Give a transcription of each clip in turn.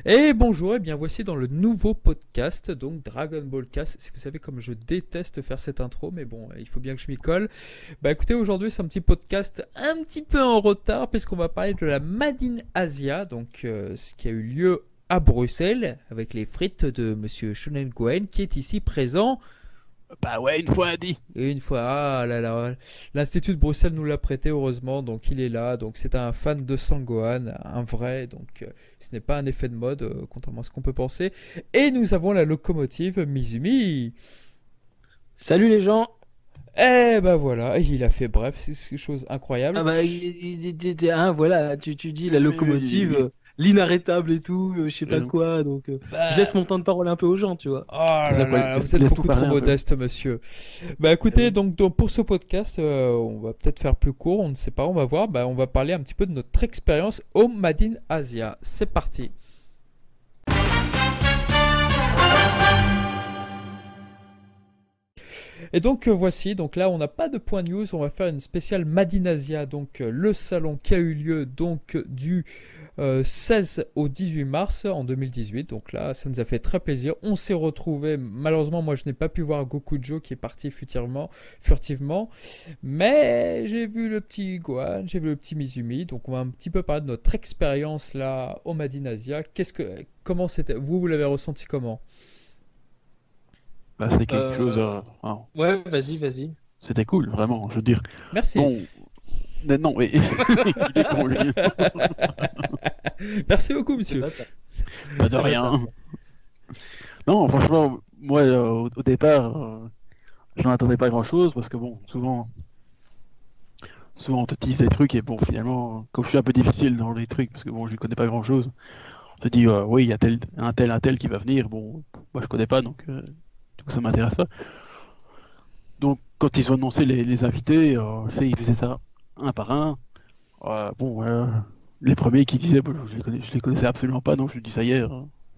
Et bonjour, et bien voici dans le nouveau podcast, donc Dragon Ball Cast. Si vous savez comme je déteste faire cette intro, mais bon, il faut bien que je m'y colle. Bah écoutez, aujourd'hui c'est un petit podcast un petit peu en retard, puisqu'on va parler de la Made in Asia, donc ce qui a eu lieu à Bruxelles, avec les frites de Monsieur Shonen Goen, qui est ici présent. Bah ouais, une fois dit. Et une fois, ah là là, l'Institut de Bruxelles nous l'a prêté heureusement, donc il est là. Donc c'est un fan de Sangohan, un vrai, donc ce n'est pas un effet de mode, contrairement à ce qu'on peut penser. Et nous avons la locomotive Mizumi. Salut les gens! Eh ben voilà, il a fait bref, c'est quelque chose incroyable. Ah bah, hein, voilà, tu dis la locomotive, l'inarrêtable et tout, je sais pas Euh, quoi, donc je laisse Bah, mon temps de parole un peu aux gens, tu vois. oh là là, vous êtes laisse-nous beaucoup trop parler un peu. modeste, monsieur. Bah Ah écoutez, oui. donc pour ce podcast, on va peut-être faire plus court, on ne sait pas, on va voir. Bah, on va parler un petit peu de notre expérience au Made in Asia. C'est parti. Et donc voici, donc là on n'a pas de point news, on va faire une spéciale Madinasia, donc le salon qui a eu lieu donc du 16 au 18 mars en 2018. Donc là ça nous a fait très plaisir, on s'est retrouvés, malheureusement moi je n'ai pas pu voir Gokujo qui est parti furtivement, mais j'ai vu le petit Gohan, j'ai vu le petit Mizumi, donc on va un petit peu parler de notre expérience là au Madinasia. Comment c'était, vous l'avez ressenti comment? Bah, c'est quelque chose. Euh, ouais, vas-y. C'était cool, vraiment. Je veux dire. Merci. Bon, mais non, mais il est con, lui. Merci beaucoup C'est monsieur. pas ça. Pas de C'est pas rien. ça. Non, franchement, moi, au départ, je n'en attendais pas grand-chose parce que bon, souvent on te tease des trucs et bon, finalement, comme je suis un peu difficile dans les trucs parce que bon, je ne connais pas grand-chose, on te dit oui, il y a un tel qui va venir. Bon, moi je connais pas, donc du coup ça m'intéresse pas. Donc, quand ils ont annoncé les invités, tu sais, ils faisaient ça un par un. Bon, les premiers qui disaient, bon, je les connaissais absolument pas, donc je me dis, ça y est,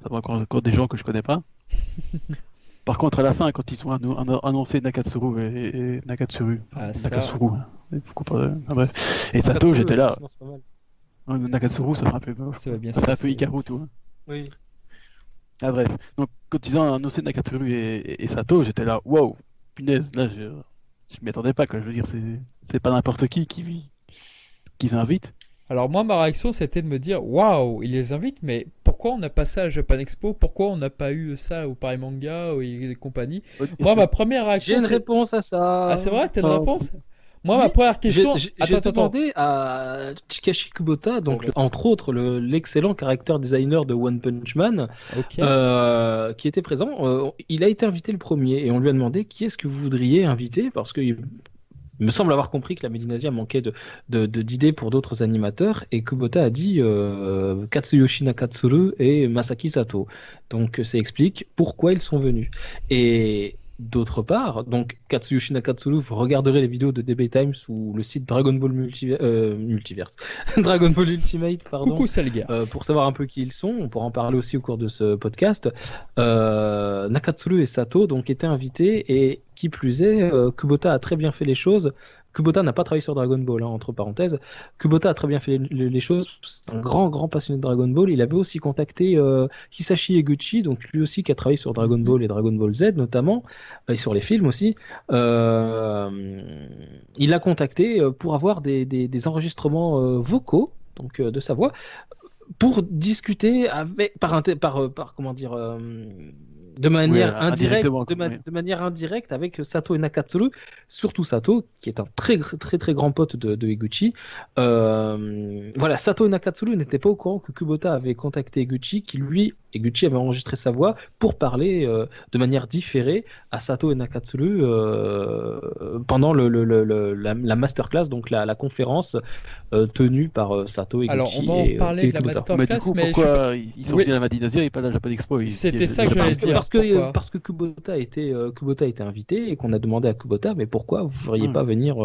ça va encore des gens que je connais pas. Par contre, à la fin, quand ils ont annoncé Nakatsuru et Nakatsuru, Ah ça, Nakatsuru, hein, bref, et Sato, Nakatsuru j'étais aussi, là. sinon c'est pas mal. Nakatsuru, ça fait un peu, ça va bien se ça fait un peu passer. Hikaru, tout. Hein. Oui. Ah bref, donc quand ils ont annoncé Nakatsuru et Sato, j'étais là, wow, punaise, là, je m'y attendais pas, quoi. Je veux dire, c'est pas n'importe qui qu'ils invitent. Alors moi, ma réaction, c'était de me dire, waouh, ils les invitent, mais pourquoi on n'a pas ça à Japan Expo? Pourquoi on n'a pas eu ça au Paris Manga et compagnie? Bonne Moi, ma question. première J'ai réaction, une c'est... réponse à Ah, ça. c'est vrai, t'as une Enfin, réponse? Moi, ma oui, première question... j'ai Attends. demandé à Chikashi Kubota, Ouais, donc ouais. entre autres l'excellent character designer de One Punch Man, Ok. qui était présent. Il a été invité le premier et on lui a demandé qui est-ce que vous voudriez inviter parce qu'il me semble avoir compris que la Médinasia manquait d'idées pour d'autres animateurs et Kubota a dit Katsuyoshi Nakatsuru et Masaki Sato. Donc ça explique pourquoi ils sont venus. Et d'autre part, donc Katsuyoshi Nakatsuru, vous regarderez les vidéos de DB Times ou le site Dragon Ball Multiverse, Dragon Ball Ultimate, pardon, Coucou, Salga. pour savoir un peu qui ils sont. On pourra en parler aussi au cours de ce podcast. Nakatsuru et Sato donc étaient invités et qui plus est, Kubota a très bien fait les choses. Kubota n'a pas travaillé sur Dragon Ball, hein, entre parenthèses. Kubota a très bien fait les choses. C'est un grand passionné de Dragon Ball. Il avait aussi contacté Hisashi Eguchi, donc lui aussi qui a travaillé sur Dragon Mhm. Ball et Dragon Ball Z notamment, et sur les films aussi. Euh, il l'a contacté pour avoir des enregistrements vocaux donc de sa voix pour discuter avec, par comment dire, de Oui, manière indirecte, indirectement, quoi. Oui. de manière indirecte avec Sato et Nakatsuru, surtout Sato, qui est un très grand pote de Eguchi. Voilà, Sato et Nakatsuru n'étaient pas au courant que Kubota avait contacté Eguchi, Eguchi avait enregistré sa voix pour parler de manière différée à Sato et Nakatsuru pendant la masterclass, donc la conférence tenue par Sato, Alors, on Eguchi va en parler et de la Kubota. Mais du masterclass, coup, mais je suis pas... pourquoi ils sont Oui, venus à la Made in Asia et pas à la Japan Expo? c'était ça que Je j'allais pense dire. Pourquoi? Parce que Kubota a été invité et qu'on a demandé à Kubota, mais pourquoi vous ne feriez Hmm. pas venir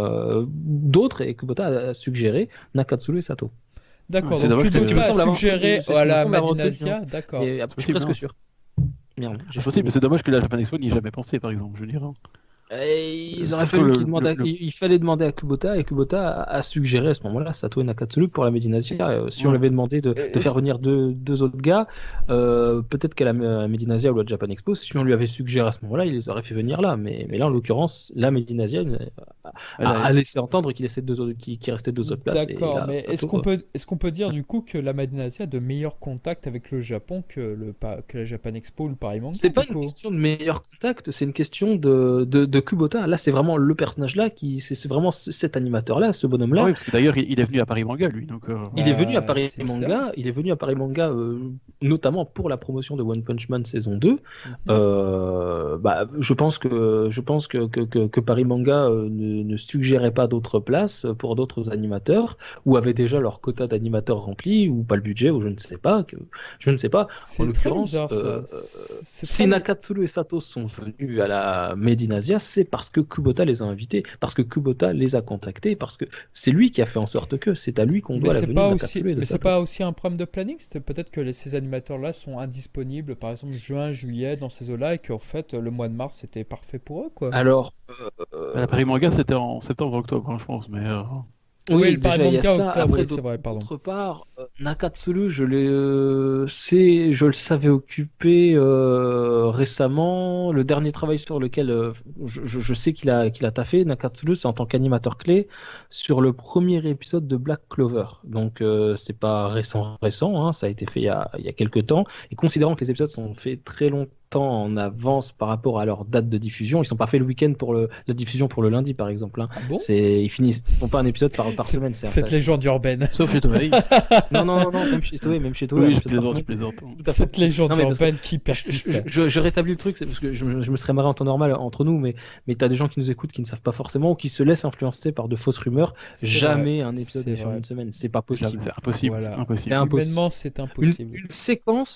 d'autres? Et Kubota a suggéré Nakatsuru et Sato. D'accord, C'est donc dommage C'est ce qu'il me Kubota a que. semble avoir suggéré c'est ce à qu'il me la semble avoir retenu, Madinasia, hein. d'accord. Mais C'est je suis possible, presque hein. sûr. Merde, j'ai C'est possible, mais fini. c'est dommage que la Japan Expo n'y ait jamais pensé, par exemple. Je veux dire. Hein. Et il aurait Surtout fallu il fallait demander à Kubota, et Kubota a suggéré à ce moment-là Sato et Nakatsuru pour la Medinasia. Si on lui avait demandé de faire venir deux autres gars, peut-être qu'à la Medinasia ou la Japan Expo, si on lui avait suggéré à ce moment-là, il les aurait fait venir là. Mais là, en l'occurrence, la Medinasia a laissé entendre qu'il restait deux autres places. D'accord, Et là, mais Sato, est-ce qu'on peut dire du coup que la Madinasia a de meilleurs contacts avec le Japon que la Japan Expo ou le Paris Manga c'est pas du une coup? question de meilleur contact, c'est une question de Kubota. Là, c'est vraiment le personnage-là c'est vraiment cet animateur-là, ce Ah bonhomme-là. oui, parce que d'ailleurs, il est venu à Paris Manga, lui. Donc, Il est venu à Bah, Paris c'est Manga, notamment pour la promotion de One Punch Man saison 2. Mhm. Je pense que Paris Manga ne suggérait pas d'autres places pour d'autres animateurs, ou avaient déjà leur quota d'animateurs rempli, ou pas le budget, ou je ne sais pas. En C'est très l'occurrence, bizarre ça. C'est si très... Nakatsuru et Sato sont venus à la Medinasia, c'est parce que Kubota les a invités, parce que Kubota les a contactés, parce que c'est lui qui a fait en sorte que c'est à lui qu'on Mais doit la c'est venue pas de aussi, Nakatsuru et de mais c'est Sato. pas aussi un problème de planning. C'est peut-être que ces animateurs-là sont indisponibles, par exemple juin, juillet, dans ces eaux-là, et qu'en fait le mois de mars c'était parfait pour eux, quoi. Alors, à Paris Manga, c'était en septembre-octobre, hein, je pense. Mais Oui, oui, le Paris déjà il y a Manga ça. octobre, Après, oui, c'est vrai, pardon. d'autre part, Nakatsuru, je le savais occupé récemment. Le dernier travail sur lequel je sais qu'il a taffé, Nakatsuru, c'est en tant qu'animateur clé sur le premier épisode de Black Clover. Donc, c'est pas récent, hein, ça a été fait il y a quelques temps. Et considérant que les épisodes sont faits très longtemps en avance par rapport à leur date de diffusion, ils sont pas faits le week-end pour la diffusion pour le lundi, par exemple, hein. Ah bon? Ils font pas un épisode par semaine. Cette légende urbaine. sauf chez Toei. Non, même chez Toei, Oui, un je épisode par plaisante, je semaine, plaisante. tout à fait. Cette légende Non, mais parce que urbaine qui persiste. je rétablis le truc, c'est parce que je me serais marré en temps normal entre nous, mais t'as des gens qui nous écoutent qui ne savent pas forcément ou qui se laissent influencer par de fausses rumeurs. C'est Jamais vrai, un épisode c'est n'est sur vrai. une semaine, c'est pas possible. C'est impossible, Voilà. c'est impossible. C'est impossible. Humainement, c'est Une, impossible.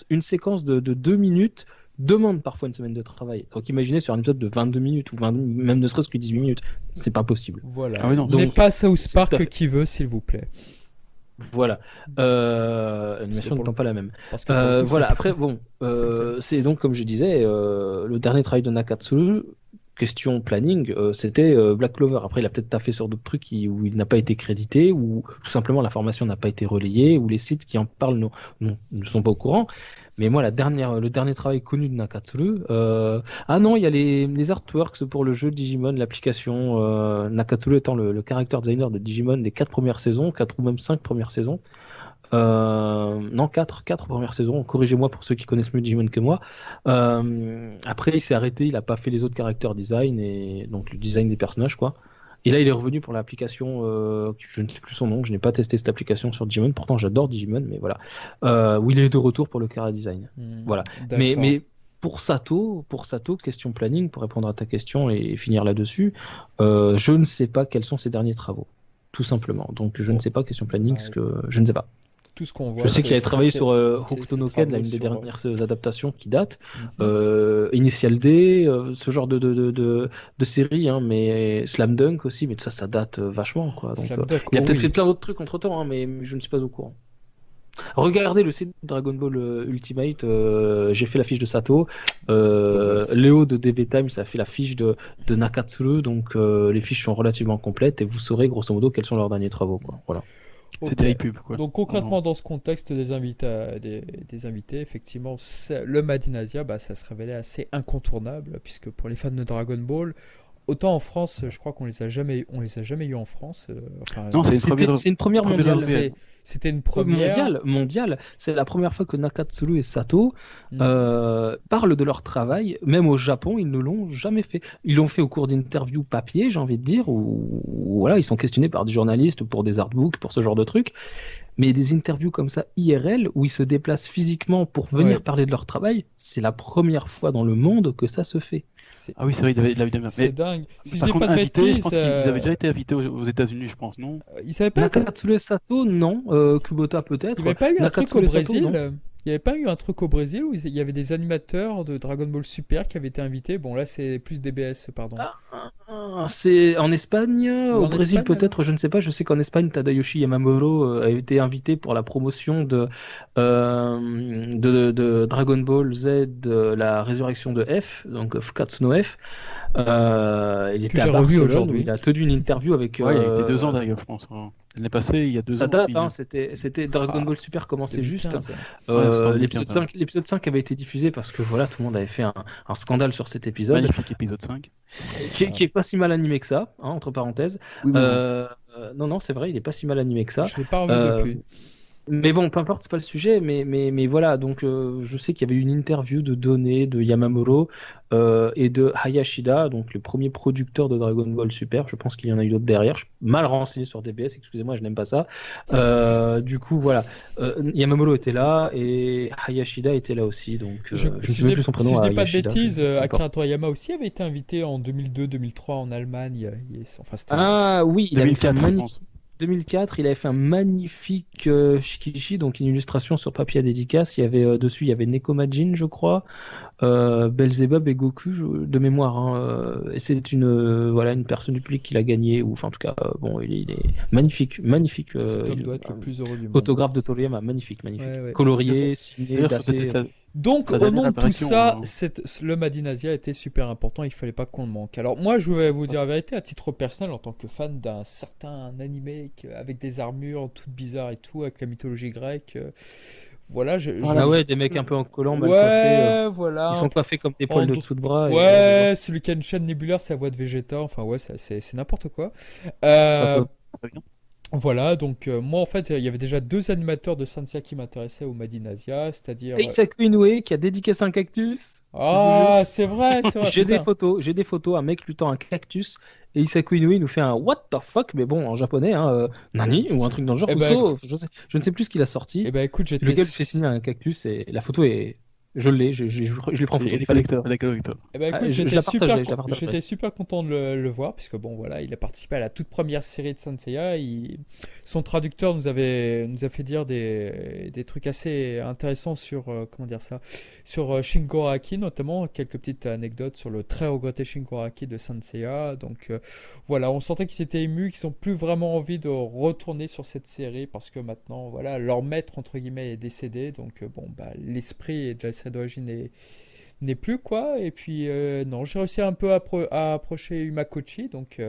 une séquence de 2 minutes demande parfois une semaine de travail. Donc imaginez sur un épisode de 22 minutes ou même ne serait-ce que 18 minutes, c'est pas possible. Voilà. Ah oui, non, N'est donc, pas South tout à Park fait. qui veut, s'il vous plaît. Voilà. L'animation pour n'étant pas la même. Parce que pour le coup, Voilà. c'est Après, bon, le c'est donc comme je disais, le dernier travail de Nakatsuru, question planning, c'était Black Clover. Après, il a peut-être taffé sur d'autres trucs où il n'a pas été crédité, ou tout simplement la formation n'a pas été relayée, ou les sites qui en parlent ne sont pas au courant. Mais moi, le dernier travail connu de Nakatsuru, ah non, il y a les artworks pour le jeu Digimon, l'application, Nakatsuru étant le character designer de Digimon des 4 premières saisons, 4 ou même 5 premières saisons. Non, 4 premières saisons. Corrigez-moi pour ceux qui connaissent mieux Digimon que moi. Après, il s'est arrêté, il n'a pas fait les autres character design, et donc le design des personnages, quoi. Et là, il est revenu pour l'application, je ne sais plus son nom, je n'ai pas testé cette application sur Digimon, pourtant j'adore Digimon, mais voilà. Où il est de retour pour le character design. Voilà. D'accord. Mais pour Sato, question planning, pour répondre à ta question et finir là-dessus, je ne sais pas quels sont ses derniers travaux, tout simplement. Donc je ne sais pas, question planning, parce que je ne sais pas. Tout ce qu'on voit. Je sais qu'il avait travaillé sur c'est Hokuto no Ken, là, une des sur- dernières adaptations qui date. Mhm. Initial D, ce genre de série, hein, mais Slam Dunk aussi, mais ça date vachement, quoi. Donc, Slam Dunk, il a oh peut-être oui. fait plein d'autres trucs entre-temps, hein, mais je ne suis pas au courant. Regardez le site Dragon Ball Ultimate, j'ai fait la fiche de Sato, Yes. Léo de DB Time, ça fait la fiche de Nakatsuru, donc les fiches sont relativement complètes et vous saurez grosso modo quels sont leurs derniers travaux, quoi. Voilà. Ok. C'était pub, quoi. Donc concrètement, dans ce contexte des invités, effectivement, le Madinasia, ça se révélait assez incontournable, puisque pour les fans de Dragon Ball, autant en France, je crois qu'on les a jamais eu en France. Enfin, Non, c'est C'est une première première mondiale. européenne. c'était une première. Mondiale. C'est la première fois que Nakatsuru et Sato Mm. parlent de leur travail. Même au Japon, ils ne l'ont jamais fait. Ils l'ont fait au cours d'interviews papier, j'ai envie de dire, où voilà, ils sont questionnés par des journalistes pour des artbooks, pour ce genre de trucs. Mais des interviews comme ça, IRL, où ils se déplacent physiquement pour venir Ouais. parler de leur travail, c'est la première fois dans le monde que ça se fait. C'est Ah oui, c'est vrai, il avait des c'est dingue. Si je par dis contre, pas de invité, je bêtises, pense qu'ils avaient déjà été invités aux États-Unis, je pense, non? ils savaient pas. Nakatsuru et Sato, non. Kubota, Il n'y peut-être. avait pas eu un truc au Nakatsuru et Sato, Brésil. non. Il n'y avait pas eu un truc au Brésil où il y avait des animateurs de Dragon Ball Super qui avaient été invités. Bon, là, c'est plus DBS, pardon. C'est en Espagne, Ou au en Brésil Espagne, peut-être, je ne sais pas. Je sais qu'en Espagne, Tadayoshi Yamamuro a été invité pour la promotion de Dragon Ball Z, la résurrection de F, donc Fukatsu no F. Il Que était à j'ai revu Barcelone, aujourd'hui. où il a tenu une interview avec. Ouais, il était 2 ans d'ailleurs, je pense, hein. Elle est passée il y a 2 Ça ans. date, puis- hein, c'était Dragon Ah, Ball Super commençait juste. 2015. Ouais, c'était en 2015, L'épisode 5 avait été diffusé parce que voilà, tout le monde avait fait un scandale sur cet épisode, Magnifique épisode 5. qui est pas si mal animé que ça, hein, entre parenthèses. Oui, oui, oui. Non, non, c'est vrai, il est pas si mal animé que ça. Je l'ai pas revu Euh, depuis. Mais bon, peu importe, c'est pas le sujet, mais voilà, donc je sais qu'il y avait une interview de données de Yamamuro et de Hayashida, donc le premier producteur de Dragon Ball Super. Je pense qu'il y en a eu d'autres derrière. Je suis mal renseigné sur DBS, excusez-moi, je n'aime pas ça. Du coup, voilà. Yamamuro était là et Hayashida était là aussi, donc je ne sais même plus son prénom. Si je dis pas de Hayashida, bêtises, peu importe. Akira Toriyama aussi avait été invité en 2002-2003 en Allemagne. Enfin, c'était... Ah oui, il avait fait un 2004, je magnifique. pense. 2004, il avait fait un magnifique shikishi, donc une illustration sur papier à dédicace. Il y avait dessus, il y avait Nekomajin, je crois, Belzebub et Goku de mémoire, hein, et c'est voilà une personne du public qui l'a gagné, ou enfin en tout cas, bon, il est magnifique, magnifique. Cet homme doit être le plus heureux du monde. Autographe de Toriyama, magnifique, magnifique. Ouais, ouais. Colorié, signé, D'ailleurs, c'était daté. sa- Donc, sa au dernière nom de tout apparition, ça, hein. le Madinasia était super important, il fallait pas qu'on le manque. Alors, moi, je vais vous dire la vérité, à titre personnel, en tant que fan d'un certain animé avec des armures toutes bizarres et tout, avec la mythologie grecque, voilà, Ah ouais, des mecs un peu en collant, mal coiffés. ouais, voilà. Ils sont coiffés comme des poils de en- dessous de bras. Ouais, celui qui a une chaîne nébulaire, c'est la voix de Vegeta. Enfin, ouais, c'est n'importe quoi. Euh, Ça vient. voilà, donc moi, en fait, il y avait déjà deux animateurs de Sanseiya qui m'intéressaient au Madinasia, c'est-à-dire... Et Isaku Inoue qui a dédicacé un cactus. Ah, c'est vrai, c'est vrai. J'ai des putain. j'ai des photos, un mec luttant un cactus et Isaku Inoue nous fait un what the fuck, mais bon en japonais, hein, nani ou un truc dans le genre. Eh ben, Uso, je ne sais plus ce qu'il a sorti. Eh ben, écoute, Le j'étais... gars lui fait signer un cactus et la photo est, je l'ai, je l'ai pris en photo. Et les Il fallait- collecteurs, les collecteurs. Eh ben, Ah, écoute, je j'étais la super, partagerai, je la partagerai. j'étais super content de le voir, puisque bon, voilà, il a participé à la toute première série de Sanseiya. Son traducteur nous a fait dire des trucs assez intéressants sur, comment dire ça, sur Shingo-Araki, notamment quelques petites anecdotes sur le très regretté Shingo-Araki de Sanseiya. Donc voilà, on sentait qu'ils s'étaient émus, qu'ils n'ont plus vraiment envie de retourner sur cette série, parce que maintenant, voilà, leur maître, entre guillemets, est décédé. Donc bon, bah, l'esprit de la série d'origine n'est plus quoi. Et puis non, j'ai réussi un peu à approcher Umakochi, donc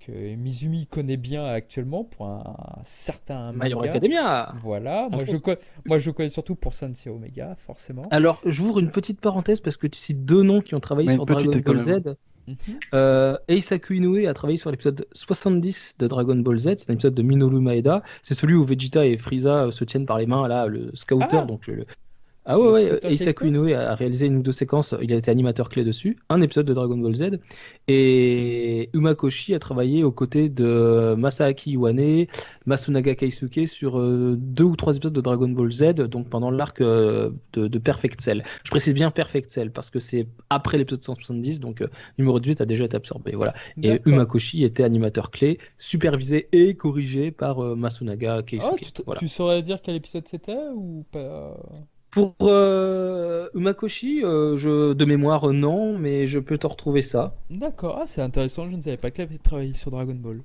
que Mizumi connaît bien actuellement pour un certain My Hero manga. Academia. Voilà, En France. moi je connais surtout pour Sensei Omega, forcément. Alors j'ouvre une petite parenthèse parce que tu cites deux noms qui ont travaillé Mais sur une petite Dragon Ball quand même. Z. Mhm. Eisaku Inoue a travaillé sur l'épisode 70 de Dragon Ball Z, c'est un épisode de Minoru Maeda, c'est celui où Vegeta et Frieza se tiennent par les mains, là, le scouter, Ah, donc Ah ouais, le ouais, scooter Eisaku K-Sport. Inoue a réalisé une ou deux séquences, il a été animateur clé dessus, un épisode de Dragon Ball Z, et Umakoshi a travaillé aux côtés de Masaaki Iwane, Masunaga Keisuke sur deux ou trois épisodes de Dragon Ball Z, donc pendant l'arc de Perfect Cell. Je précise bien Perfect Cell, parce que c'est après l'épisode 170, donc numéro 18 a déjà été absorbé, voilà. Et D'accord. Umakoshi était animateur clé, supervisé et corrigé par Masunaga Oh, Keisuke. Voilà. tu saurais dire quel épisode c'était ou pas? Pour Umakoshi, de mémoire, non, mais je peux te retrouver ça. D'accord, ah, c'est intéressant, je ne savais pas qu'il avait travaillé sur Dragon Ball.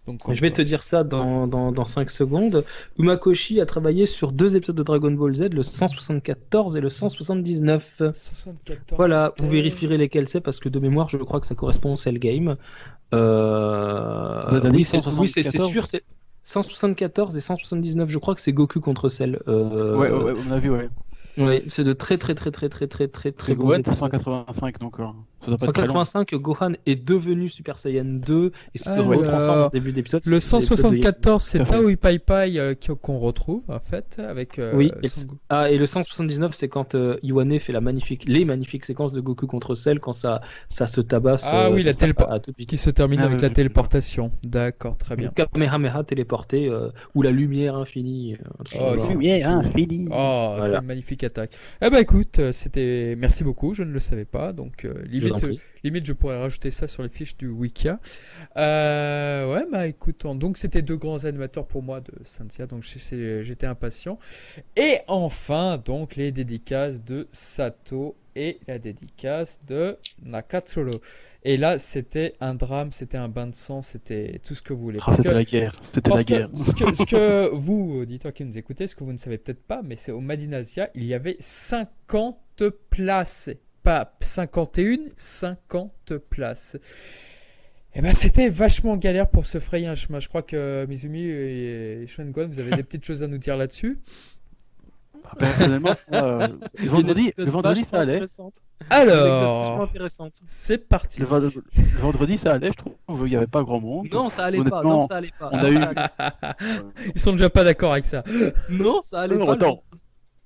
Donc, comme Je vais quoi. te dire ça dans 5 secondes. Umakoshi a travaillé sur deux épisodes de Dragon Ball Z, le 174 et le 179. 74. Voilà, vous c'était- vérifierez lesquels c'est, parce que de mémoire, je crois que ça correspond au Cell Game. Vous avez dit Oui, c'est 174? sûr, c'est 174 et 179. Je crois que c'est Goku contre Cell. Ouais, on a vu, ouais. Ouais, c'est de très très très très très très très très C'est beaux Gohan, c'est épisodes. 185, donc ça doit pas être très long. 185, Gohan est devenu Super Saiyan 2 et se Alors, retransforme en début d'épisode. Le c'est l'épisode de 174, c'est Tout à fait. Tao Pai Pai qu'on retrouve, en fait, avec Oui, Son Goku. et le 179, c'est quand Iwane fait les magnifiques séquences de Goku contre Cell quand ça se tabasse. Ah oui, ça la se tape télépo- à toute qui vitesse. se termine Ah, avec oui, la oui, téléportation. D'accord, très bien. Le Kamehameha téléporté ou la lumière infinie. Un truc Oh, dans le genre. Fumier, hein, fini. Oh, Voilà. quelle magnifique attaque. Eh ben écoute, c'était... Merci beaucoup, je ne le savais pas, donc Je vous en prie. limite je pourrais rajouter ça sur les fiches du Wikia. Ouais, bah écoute, donc c'était deux grands animateurs pour moi de Sanseiya, donc j'étais impatient. Et enfin, donc les dédicaces de Sato et la dédicace de Nakatsuro. Et là, c'était un drame, c'était un bain de sang, c'était tout ce que vous voulez. Ah, Parce c'était que- la guerre. C'était la parce que guerre. ce que vous, auditeurs qui nous écoutez, ce que vous ne savez peut-être pas, mais c'est au Madinasia, il y avait 50 places. pas 51, 50 places. Eh ben, c'était vachement galère pour se frayer un chemin. Je crois que Mizumi et Shonen Gohan, vous avez des petites choses à nous dire là-dessus. Personnellement, le vendredi ça allait. Alors, c'est parti. Le vendredi ça allait, je trouve. Il n'y avait pas grand monde. Non, ça allait pas. Honnêtement, Non, ça allait pas. On a eu. Ils sont déjà pas d'accord avec ça. Non, ça allait Non, pas. attends.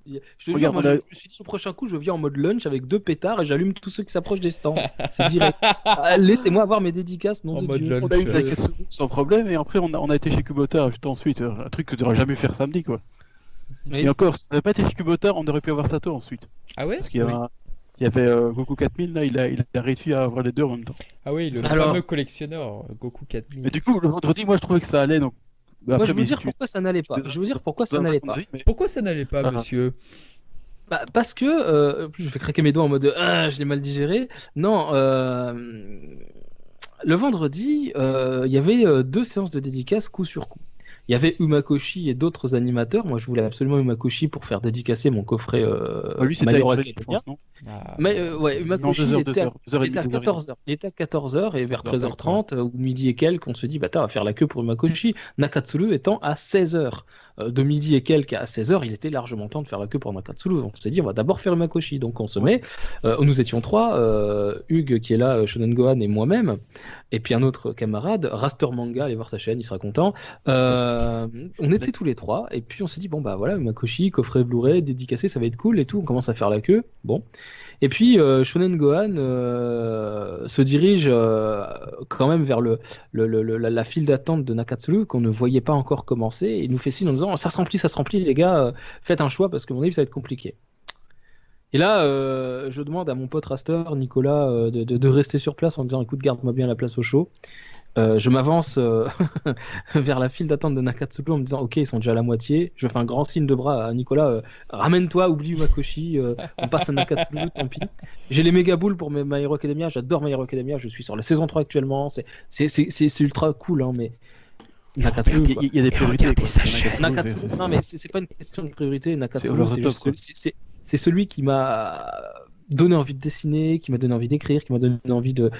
Je te Regarde, jure, moi, on a- je me suis dit, le prochain coup, je viens en mode lunch avec 2 pétards et j'allume tous ceux qui s'approchent des stands. C'est direct. Ah, laissez-moi avoir mes dédicaces, nom En de mode Dieu. lunch. On a eu Nakatsu sans problème, et après on a été chez Kubota juste ensuite. Un truc que tu n'aurais jamais faire samedi, quoi. Oui. Et encore, si on n'avait pas été chez Kubota, on aurait pu avoir Sato ensuite. Ah ouais? Parce qu'il y avait, il y avait Goku 4000, là, il a réussi à avoir les deux en même temps. Ah oui, le Alors- fameux collectionneur Goku 4000. Mais du coup, le vendredi, moi je trouvais que ça allait, donc. Moi, Après, je veux mais dire si tu- pourquoi ça n'allait pas. Je veux dire pourquoi ça n'allait pas. Mais- Pourquoi ça n'allait pas, Ah. monsieur? Bah, parce que, je vais craquer mes doigts en mode ah, je l'ai mal digéré. Non, le vendredi, il y avait 2 séances de dédicaces coup sur coup. Il y avait Umakoshi et d'autres animateurs. Moi, je voulais absolument Umakoshi pour faire dédicacer mon coffret Lui, c'était My Hero avec je Academia. pense, non? Ah, Mais ouais, Umakoshi Non, 2 heures, était 2 à, heures, 2 heures et était à demie, 2 heures et 14h. Il était à 14h et vers 14h, 13h30 ou midi et quelques, on se dit, bah, on va faire la queue pour Umakoshi. Nakatsuru étant à 16h. De midi et quelques à 16h, il était largement temps de faire la queue pour Nakatsuru. On s'est dit, on va d'abord faire Umakoshi. Donc on se met. Nous étions 3, Hugues qui est là, Shonen Gohan et moi-même. Et puis un autre camarade, Raster Manga, allez voir sa chaîne, il sera content. On était tous les 3. Et puis on s'est dit, bon, bah voilà, Umakoshi, coffret Blu-ray, dédicacé, ça va être cool et tout. On commence à faire la queue. Bon. Et puis Shonen Gohan se dirige quand même vers la file d'attente de Nakatsuru qu'on ne voyait pas encore commencer et il nous fait signe en disant ça se remplit les gars, faites un choix parce que mon avis ça va être compliqué. Et là je demande à mon pote Raster, Nicolas, de rester sur place en disant écoute garde-moi bien la place au chaud. Je m'avance vers la file d'attente de Nakatsuru en me disant ok ils sont déjà à la moitié, je fais un grand signe de bras à Nicolas, ramène-toi, oublie Umakoshi, on passe à Nakatsuru, tant pis. J'ai les méga boules pour My Hero Academia, j'adore My Hero Academia, je suis sur la saison 3 actuellement, c'est ultra cool hein, mais Nakatsuru, quoi. Il y a des priorités. regardez quoi. sa chaîne. Nakatsu- non mais c'est pas une question de priorité. Nakatsuru, over the c'est top, juste quoi. c'est celui qui m'a donné envie de dessiner, qui m'a donné envie d'écrire, qui m'a donné envie de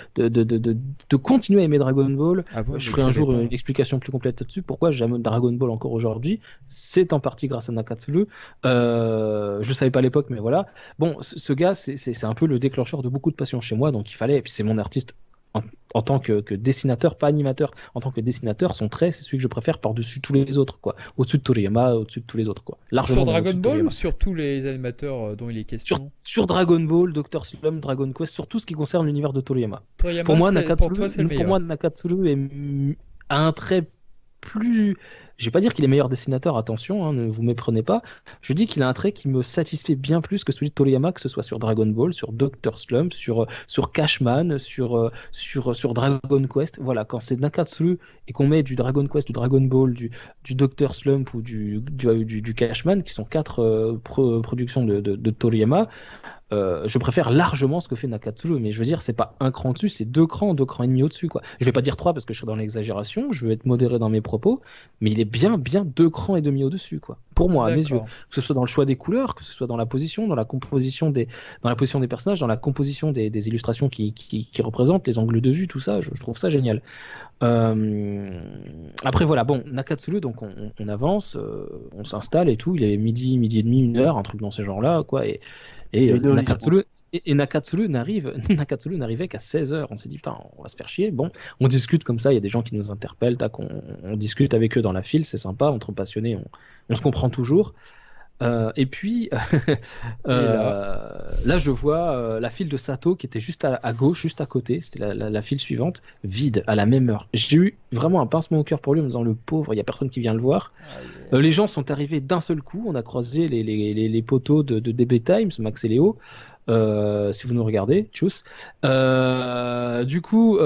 continuer à aimer Dragon Ball. Ah bon, Je mais ferai un je jour savais une explication plus complète là-dessus. Pourquoi j'aime Dragon Ball encore aujourd'hui? C'est en partie grâce à Nakatsuru. Je savais pas à l'époque, mais voilà. Bon, ce gars, c'est un peu le déclencheur de beaucoup de passion chez moi, donc il fallait. Et puis c'est mon artiste en tant que dessinateur, pas animateur. En tant que dessinateur, son trait, c'est celui que je préfère par-dessus tous les autres, quoi. Au-dessus de Toriyama, au-dessus de tous les autres, quoi. pas. Largement Sur Dragon au-dessus de Ball Toriyama. ou sur tous les animateurs dont il est question? Sur Dragon Ball, Dr. Slump, Dragon Quest, sur tout ce qui concerne l'univers de Toriyama. Toriyama, Pour moi, pour toi, c'est le Pour meilleur. moi, Nakatsuru a un trait plus. Je vais pas dire qu'il est meilleur dessinateur, attention, hein, ne vous méprenez pas. Je dis qu'il a un trait qui me satisfait bien plus que celui de Toriyama, que ce soit sur Dragon Ball, sur Dr. Slump, sur Cashman, sur Dragon Quest. Voilà, quand c'est Nakatsuru et qu'on met du Dragon Quest, du Dragon Ball, du Dr. Slump ou du Cashman, qui sont 4 productions de Toriyama, je préfère largement ce que fait Nakatsuru, mais je veux dire, c'est pas un cran dessus, c'est 2 crans et demi au-dessus, quoi. Je vais pas dire 3 parce que je serais dans l'exagération, je vais être modéré dans mes propos, mais il est bien 2 crans et demi au-dessus, quoi. Pour moi, à mes yeux. D'accord. Que ce soit dans le choix des couleurs, que ce soit dans la position, dans la composition des personnages, dans la composition des illustrations qui représentent, les angles de vue, tout ça, je trouve ça génial. Après voilà, bon, Nakatsuru, donc on avance, on s'installe et tout, il est midi et demi, 1h, un truc dans ce genre-là, quoi, et une heure, Nakatsuru, et Nakatsuru n'arrivait qu'à 16h. On s'est dit, putain, on va se faire chier. Bon, on discute comme ça, il y a des gens qui nous interpellent, tac, on discute avec eux dans la file, c'est sympa, entre passionnés, on se comprend toujours. Et puis, là, je vois la file de Sato qui était juste à gauche, juste à côté. C'était la file suivante, vide, à la même heure. J'ai eu vraiment un pincement au cœur pour lui en me disant le pauvre, il n'y a personne qui vient le voir. Les gens sont arrivés d'un seul coup. On a croisé les poteaux de DB Times, Max et Léo. Si vous nous regardez, tchuss. Du coup,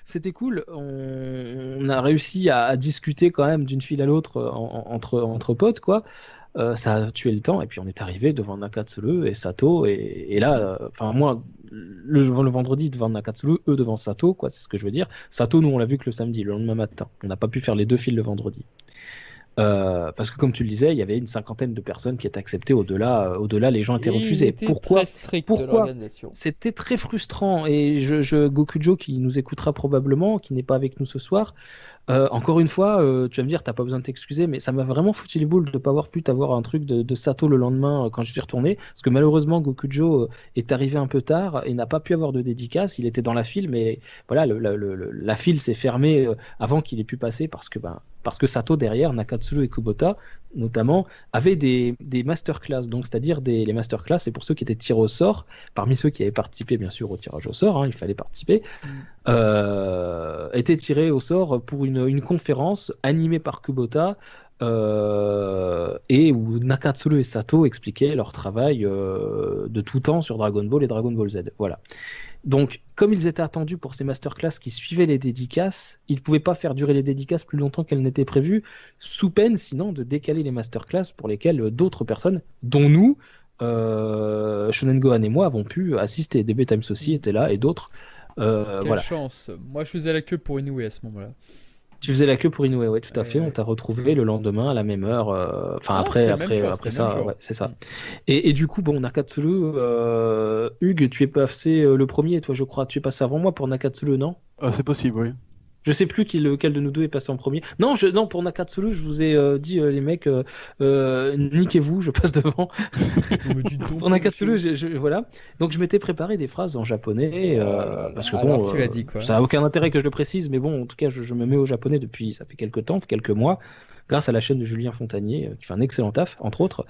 c'était cool. On a réussi à discuter quand même d'une file à l'autre entre potes, quoi. Ça a tué le temps et puis on est arrivé devant Nakatsuru et Sato et là, enfin moi le vendredi devant Nakatsuru, eux devant Sato, quoi, c'est ce que je veux dire. Sato, nous on l'a vu que le samedi, le lendemain matin. On n'a pas pu faire les 2 files le vendredi. Parce que comme tu le disais, il y avait une cinquantaine de personnes qui étaient acceptées. Au-delà, les gens étaient refusés. Pourquoi très strict de l'organisation. C'était très frustrant. Et Gokujo, qui nous écoutera probablement, qui n'est pas avec nous ce soir, encore une fois, tu vas me dire, t'as pas besoin de t'excuser, mais ça m'a vraiment foutu les boules de ne pas avoir pu t'avoir un truc de Sato le lendemain quand je suis retourné. Parce que malheureusement, Gokujo est arrivé un peu tard et n'a pas pu avoir de dédicace. Il était dans la file, mais voilà, la file s'est fermée avant qu'il ait pu passer parce que Sato derrière, Nakatsuru et Kubota notamment, avaient des masterclass. Donc, c'est-à-dire les masterclass, c'est pour ceux qui étaient tirés au sort, parmi ceux qui avaient participé bien sûr au tirage au sort, il fallait participer, étaient tirés au sort pour une conférence animée par Kubota et où Nakatsuru et Sato expliquaient leur travail de tout temps sur Dragon Ball et Dragon Ball Z. Voilà. Donc, comme ils étaient attendus pour ces masterclass qui suivaient les dédicaces, ils ne pouvaient pas faire durer les dédicaces plus longtemps qu'elles n'étaient prévues, sous peine sinon de décaler les masterclass pour lesquelles d'autres personnes, dont nous, Shonen Gohan et moi, avons pu assister. DB Times aussi était là et d'autres. Quelle chance. Moi, je faisais la queue pour Inoue à ce moment-là. Tu faisais la queue pour Inoue, ouais, tout à fait. On t'a retrouvé le lendemain à la même heure. Après ça, ouais, c'est ça. Et du coup, bon, Nakatsuru, Hugues, tu es passé le premier, toi, je crois. Tu es passé avant moi pour Nakatsuru, non? C'est possible, oui. Je sais plus lequel de nous deux est passé en premier. Non, pour Nakatsuru, je vous ai dit, les mecs, niquez-vous, je passe devant. Pour Nakatsuru, voilà. Donc, je m'étais préparé des phrases en japonais, parce que bon, tu l'as dit, quoi. Ça n'a aucun intérêt que je le précise, mais bon, en tout cas, je me mets au japonais depuis, ça fait quelques mois, grâce à la chaîne de Julien Fontanier, qui fait un excellent taf, entre autres.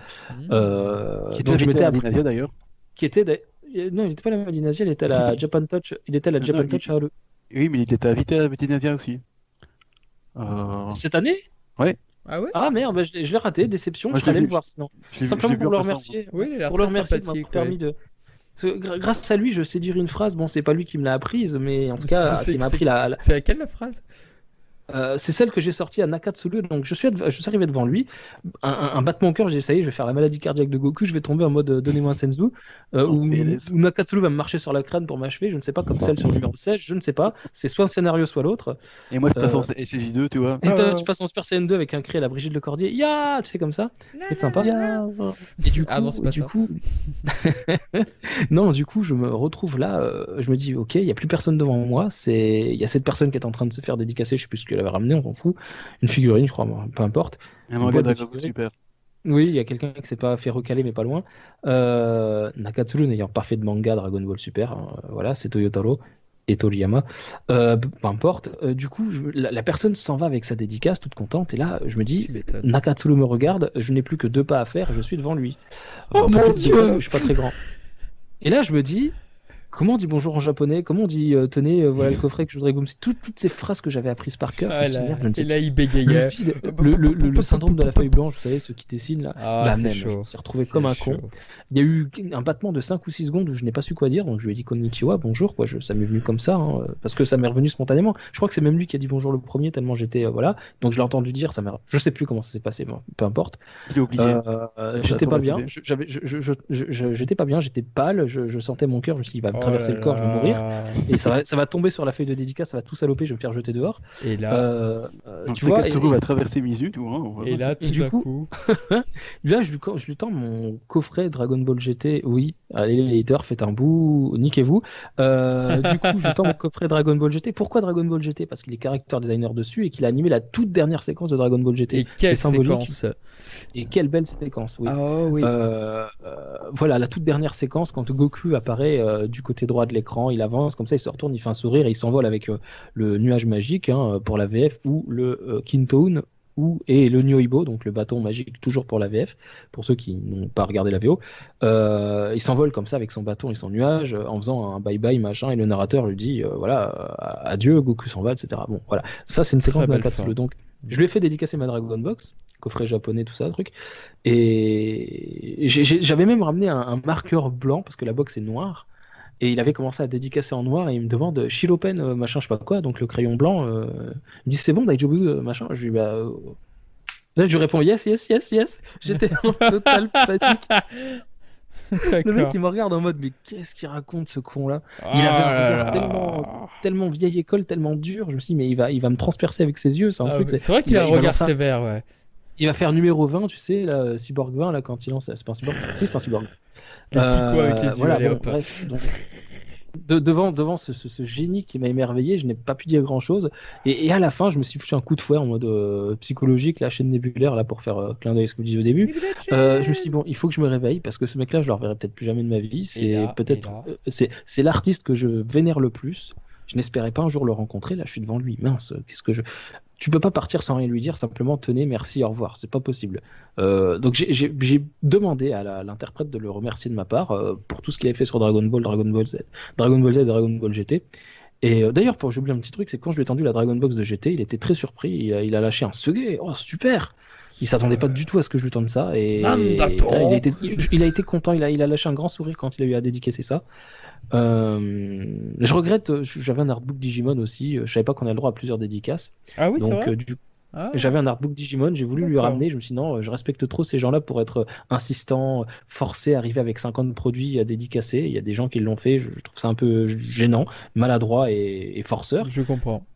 Donc, je m'étais à Madinasia, d'ailleurs. Non, il n'était pas à la Madinasia, il était à la Japan Touch. Il était à la Japan Touch à Halle. Oui, mais il était invité à la Madinasia aussi. Cette année? Ouais. Ah ouais? Ah merde, je l'ai raté, déception, je serais allé le voir sinon. Simplement pour le remercier. Oui, il a pour le remercier de m'avoir permis de. Grâce à lui, je sais dire une phrase. Bon, c'est pas lui qui me l'a apprise, mais en tout cas, qui m'a appris la. C'est laquelle la phrase? C'est celle que j'ai sortie à Nakatsuru, donc je suis arrivé devant lui, un battement au cœur, j'ai dit ça y est, je vais faire la maladie cardiaque de Goku, je vais tomber en mode donnez-moi un senzu, où Nakatsuru va me marcher sur la crâne pour m'achever, je ne sais pas, comme celle sur le numéro 16, je ne sais pas, c'est soit un scénario soit l'autre. Et moi je passe en SSJ2, tu vois. Et toi, tu passes en Super Saiyan 2 avec un cri à la Brigitte Lecordier, ya, tu sais, comme ça, c'est sympa. Et du coup, non, c'est pas ça. Non, du coup, je me retrouve là, je me dis, ok, il n'y a plus personne devant moi, il y a cette personne qui est en train de se faire dédicacer, je sais plus ce qu'elle avait ramené, on s'en fout, une figurine, je crois, peu importe. Un manga Dragon Ball Super. Oui, il y a quelqu'un qui s'est pas fait recaler, mais pas loin. Nakatsuru n'ayant pas fait de manga Dragon Ball Super, voilà, c'est Toyotaro et Toriyama, peu importe. Du coup, la personne s'en va avec sa dédicace, toute contente, et là, je me dis, Nakatsuru me regarde, je n'ai plus que 2 pas à faire, je suis devant lui. Oh mon Dieu! Je suis pas très grand. Et là, je me dis, comment on dit bonjour en japonais? Comment on dit tenez, voilà le coffret que je voudrais goûter? Toutes ces phrases que j'avais apprises par cœur. Et là, il bégayait. Le syndrome de la feuille blanche, vous savez, ceux qui dessinent là. Ah, c'est chaud. Je me suis retrouvé comme un con. Il y a eu un battement de 5 ou 6 secondes où je n'ai pas su quoi dire, donc je lui ai dit konnichiwa, bonjour, quoi. Ça m'est venu comme ça, parce que ça m'est revenu spontanément. Je crois que c'est même lui qui a dit bonjour le premier, tellement j'étais. Voilà. Donc je l'ai entendu dire, je sais plus comment ça s'est passé, peu importe. Il est oublié. J'étais pas bien. J'étais pas bien, j'étais pâle, je sentais mon cœur, je me suis dit, il va me traverser le corps, je vais mourir. Et ça va tomber sur la feuille de dédicace, ça va tout saloper, je vais me faire jeter dehors. Et là, tu vois, Nakatsuru va traverser Mizu, tu vois. Et là, tout d'un coup, là, je lui tends mon coffret Dragon Ball GT. Oui, allez les haters, faites un bout, niquez-vous. Du coup, je tends mon coffret Dragon Ball GT. Pourquoi Dragon Ball GT? Parce qu'il est character designer dessus et qu'il a animé la toute dernière séquence de Dragon Ball GT. Et quelle séquence! Et quelle belle séquence, oui. Oh, oui. Voilà, la toute dernière séquence, quand Goku apparaît du côté droit de l'écran, il avance, comme ça il se retourne, il fait un sourire et il s'envole avec le nuage magique pour la VF ou le Kintoon et le Nyoibo, donc le bâton magique toujours pour la VF, pour ceux qui n'ont pas regardé la VO. Il s'envole comme ça avec son bâton et son nuage en faisant un bye-bye machin, et le narrateur lui dit voilà, adieu, Goku s'en va, etc. Bon, voilà, ça c'est une séquence de Nakatsuru. Donc je lui ai fait dédicacer ma Dragon Box, coffret japonais, tout ça, truc. Et j'avais même ramené un marqueur blanc parce que la box est noire. Et il avait commencé à dédicacer en noir et il me demande Shiropen, machin, je sais pas quoi, donc le crayon blanc. Il me dit c'est bon, Daijobu, machin. Je lui dis là, je lui réponds yes. J'étais en totale panique. Le mec il me regarde en mode mais qu'est-ce qu'il raconte ce con là? Il avait un regard tellement vieille école, tellement dur. Je me suis dit mais il va me transpercer avec ses yeux, c'est un truc. C'est vrai qu'il a un regard sévère, ouais. il va faire numéro 20, tu sais, là, Cyborg 20, là, quand il lance. C'est pas un Cyborg, c'est un Cyborg. Le Kiko avec les yeux, Voilà, allez bon, hop. bref. Donc, devant ce génie qui m'a émerveillé, je n'ai pas pu dire grand-chose. Et à la fin, je me suis foutu un coup de fouet en mode psychologique, la chaîne nébulaire, là, pour faire clin d'œil à ce que vous disiez au début. Je me suis dit, bon, il faut que je me réveille, parce que ce mec-là, je le reverrai peut-être plus jamais de ma vie. C'est là, peut-être, et là. c'est l'artiste que je vénère le plus. Je n'espérais pas un jour le rencontrer. Là, je suis devant lui. Mince, qu'est-ce que je. Tu peux pas partir sans rien lui dire, simplement tenez, merci, au revoir. C'est pas possible. Donc j'ai demandé à l'interprète de le remercier de ma part pour tout ce qu'il avait fait sur Dragon Ball, Dragon Ball Z, Dragon Ball Z et Dragon Ball GT. Et d'ailleurs, j'ai oublié un petit truc, c'est que quand je lui ai tendu la Dragon Box de GT, il était très surpris. Il a lâché un Suge. Oh, super! Il s'attendait pas du tout à ce que je lui tende ça. Et là, il a été content. Il a lâché un grand sourire quand il a eu à dédicacer ça. Je regrette, j'avais un artbook Digimon aussi. Je savais pas qu'on a le droit à plusieurs dédicaces. Ah oui, c'est Donc, vrai. Ah, j'avais un artbook Digimon, j'ai voulu lui d'accord. ramener. Je me suis dit non, je respecte trop ces gens-là pour être insistant, forcé, arriver avec 50 produits à dédicacer. Il y a des gens qui l'ont fait, je trouve ça un peu gênant, maladroit et forceur. Je comprends.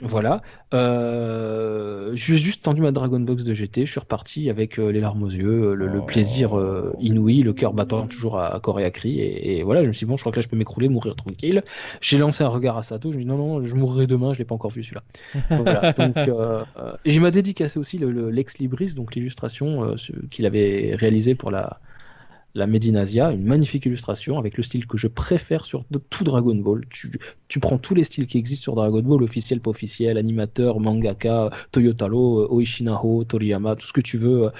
Voilà. Je lui ai juste tendu ma Dragon Box de GT. Je suis reparti avec les larmes aux yeux, le plaisir inouï, le cœur battant toujours à corps et à cri. Et voilà, je me suis dit, bon, je crois que là, je peux m'écrouler, mourir tranquille. J'ai lancé un regard à Sato. Je me dis, non, non, je mourrai demain. Je l'ai pas encore vu celui-là. Voilà. Donc, et j'ai m'a dédicacé aussi Lex Libris, donc l'illustration qu'il avait réalisée pour la Medinasia, une magnifique illustration avec le style que je préfère sur tout Dragon Ball. Tu prends tous les styles qui existent sur Dragon Ball, officiel, pas officiel, animateur, mangaka, Toyotaro, Oishinaho, Toriyama, tout ce que tu veux.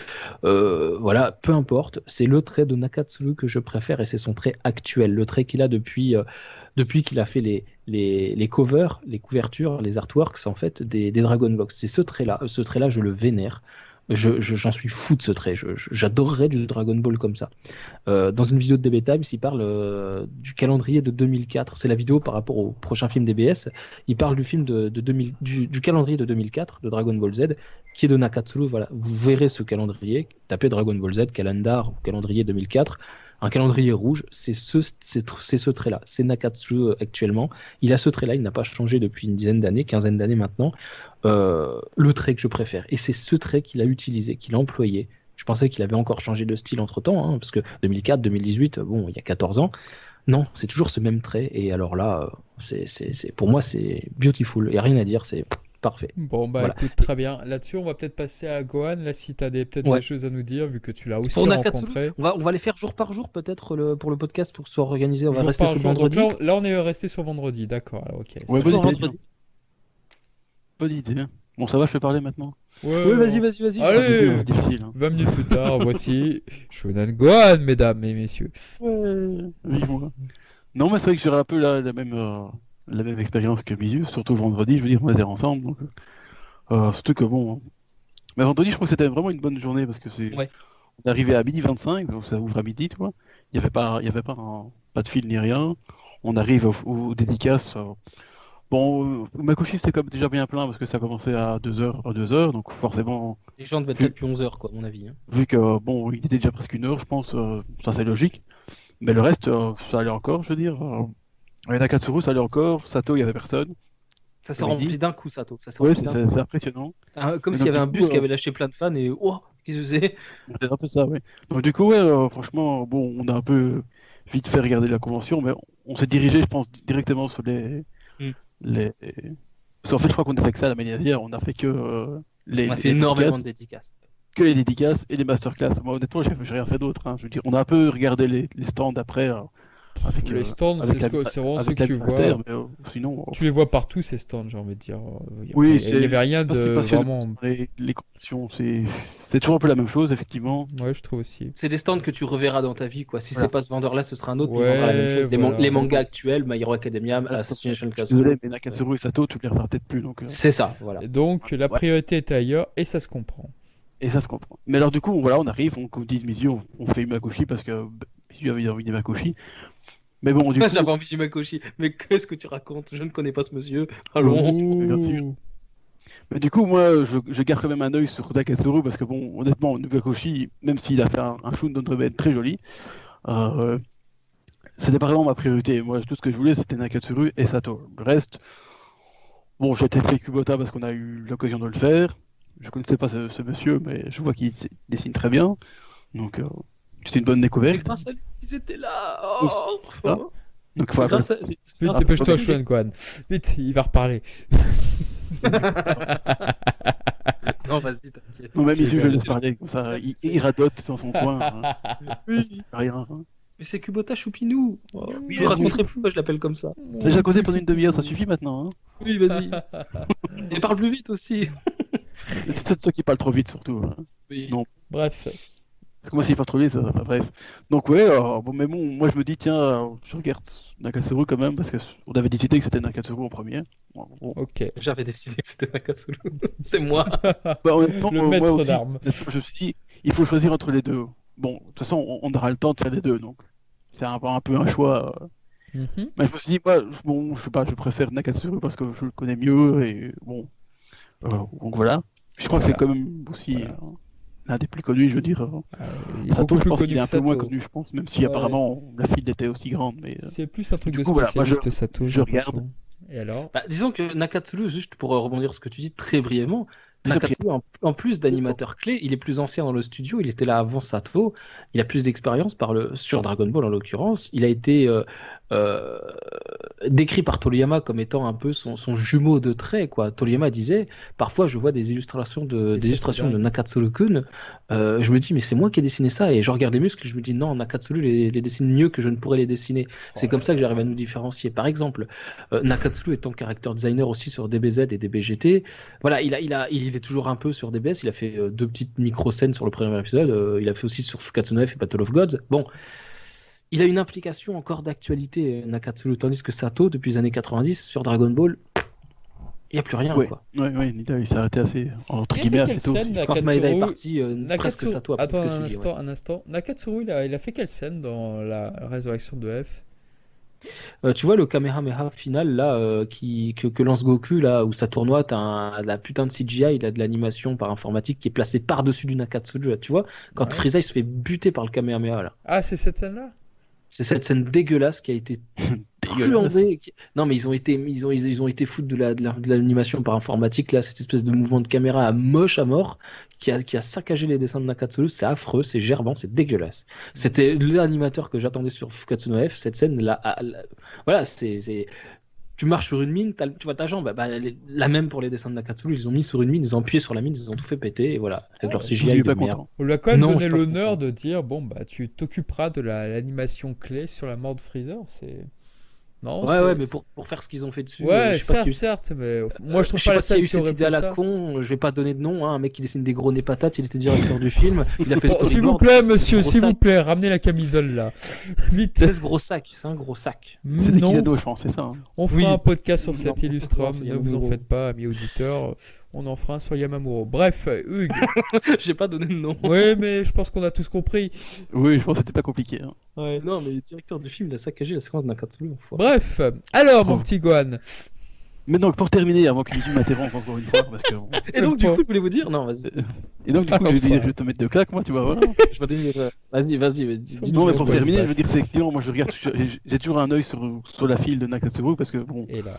Voilà, peu importe. C'est le trait de Nakatsuru que je préfère et c'est son trait actuel, le trait qu'il a depuis qu'il a fait les covers, les couvertures, les artworks en fait des Dragon Box. C'est ce trait-là, je le vénère. J'en suis fou de ce trait. J'adorerais du Dragon Ball comme ça. Dans une vidéo de DB Times, il parle du calendrier de 2004. C'est la vidéo par rapport au prochain film DBS. Il parle du film du calendrier de 2004 de Dragon Ball Z, qui est de Nakatsuru. Voilà, vous verrez ce calendrier. Tapez Dragon Ball Z, calendar ou calendrier 2004. Un calendrier rouge, c'est ce trait-là. C'est Nakatsuru actuellement. Il a ce trait-là, il n'a pas changé depuis une dizaine d'années, quinzaine d'années maintenant. Le trait que je préfère. Et c'est ce trait qu'il a utilisé, qu'il a employé. Je pensais qu'il avait encore changé de style entre-temps, hein, parce que 2004, 2018, bon, il y a 14 ans. Non, c'est toujours ce même trait. Et alors là, pour moi, c'est beautiful. Il n'y a rien à dire, c'est parfait. Bon, bah Voilà. écoute, très bien. Là-dessus, on va peut-être passer à Gohan, là, si tu as peut-être Ouais. des choses à nous dire, vu que tu l'as aussi Pour Nakatsuru, rencontré. on va les faire jour par jour, peut-être, pour le podcast, pour que ce soit organisé. On va Jour rester par sur le jour. Donc vendredi. là, on est resté sur vendredi, d'accord. Alors, ok. Ouais, Toujours bonne idée. vendredi. Bonne idée. Bon, ça va, je peux parler maintenant. Ouais, Oui, bon. vas-y. Allez, C'est difficile. Hein. 20 minutes plus tard, voici Shonen Gohan, mesdames et messieurs. Ouais, vivement. Non, mais c'est vrai que j'aurais un peu la même expérience que Misu, surtout le vendredi, je veux dire, on était ensemble. Donc, surtout que bon. Mais vendredi, je trouve que c'était vraiment une bonne journée parce que Ouais. on est arrivé à midi 25, donc ça ouvre à midi, tu vois. Il y avait pas de fil ni rien. On arrive aux dédicaces. Bon, Makoshi c'était comme déjà bien plein parce que ça commençait à 2h, donc forcément, Les gens devaient être là depuis 11 heures, quoi, à mon avis. Hein. vu que bon, il était déjà presque 1 heure, je pense, ça c'est logique. Mais le reste, ça allait encore, je veux dire. Et Nakatsuru, ça allait encore. Sato, il y avait personne. Ça s'est J'avais rempli dit. d'un coup, Sato. Ça s'est Ouais, rempli d'un coup. c'est impressionnant. Comme Et s'il y donc, avait un du bus coup, qui avait lâché plein de fans et oh, qu'est-ce que c'est? c'est un peu ça, ouais. Donc du coup, ouais, franchement, bon, on a un peu vite fait regarder la convention, mais on s'est dirigé, je pense, directement sur Hmm. les... Parce qu'en fait, je crois qu'on a fait que ça la manière hier, on a fait que On a fait énormément de dédicaces. que les dédicaces et les masterclass. Moi, honnêtement, j'ai rien fait d'autre. Hein. Je veux dire, on a un peu regardé les stands après avec Les stands, avec c'est vraiment ceux avec que tu l'adversaire, vois. mais sinon. Tu les vois partout, ces stands, j'ai envie de dire. Oui, Il n'y avait rien c'est pas ce qui est de passionnant, vraiment. les conventions, c'est toujours un peu la même chose, effectivement. Ouais, je trouve aussi. C'est des stands que tu reverras dans ta vie, quoi. Si Voilà. c'est pas ce vendeur-là, ce sera un autre, mais Ouais, il vendra la même chose. voilà. Les mangas actuels, My Hero Academia, Je Assassination suis Classroom. désolé, mais Nakatsuru et Sato, tu les reverras peut-être plus. Donc, C'est ça, voilà. Et donc, la Ouais. priorité était ailleurs, et ça se comprend. Et ça se comprend. Mais alors, du coup, voilà, on arrive, comme disent mes yeux, on fait Umakoshi parce que Mizu avait envie d'Umakoshi. Mais bon, du coup. J'avais envie de Makoshi. Mais qu'est-ce que tu racontes? Je ne connais pas ce monsieur. Allons. Bien sûr. Mais du coup, moi, je garde quand même un œil sur Nakatsuru parce que, bon, honnêtement, Umakoshi, même s'il a fait un shoot d'Underman très joli, euh, c'était pas vraiment ma priorité. Moi, tout ce que je voulais, c'était Nakatsuru et Sato. Le reste, bon, j'ai été fait Kubota parce qu'on a eu l'occasion de le faire. je connaissais pas ce monsieur, mais je vois qu'il dessine très bien. Donc, c'est une bonne Et découverte. grâce à lui, ils étaient là. Aussi, ça. Donc, C'est voilà. grâce à... Vite, Ah, dépêche-toi, ok. Xuan Guan. Vite, il va reparler. Non, vas-y, t'inquiète. Non, même ici, je rigole. laisse parler, comme ça, il radote dans son coin. Hein. Oui, Rien. Hein. mais c'est Kubota Choupinou. Oh, Oui, je vous raconterai plus, moi je l'appelle comme ça. T'as déjà causé pendant une demi-heure, ça suffit maintenant. Hein. Oui, vas-y. Et parle plus vite aussi. C'est toi qui parle trop vite, surtout. Hein. Oui. Non. Bref. C'est que moi, s'il parle trop vite, ça... enfin, bref. Donc, ouais, bon, mais bon, moi, je me dis, tiens, je regarde Nakatsuru quand même, parce qu'on avait décidé que c'était Nakatsuru en premier. Bon. Ok. J'avais décidé que c'était Nakatsuru. C'est moi. Bah, honnêtement, Le moi maître aussi, d'armes. je me suis dit, il faut choisir entre les deux. Bon, de toute façon, on aura le temps de faire les deux, donc c'est un peu un choix. Mhm. Mais je me suis dit, moi, bon, je sais pas, je préfère Nakatsuru parce que je le connais mieux, et bon, donc voilà. Je crois que c'est quand même aussi l'un des plus connus, je veux dire. Il est Sato, beaucoup je plus pense qu'il connu est que un peu moins Sato. connu, je pense, même si Ouais. apparemment la file était aussi grande. Mais C'est plus un truc Du de coup, voilà, moi, spécialiste, Sato, je j'ai regarde. l'impression. Et alors? Bah, disons que Nakatsuru, juste pour rebondir sur ce que tu dis très brièvement, Très Nakatsuru, en plus d'animateur clé, il est plus ancien dans le studio, il était là avant Sato, il a plus d'expérience sur Dragon Ball en l'occurrence, il a été euh, décrit par Toriyama comme étant un peu son jumeau de trait, quoi. Toriyama disait, parfois je vois des illustrations Et de ça, c'est dingue. Nakatsuru-kun, je me dis mais c'est moi qui ai dessiné ça, et je regarde les muscles et je me dis non, Nakatsuru les dessine mieux que je ne pourrais les dessiner. C'est Oh comme là ça que là. j'arrive à nous différencier. Par exemple, Nakatsuru étant character designer aussi sur DBZ et DBGT, voilà, il est toujours un peu sur DBS. Il a fait deux petites micro-scènes sur le premier épisode. Il a fait aussi sur Fukatsu no F et Battle of Gods. Bon, il a une implication encore d'actualité, Nakatsuru, tandis que Sato, depuis les années 90, sur Dragon Ball, il n'y a plus rien, ouais, quoi. ouais, Nida, il s'est arrêté assez, entre Il a guillemets, fait assez quelle tôt scène, aussi. Quand Maeda est Nakatsuru? parti, presque Nakatsuru. Sato a Attends presque un suivi. instant, Ouais. un instant. Nakatsuru, il a fait quelle scène dans la résurrection de F? Tu vois le Kamehameha final là que lance Goku là où ça tournoie, t'as la putain de CGI, il a de l'animation par informatique qui est placée par-dessus du Nakatsuru là, tu vois quand Ouais. Frieza il se fait buter par le Kamehameha là. Ah, c'est cette scène-là? C'est cette scène dégueulasse qui a été truandée. Non mais ils ont été foutre de l'animation par informatique là, cette espèce de mouvement de caméra moche à mort qui a saccagé les dessins de Nakatsuru, c'est affreux, c'est gerbant, c'est dégueulasse. C'était l'animateur que j'attendais sur Fukatsu no F, cette scène là, voilà, tu marches sur une mine, tu vois ta jambe, la même pour les dessins de Nakatsuru, ils ont mis sur une mine, ils ont appuyé sur la mine, ils ont tout fait péter, et voilà, avec leur Je CGI suis de pas merde. content. On lui a quand même Non, je donné suis pas l'honneur content. de dire bon, bah, tu t'occuperas de l'animation clé sur la mort de Freezer. C'est. Non, Ouais, mais pour faire ce qu'ils ont fait dessus, Ouais, je sais pas qui a eu- certes, mais moi je trouve sais pas la pas qui a scène eu si aurait cette idée à pu la ça. con, je vais pas donner de nom, hein, un mec qui dessine des gros nez patates, il était directeur du film, il a fait Bon, le s'il vous storyboard, plaît, c'est monsieur, un gros s'il vous sac. plaît, ramenez la camisole là. Vite. C'est ce gros sac, c'est un gros sac. C'est des Non, Kinado, je pense, c'est ça. Hein. on fera Oui. un podcast sur Non, cet non, illustrum, c'est ne vous en Yamamuro. faites pas, amis auditeurs. On en fera un sur Yamamuro. Bref, Hugues. J'ai pas donné de nom. Oui, mais je pense qu'on a tous compris. Oui, je pense que c'était pas compliqué. Hein. Ouais. Non, mais le directeur du film, il a saccagé la séquence de Nakatsuru. Bref, alors mon Oh. petit Gohan. Mais donc, pour terminer, avant que Mizu m'interrompe encore une fois, parce que... bon. Et donc, du coup, je voulais vous dire, non, vas-y, Et donc, du coup, Ah, je enfin. vais te mettre de claques, moi, tu vois, voilà. je vais donner. Vas-y, dis-nous Non, Non, mais ce pour que tu veux. se terminer, je battre. veux dire, c'est effectivement, moi, je regarde, j'ai toujours un œil sur la file de Nakatsuru, parce que, bon, Et là.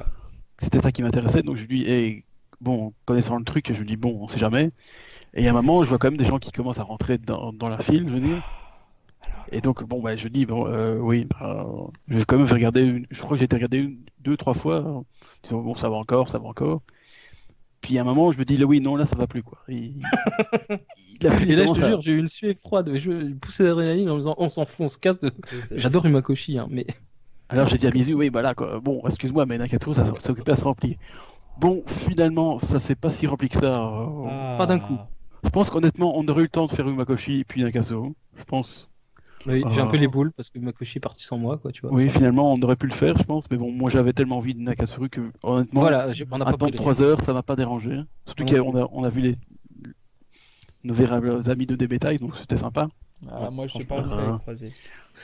c'était ça qui m'intéressait, donc je lui dis, hey, bon, connaissant le truc, je lui dis, bon, on sait jamais. Et il y a un moment, je vois quand même des gens qui commencent à rentrer dans la file, je veux dire. Et donc, bon, bah, je dis, bon, oui, bah, je vais quand même regarder, je crois que j'ai été regarder deux, trois fois, en disant, bon, ça va encore, ça va encore. Puis à un moment, je me dis, là, oui, non, là, ça va plus, quoi. La file Et là, je commence te à- jure, j'ai eu une suée froide, je poussais d'adrénaline en me disant, on s'en fout, on se casse de. J'adore Umakoshi, hein, mais. Alors j'ai dit à Mizu, oui, bah là, quoi. Bon, excuse-moi, mais Nakatsuru, ça s'est occupé à se remplir. Bon, finalement, ça s'est pas si rempli que ça. Pas d'un coup. Je pense qu'honnêtement, on aurait eu le temps de faire Umakoshi et puis Nakatsuru. Je pense. Oui, j'ai un peu les boules parce que Umakoshi est parti sans moi, quoi, tu vois. Oui, ça. finalement, on aurait pu le faire, je pense. Mais bon, moi, j'avais tellement envie de Nakatsuru que, honnêtement, Voilà, on n'a un pas temps pris de le 3 heures, ça m'a pas dérangé. Surtout Non qu'on a vu nos véritables amis de Débétail, donc c'était sympa. Ah, moi, je n'ai pas franchement, réussi à les croiser.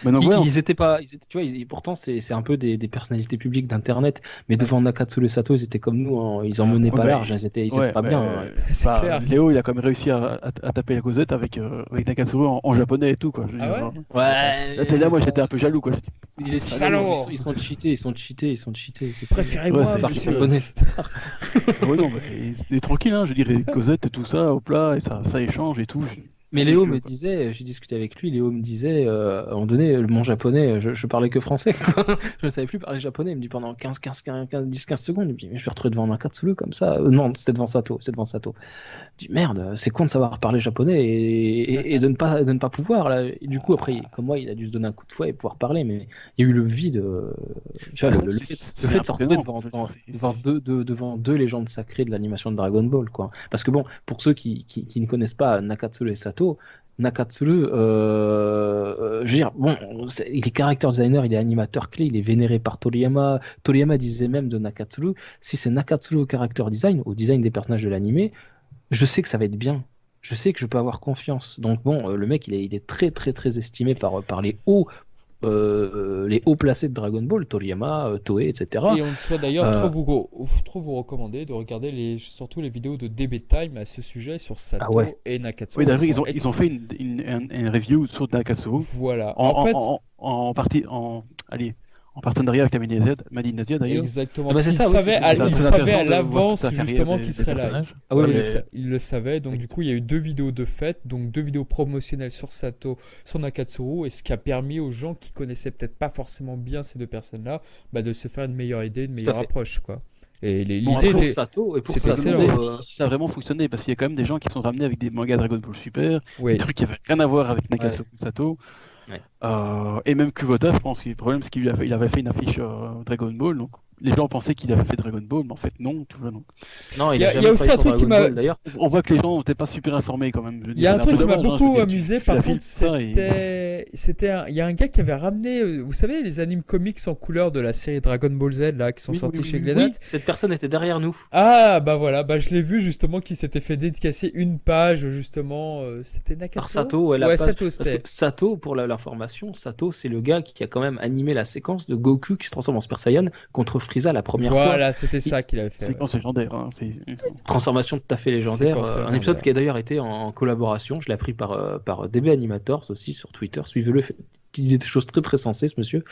Mais donc, ouais, ils étaient pas, tu vois, pourtant c'est un peu des personnalités publiques d'internet, mais devant Nakatsuru Sato, ils étaient comme nous, hein, ils en menaient ouais, pas bah, large, ils étaient pas bien, hein. C'est bah, clair. Léo, il a quand même réussi à taper la causette avec Nakatsuru en japonais et tout, quoi. Je veux Ah dire, ouais? là, t'es là, moi, j'étais un peu jaloux, quoi. Je dis, Il est Salaud. ils sont cheatés, c'est Préférez-moi, Ouais, c'est monsieur. japonais. ouais, non, mais c'est tranquille, hein, je dirais, causette et tout ça, hop là, et ça échange et tout. Mais Léo jeu, me quoi. disait, j'ai discuté avec lui, Léo me disait, à un moment donné, mon japonais, je parlais que français, quoi. Je ne savais plus parler japonais. Il me dit pendant 10, 15 secondes, il me dit, mais je vais retrouver devant Nakatsuru comme ça. Non, c'était devant Sato, c'est devant Sato. Je dis, merde, c'est con de savoir parler japonais et de ne pas pouvoir, là. Et du coup, après, comme moi, il a dû se donner un coup de fouet et pouvoir parler, mais il y a eu le vide. Tu vois, Ah, ça, le fait de se retrouver devant deux légendes sacrées de l'animation de Dragon Ball, quoi. Parce que bon, pour ceux qui ne connaissent pas Nakatsuru et Sato, Nakatsuru, je veux dire, bon, il est character designer, il est animateur clé, il est vénéré par Toriyama. Toriyama disait même de Nakatsuru, si c'est Nakatsuru au character design, au design des personnages de l'animé, je sais que ça va être bien. Je sais que je peux avoir confiance. Donc bon, le mec, il est très très très estimé par les hauts placés de Dragon Ball, Toriyama, Toei, etc. Et on souhaite d'ailleurs Euh, trop vous recommander de regarder surtout les vidéos de DB Time à ce sujet sur ah Sato ouais. et Nakatsuru. Oui, d'ailleurs, Elles sont ils ont fait une review sur Nakatsuru Voilà. En fait, allez, en partenariat avec la Madinasia d'ailleurs. exactement. Ah bah Parce c'est qu'il ça, oui, savait, c'est ça. il Très savait intéressant à de voir l'avance toute la carrière justement des qu'il serait là. personnages. Ah oui, Ouais, oui. il le savait, donc du coup il y a eu 2 vidéos de fête, donc 2 vidéos promotionnelles sur Sato, sur Nakatsuru, et ce qui a permis aux gens qui connaissaient peut-être pas forcément bien ces deux personnes-là, bah, de se faire une meilleure idée, une Tout à meilleure fait. approche, quoi. Et Bon, l'idée après, Pour était... Sato, et pour c'était Ça Sato, se excellent. demandait si ça a vraiment fonctionné parce qu'il y a quand même des gens qui sont ramenés avec des mangas Dragon Ball Super, des Oui, trucs qui avaient rien à voir avec Nakatsuru Sato. Ouais. Et même Kubota, je pense que le problème c'est qu'il avait fait une affiche Dragon Ball, donc les gens pensaient qu'il avait fait Dragon Ball, mais en fait non, tu vois. Donc. non, Il il y a a jamais aussi travaillé un sur truc qui Dragon m'a... Ball, d'ailleurs. On voit que les gens n'étaient pas super informés quand même. Je veux Il y a dire, un c'est truc qui peu m'a dommage, hein, je veux beaucoup dire, amusé, tu par l'affiches contre, ça et- il y a un gars qui avait ramené, vous savez, les animes comics en couleur de la série Dragon Ball Z, là, qui sont Oui, sortis oui, chez oui, Glénat. Oui, cette personne était derrière nous. Ah, bah voilà, bah je l'ai vu justement qui s'était fait dédicacer une page, justement, c'était Par Nakatsuru? Sato, ouais, la Ouais, page. Sato, Parce que c'était. Sato, pour l'information, Sato, c'est le gars qui a quand même animé la séquence de Goku qui se transforme en Super Saiyan contre Frieza la première fois. Voilà, c'était ça qu'il avait fait. Ouais. Séquence légendaire. Hein, Transformation tout à fait légendaire. Séquence Un légendaire. épisode qui a d'ailleurs été en collaboration. Je l'ai appris par DB Animators aussi sur Twitter. Suivez-le. Qui disait des choses très très sensées, ce monsieur.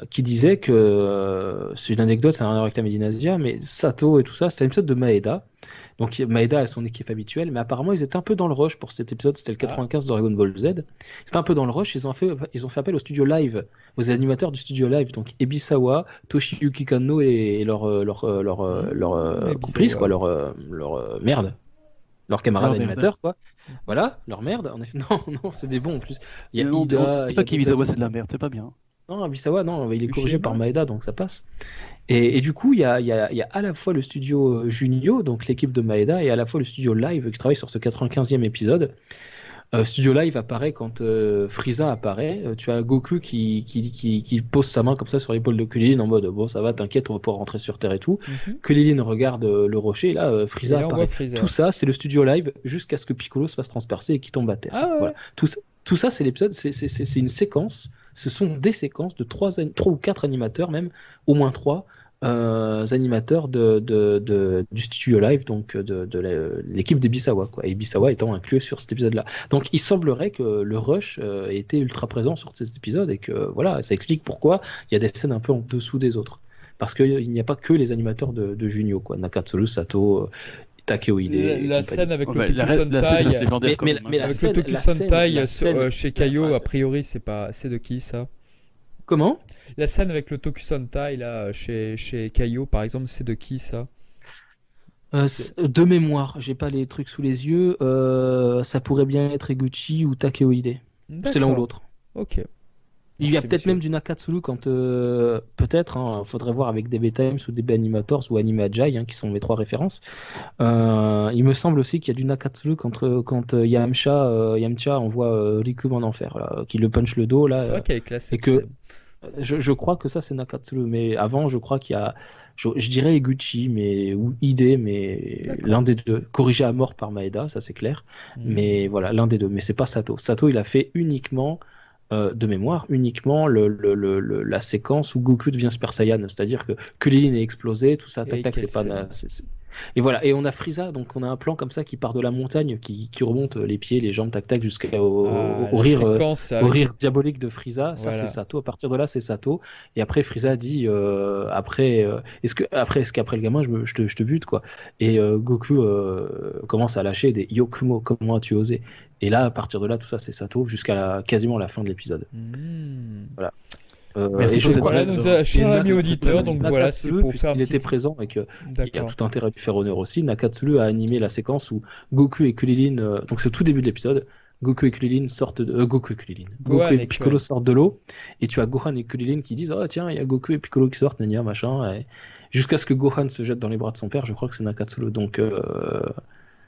Qui disait que. C'est une anecdote, ça n'a rien à voir avec la Medinasia, mais Sato et tout ça, c'était un épisode de Maeda. Donc Maeda a son équipe habituelle, mais apparemment ils étaient un peu dans le rush pour cet épisode. C'était le 95 de Dragon Ball Z. C'était un peu dans le rush. Ils ont fait appel au studio live, aux animateurs du studio live, donc Ebisawa, Toshiyuki Kanno et leur Ebisawa. complice, quoi, merde, leur camarade Leur merde. animateur, quoi. Voilà, leur merde. En effet, non, c'est des bons en plus. Il y a Non, Ida, on il dit y pas a qu'Ibizawa d'autres- c'est de la merde, c'est pas bien. non, Abisawa, non, il est corrigé Ushima par Maeda, donc ça passe. Et du coup, il y a à la fois le studio Junio, donc l'équipe de Maeda, et à la fois le studio Live qui travaille sur ce 95e épisode. Studio Live apparaît quand Frieza apparaît. Tu as Goku qui pose sa main comme ça sur l'épaule de Krillin en mode bon, ça va, t'inquiète, on va pouvoir rentrer sur Terre et tout. Krillin regarde le rocher, et là, Et Frieza là, on apparaît. voit Freezer. Tout ça, c'est le studio Live jusqu'à ce que Piccolo se fasse transpercer et qu'il tombe à terre. Ah ouais. Voilà. Tout ça, c'est l'épisode, c'est une séquence. Ce sont des séquences de 3 ou 4 animateurs, même, au moins 3 animateurs du studio live, donc de l'équipe d'Ebisawa, quoi. Et Ebisawa étant inclus sur cet épisode-là. Donc il semblerait que le rush ait été ultra présent sur cet épisode et que voilà, ça explique pourquoi il y a des scènes un peu en dessous des autres. Parce qu'il n'y a pas que les animateurs de Junio, quoi. Nakatsuru, Sato, Takeo Ide. La scène avec le Ouais, la scène reste Tokusentai, légendaire quand mais même, hein. la avec le scène- la Tokusentai scène- chez la- Kaio, a priori, c'est de qui ça? Comment? La scène avec le Tokusentai là chez Kaio, par exemple, c'est de qui ça? De mémoire, j'ai pas les trucs sous les yeux. Ça pourrait bien être Eguchi ou Takeo Ide. C'est l'un ou D'accord. l'autre. Ok. Il y a Merci, peut-être monsieur. même du Nakatsuru quand peut-être, hein, faudrait voir avec DB Times ou DB Animators ou Anime Ajay, hein, qui sont mes 3 références. Il me semble aussi qu'il y a du Nakatsuru quand Yamcha envoie Riku en enfer, là, qui le punch le dos là, C'est vrai qu'elle est classe et cette que scène. Je crois que ça c'est Nakatsuru, mais avant je crois qu'il y a, je dirais Eguchi, ou Ide, mais D'accord. l'un des deux, corrigé à mort par Maeda, ça c'est clair, mais voilà, l'un des deux, mais c'est pas Sato. Sato il a fait uniquement, de mémoire, uniquement la séquence où Goku devient Super Saiyan, c'est-à-dire que Kulilin est explosé, tout ça, Et tac tac, c'est pas... Iketsen. Et voilà, et on a Frieza, donc on a un plan comme ça qui part de la montagne, qui remonte les pieds, les jambes, tac tac, jusqu'au Ah, au la rire, séquence au avec... rire diabolique de Frieza. Ça c'est Voilà. Sato. À partir de là, c'est Sato. Et après, Frieza dit est-ce qu'après le gamin, je te bute quoi. Et Goku commence à lâcher des Yokumo, comment as-tu osé? Et là, à partir de là, tout ça, c'est Sato jusqu'à quasiment la fin de l'épisode. Hmm. Voilà. Merci Et pour je cette crois Voilà, brève, nos chers et amis Naka- auditeurs, donc voilà, c'est Nakatsuru, pour faire un puisqu'il petit... était présent et qu'il y a D'accord. tout intérêt à lui faire honneur aussi, Nakatsuru a animé la séquence où Goku et Kulilin, donc c'est au tout début de l'épisode, Goku et Kulilin sortent de, Goku et Kulilin, Gohan Goku et et Piccolo Kulilin. sortent de l'eau, et tu as Gohan et Kulilin qui disent oh tiens il y a Goku et Piccolo qui sortent, gna machin, jusqu'à ce que Gohan se jette dans les bras de son père. Je crois que c'est Nakatsuru. Donc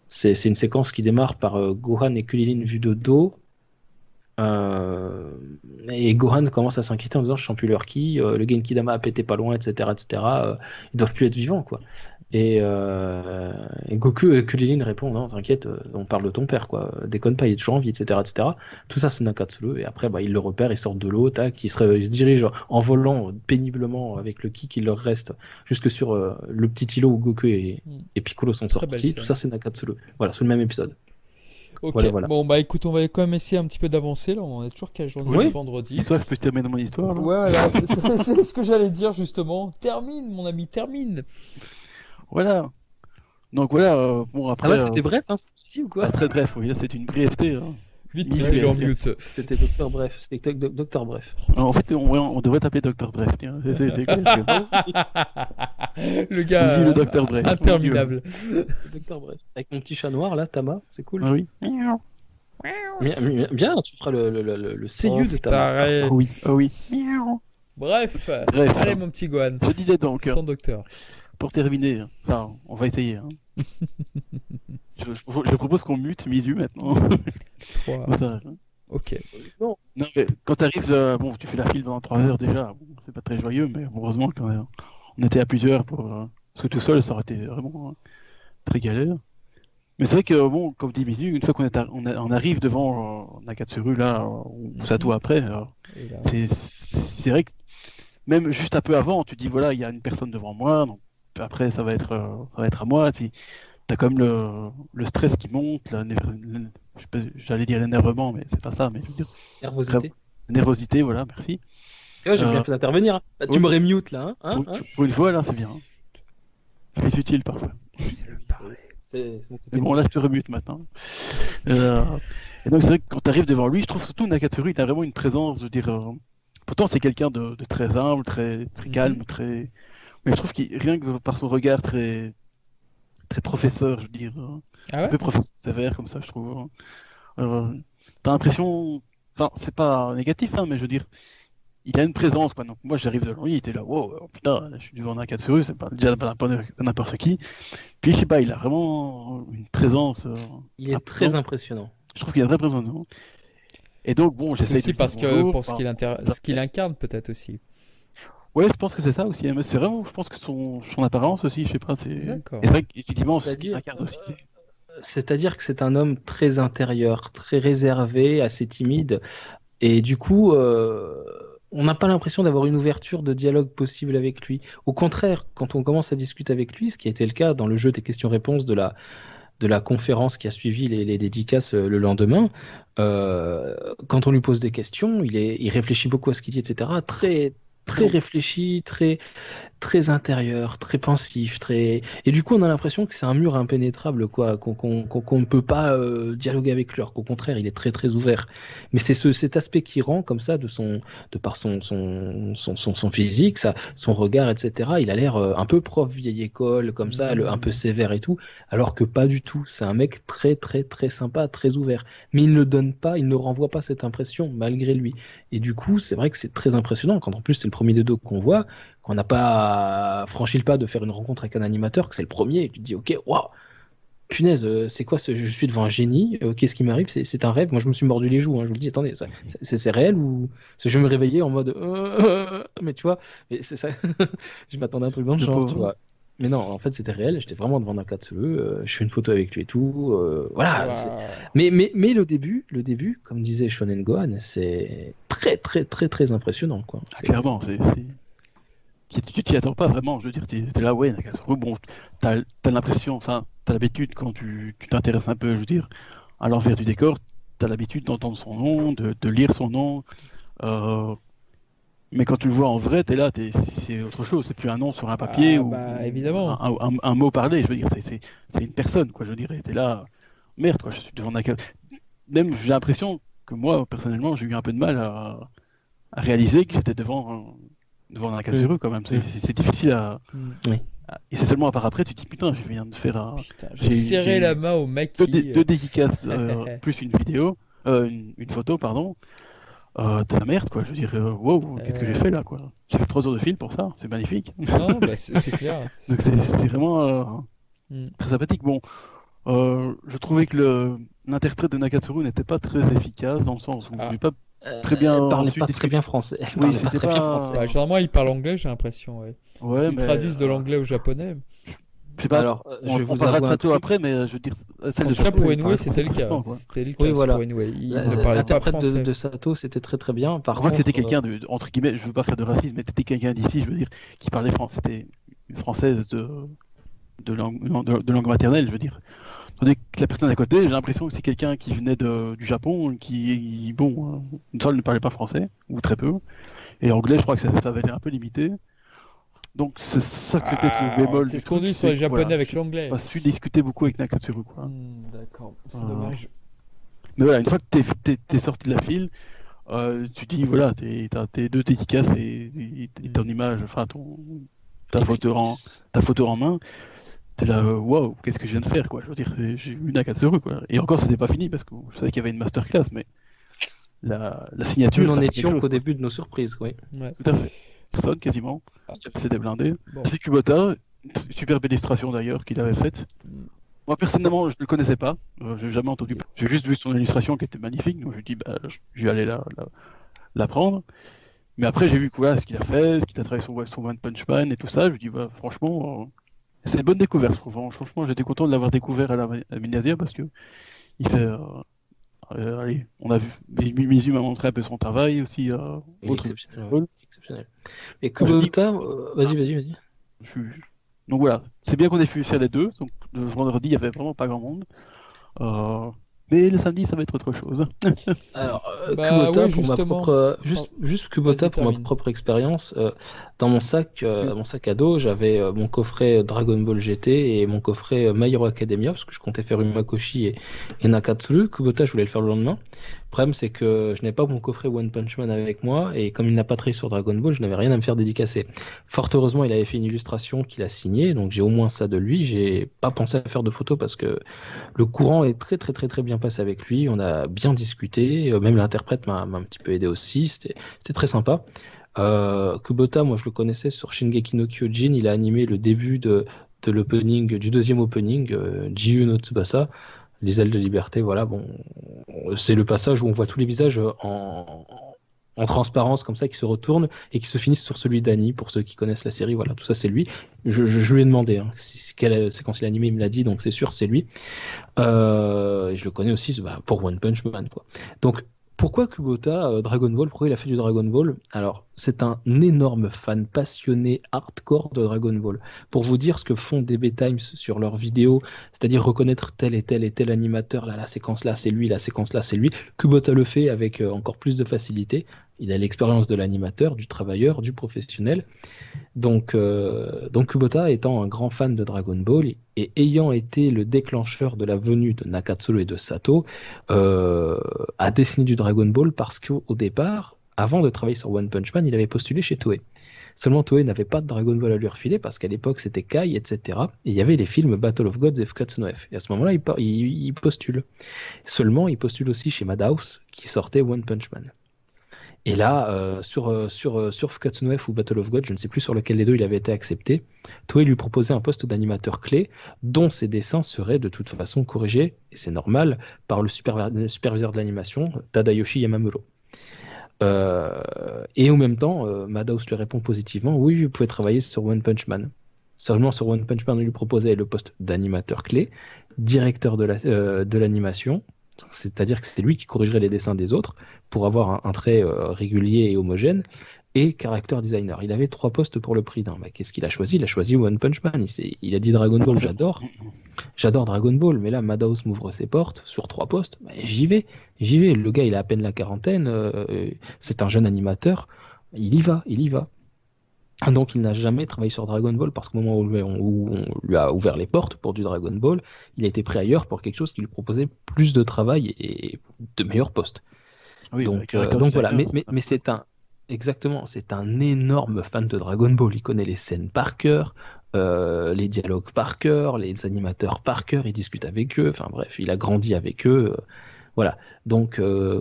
c'est une séquence qui démarre par Gohan et Kulilin vus de dos. Euh, et Gohan commence à s'inquiéter en disant je sens plus leur ki, le Genkidama a pété pas loin, etc. etc. Ils doivent plus être vivants quoi. Et Goku et Kulilin répondent non t'inquiète, on parle de ton père quoi, déconne pas, il est toujours en vie, etc. etc. Tout ça c'est Nakatsuru, et après bah, ils le repèrent, ils sortent de l'eau, tac, ils se dirigent en volant péniblement avec le ki qui leur reste jusque sur le petit îlot où Goku et Piccolo sont Très belle sortis. Tout scène. ça c'est Nakatsuru. Voilà, sur le même épisode. Ok, Voilà. bon bah écoute, on va quand même essayer un petit peu d'avancer, là, on est toujours qu'à la journée Oui. du vendredi. Histoire que je puisse terminer mon histoire. Là. Voilà, c'est ce que j'allais dire justement. Termine, mon ami, termine. Voilà. Donc voilà, bon Ça après, va, c'était bref, hein, ce petit ou quoi? très bref, oui, là c'est une brièveté. Hein. Vite, Nickel, mettez-le en nickel. mute. C'était Docteur Bref. C'était Docteur Bref. En fait, on devrait t'appeler Docteur Bref, tiens. C'est clair Le que- gars Vive le Docteur Bref. interminable. Docteur Bref. Avec mon petit chat noir là, Tama, c'est cool. Ah oui. Bien, tu feras le seiyuu de Tama. t'arrêtes. Ah oui. Ah oui. Bref, Bref. allez mon petit Gohan, Je disais donc, sans docteur. pour terminer, enfin, on va essayer. Hein. Je propose qu'on mute Mizu maintenant. 3, Comme ça, hein. ok. Non, mais quand t'arrives, bon, tu fais la file pendant 3 heures déjà, bon, c'est pas très joyeux, mais heureusement on était à plusieurs parce que tout seul, ça aurait été vraiment très galère. Mais c'est vrai que, bon, comme dit Mizu, une fois on arrive devant Nakatsuru, là, ou Sato après, Et là, c'est vrai que même juste un peu avant, tu dis, voilà, il y a une personne devant moi, donc après, ça va être à moi. T'as comme le stress qui monte, je sais pas, j'allais dire l'énervement, mais c'est pas ça, mais je veux dire, Nervosité. la nervosité, voilà, merci. Ouais, j'ai bien Euh, fait d'intervenir. Hein. Là, tu oui. m'aurais mute là, hein, Pour une fois, là, c'est bien. C'est utile parfois. laissez-le parler. C'est mon côté Mais bon, là, je te remute maintenant. Euh, et donc, c'est vrai que quand tu arrives devant lui, je trouve surtout Nakatsuru, il a vraiment une présence, je veux dire. Pourtant, c'est quelqu'un de très humble, très calme, très. Mais je trouve qu'il, rien que par son regard très professeur, je veux dire, Ah un ouais? peu professeur sévère comme ça, je trouve. T'as l'impression, enfin, c'est pas négatif, hein, mais je veux dire, il a une présence, quoi. Donc moi, j'arrive devant lui, il était là, wow, putain, là, je suis devant Nakatsuru, c'est pas déjà pas n'importe qui. Puis je sais pas, il a vraiment une présence. Il est imposante. très impressionnant. Je trouve qu'il a une vraie présence. Hein. Et donc bon, C'est j'essaie de aussi lui parce dire que bonjour, pour ce enfin, qu'il incarne peut-être aussi. Ouais, je pense que c'est ça aussi. Mais c'est vraiment, je pense que son apparence aussi, je sais pas, c'est. D'accord. Et c'est vrai qu'effectivement, ce qu'il C'est-à-dire, incarne aussi, c'est. c'est-à-dire que c'est un homme très intérieur, très réservé, assez timide. Et du coup, on n'a pas l'impression d'avoir une ouverture de dialogue possible avec lui. Au contraire, quand on commence à discuter avec lui, ce qui a été le cas dans le jeu des questions-réponses de la conférence qui a suivi les dédicaces le lendemain, quand on lui pose des questions, il réfléchit beaucoup à ce qu'il dit, etc. Très réfléchi, très intérieur, très pensif, et du coup on a l'impression que c'est un mur impénétrable quoi, qu'on ne peut pas dialoguer avec lui, alors qu'au contraire il est très ouvert. Mais c'est cet aspect qui rend comme ça de par son physique, son regard, etc. Il a l'air un peu prof vieille école comme ça, un peu sévère et tout, alors que pas du tout. C'est un mec très sympa, très ouvert. Mais il ne donne pas, il ne renvoie pas cette impression malgré lui. Et du coup c'est vrai que c'est très impressionnant quand en plus c'est le premier des deux qu'on voit, qu'on n'a pas franchi le pas de faire une rencontre avec un animateur, que c'est le premier, et tu te dis, ok, waouh, punaise, c'est quoi je suis devant un génie, qu'est-ce qui m'arrive? C'est un rêve. Moi, je me suis mordu les joues, hein, je vous le dis, attendez, c'est réel ou parce que je vais me réveiller en mode mais tu vois, mais c'est ça. Je m'attendais à un truc dans le Le genre, tu pauvre. vois. Mais non, en fait, c'était réel. J'étais vraiment devant Nakatsuru. Je fais une photo avec lui et tout. Voilà. Waouh. Mais le début, comme disait Shonen Gohan, c'est très, très, très, très impressionnant, quoi. Ah, clairement, tu t'y attends pas vraiment. Je veux dire, t'es là, ouais, Nagatoro, bon, t'as l'impression, enfin, t'as l'habitude quand tu t'intéresses un peu, je veux dire, à l'envers du décor, t'as l'habitude d'entendre son nom, de lire son nom. euh, Mais quand tu le vois en vrai, t'es là, c'est autre chose. C'est plus un nom sur un papier Ah ou bah évidemment. un mot parlé. Je veux dire, c'est une personne, quoi. Je dirais. T'es là, merde, quoi. Je suis devant Même, j'ai l'impression que moi, personnellement, j'ai eu un peu de mal à réaliser que j'étais devant Nakasuru, quand même. C'est difficile Hmm. Oui. Et c'est seulement à part après, tu te dis, putain, je viens de faire Putain, j'ai J'ai serré la eu main au mec deux, qui. deux dédicaces, plus une vidéo, une photo, pardon. De la merde, quoi. Je veux dire, wow, qu'est-ce que j'ai fait là, quoi. J'ai fait 3 heures de film pour ça, c'est magnifique. Non, bah c'est clair. Donc c'est vraiment Hmm. très sympathique. Bon, je trouvais que l'interprète de Nakatsuru n'était pas très efficace dans le sens où Ah. j'ai pas très bien Elle parlait su pas très discuter. bien français. Elle Oui, parlait pas c'était très bien pas. français. Bah, généralement, il parle anglais, j'ai l'impression. Ouais. Ouais, Ils mais traduisent de l'anglais au japonais. je sais pas. Alors, je On vais vous parlera de avouer un Sato truc. après, mais je veux dire, celle En de tout cas, Sato, pour il Inoue, parlait c'était le cas. parfaitement, quoi. C'était le Oui, cas voilà. pour Inoue. Il ne parlait pas L'interprète français. de Sato, c'était très très bien. Par On voit que c'était contre, quelqu'un entre guillemets, je veux pas faire de racisme, mais c'était quelqu'un d'ici, je veux dire, qui parlait français. C'était une française de langue maternelle, je veux dire. Tandis que la personne à côté, j'ai l'impression que c'est quelqu'un qui venait du Japon, qui, bon, ne parlait pas français, ou très peu. Et anglais, je crois que ça avait été un peu limité. Donc c'est ça que peut-être le bémol c'est du ce qu'on truc, dit sur c'est les que, japonais voilà, avec j'ai l'anglais. pas su discuter beaucoup avec Nakatsuru, quoi. D'accord, c'est Euh, dommage. Mais voilà, une fois que t'es sorti de la file, tu dis, voilà, t'as tes 2 dédicaces et ton image, enfin ta photo en main, t'es là, waouh, qu'est-ce que je viens de faire, quoi. Je veux dire, j'ai eu Nakatsuru, quoi. Et encore, c'était pas fini parce que je savais qu'il y avait une masterclass, mais la signature, nous ça n'en fait quelque étions chose, qu'au quoi. début de nos surprises, oui. Ouais. Tout à fait. Personne, quasiment. Ah. C'était blindé. Bon. C'est Kubota, superbe illustration d'ailleurs qu'il avait faite. Mm. Moi, personnellement, je ne le connaissais pas. J'ai jamais entendu. J'ai juste vu son illustration qui était magnifique. Donc, je me dis, bah, je vais aller la prendre. Mais après, j'ai vu quoi, ce qu'il a fait, ce qu'il a travaillé sur One Punch Man et tout ça. Je me dis, bah, franchement, c'est une bonne découverte, je trouve. Franchement, j'étais content de l'avoir découvert à Minasia parce que il fait. Allez, on a vu. Mizu m'a montré un peu son travail aussi. Il est Autre. exceptionnel. Paul. Exceptionnel. Et Je dis- Kubota, vas-y. Je suis- Donc voilà, c'est bien qu'on ait pu faire les deux. Donc, le vendredi, il n'y avait vraiment pas grand monde. Mais le samedi, ça va être autre chose. Alors, Bah Kubota, ouais, pour ma justement. propre, juste Kubota Vas-y, pour ma termine. propre expérience, dans mon sac à dos, j'avais mon coffret Dragon Ball GT et mon coffret My Hero Academia parce que je comptais faire une Makoshi et Nakatsuru. Kubota, je voulais le faire le lendemain. Le problème, c'est que je n'avais pas mon coffret One Punch Man avec moi et comme il n'a pas travaillé sur Dragon Ball, je n'avais rien à me faire dédicacer. Fort heureusement, il avait fait une illustration qu'il a signée, donc j'ai au moins ça de lui. J'ai pas pensé à faire de photos parce que le courant est très très très très bien passé avec lui. On a bien discuté. Même l'interprète m'a un petit peu aidé aussi. C'était très sympa. Kubota, moi je le connaissais sur Shingeki no Kyojin. Il a animé le début de l'opening, du deuxième opening, Jiyu no Tsubasa, les ailes de liberté. Voilà, bon, c'est le passage où on voit tous les visages en transparence comme ça qui se retournent et qui se finissent sur celui d'Annie. Pour ceux qui connaissent la série, voilà, tout ça c'est lui. Je lui ai demandé quelle séquence il a animé, il me l'a dit, donc c'est sûr c'est lui. Et je le connais aussi pour One Punch Man, quoi. Donc pourquoi Kubota, Dragon Ball, pourquoi il a fait du Dragon Ball? Alors, c'est un énorme fan passionné hardcore de Dragon Ball. Pour vous dire ce que font DB Times sur leurs vidéos, c'est-à-dire reconnaître tel et tel et tel animateur, là, la séquence là c'est lui, la séquence là c'est lui, Kubota le fait avec encore plus de facilité. Il a l'expérience de l'animateur, du travailleur, du professionnel. Donc Kubota étant un grand fan de Dragon Ball et ayant été le déclencheur de la venue de Nakatsuru et de Sato, a dessiné du Dragon Ball parce qu'au départ, avant de travailler sur One Punch Man, il avait postulé chez Toei. Seulement Toei n'avait pas de Dragon Ball à lui refiler parce qu'à l'époque c'était Kai, etc. Et il y avait les films Battle of Gods et Fukatsu no F. Et à ce moment-là, il postule. Seulement, il postule aussi chez Madhouse qui sortait One Punch Man. Et là, sur Fugatsu no F ou Battle of God, je ne sais plus sur lequel des deux il avait été accepté, Toei lui proposait un poste d'animateur clé dont ses dessins seraient de toute façon corrigés, et c'est normal, par le superviseur de l'animation, Tadayoshi Yamamuro. Et en même temps, Madhouse lui répond positivement, oui, vous pouvez travailler sur One Punch Man. Seulement sur One Punch Man, on lui proposait le poste d'animateur clé, directeur de l'animation, c'est-à-dire que c'est lui qui corrigerait les dessins des autres pour avoir un trait régulier et homogène, et character designer. Il avait 3 postes pour le prix d'un. Bah, qu'est-ce qu'il a choisi? Il a choisi One Punch Man. Il a dit Dragon Ball, j'adore Dragon Ball, mais là, Madhouse m'ouvre ses portes sur 3 postes. Bah, j'y vais. Le gars, il a à peine la quarantaine. C'est un jeune animateur. Il y va. Donc, il n'a jamais travaillé sur Dragon Ball parce qu'au moment où on lui a ouvert les portes pour du Dragon Ball, il a été pris ailleurs pour quelque chose qui lui proposait plus de travail et de meilleurs postes. Oui, Donc voilà, mais c'est un énorme fan de Dragon Ball. Il connaît les scènes par cœur, les dialogues par cœur, les animateurs par cœur, il discute avec eux, enfin bref, il a grandi avec eux. Voilà. Donc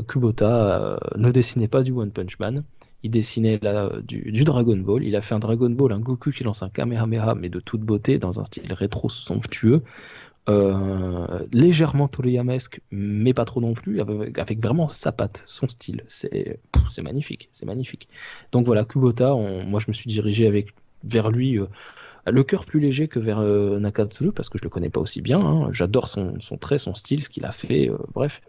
Kubota ne dessinait pas du One Punch Man, il dessinait là, du Dragon Ball. Il a fait un Dragon Ball, un Goku qui lance un Kamehameha, mais de toute beauté, dans un style rétro somptueux. Légèrement Toriyamesque, mais pas trop non plus, avec vraiment sa patte, son style. C'est magnifique, c'est magnifique. Donc voilà, Kubota, moi je me suis dirigé vers lui, le cœur plus léger que vers Nakatsuru, parce que je le connais pas aussi bien. Hein. J'adore son trait, son style, ce qu'il a fait, bref.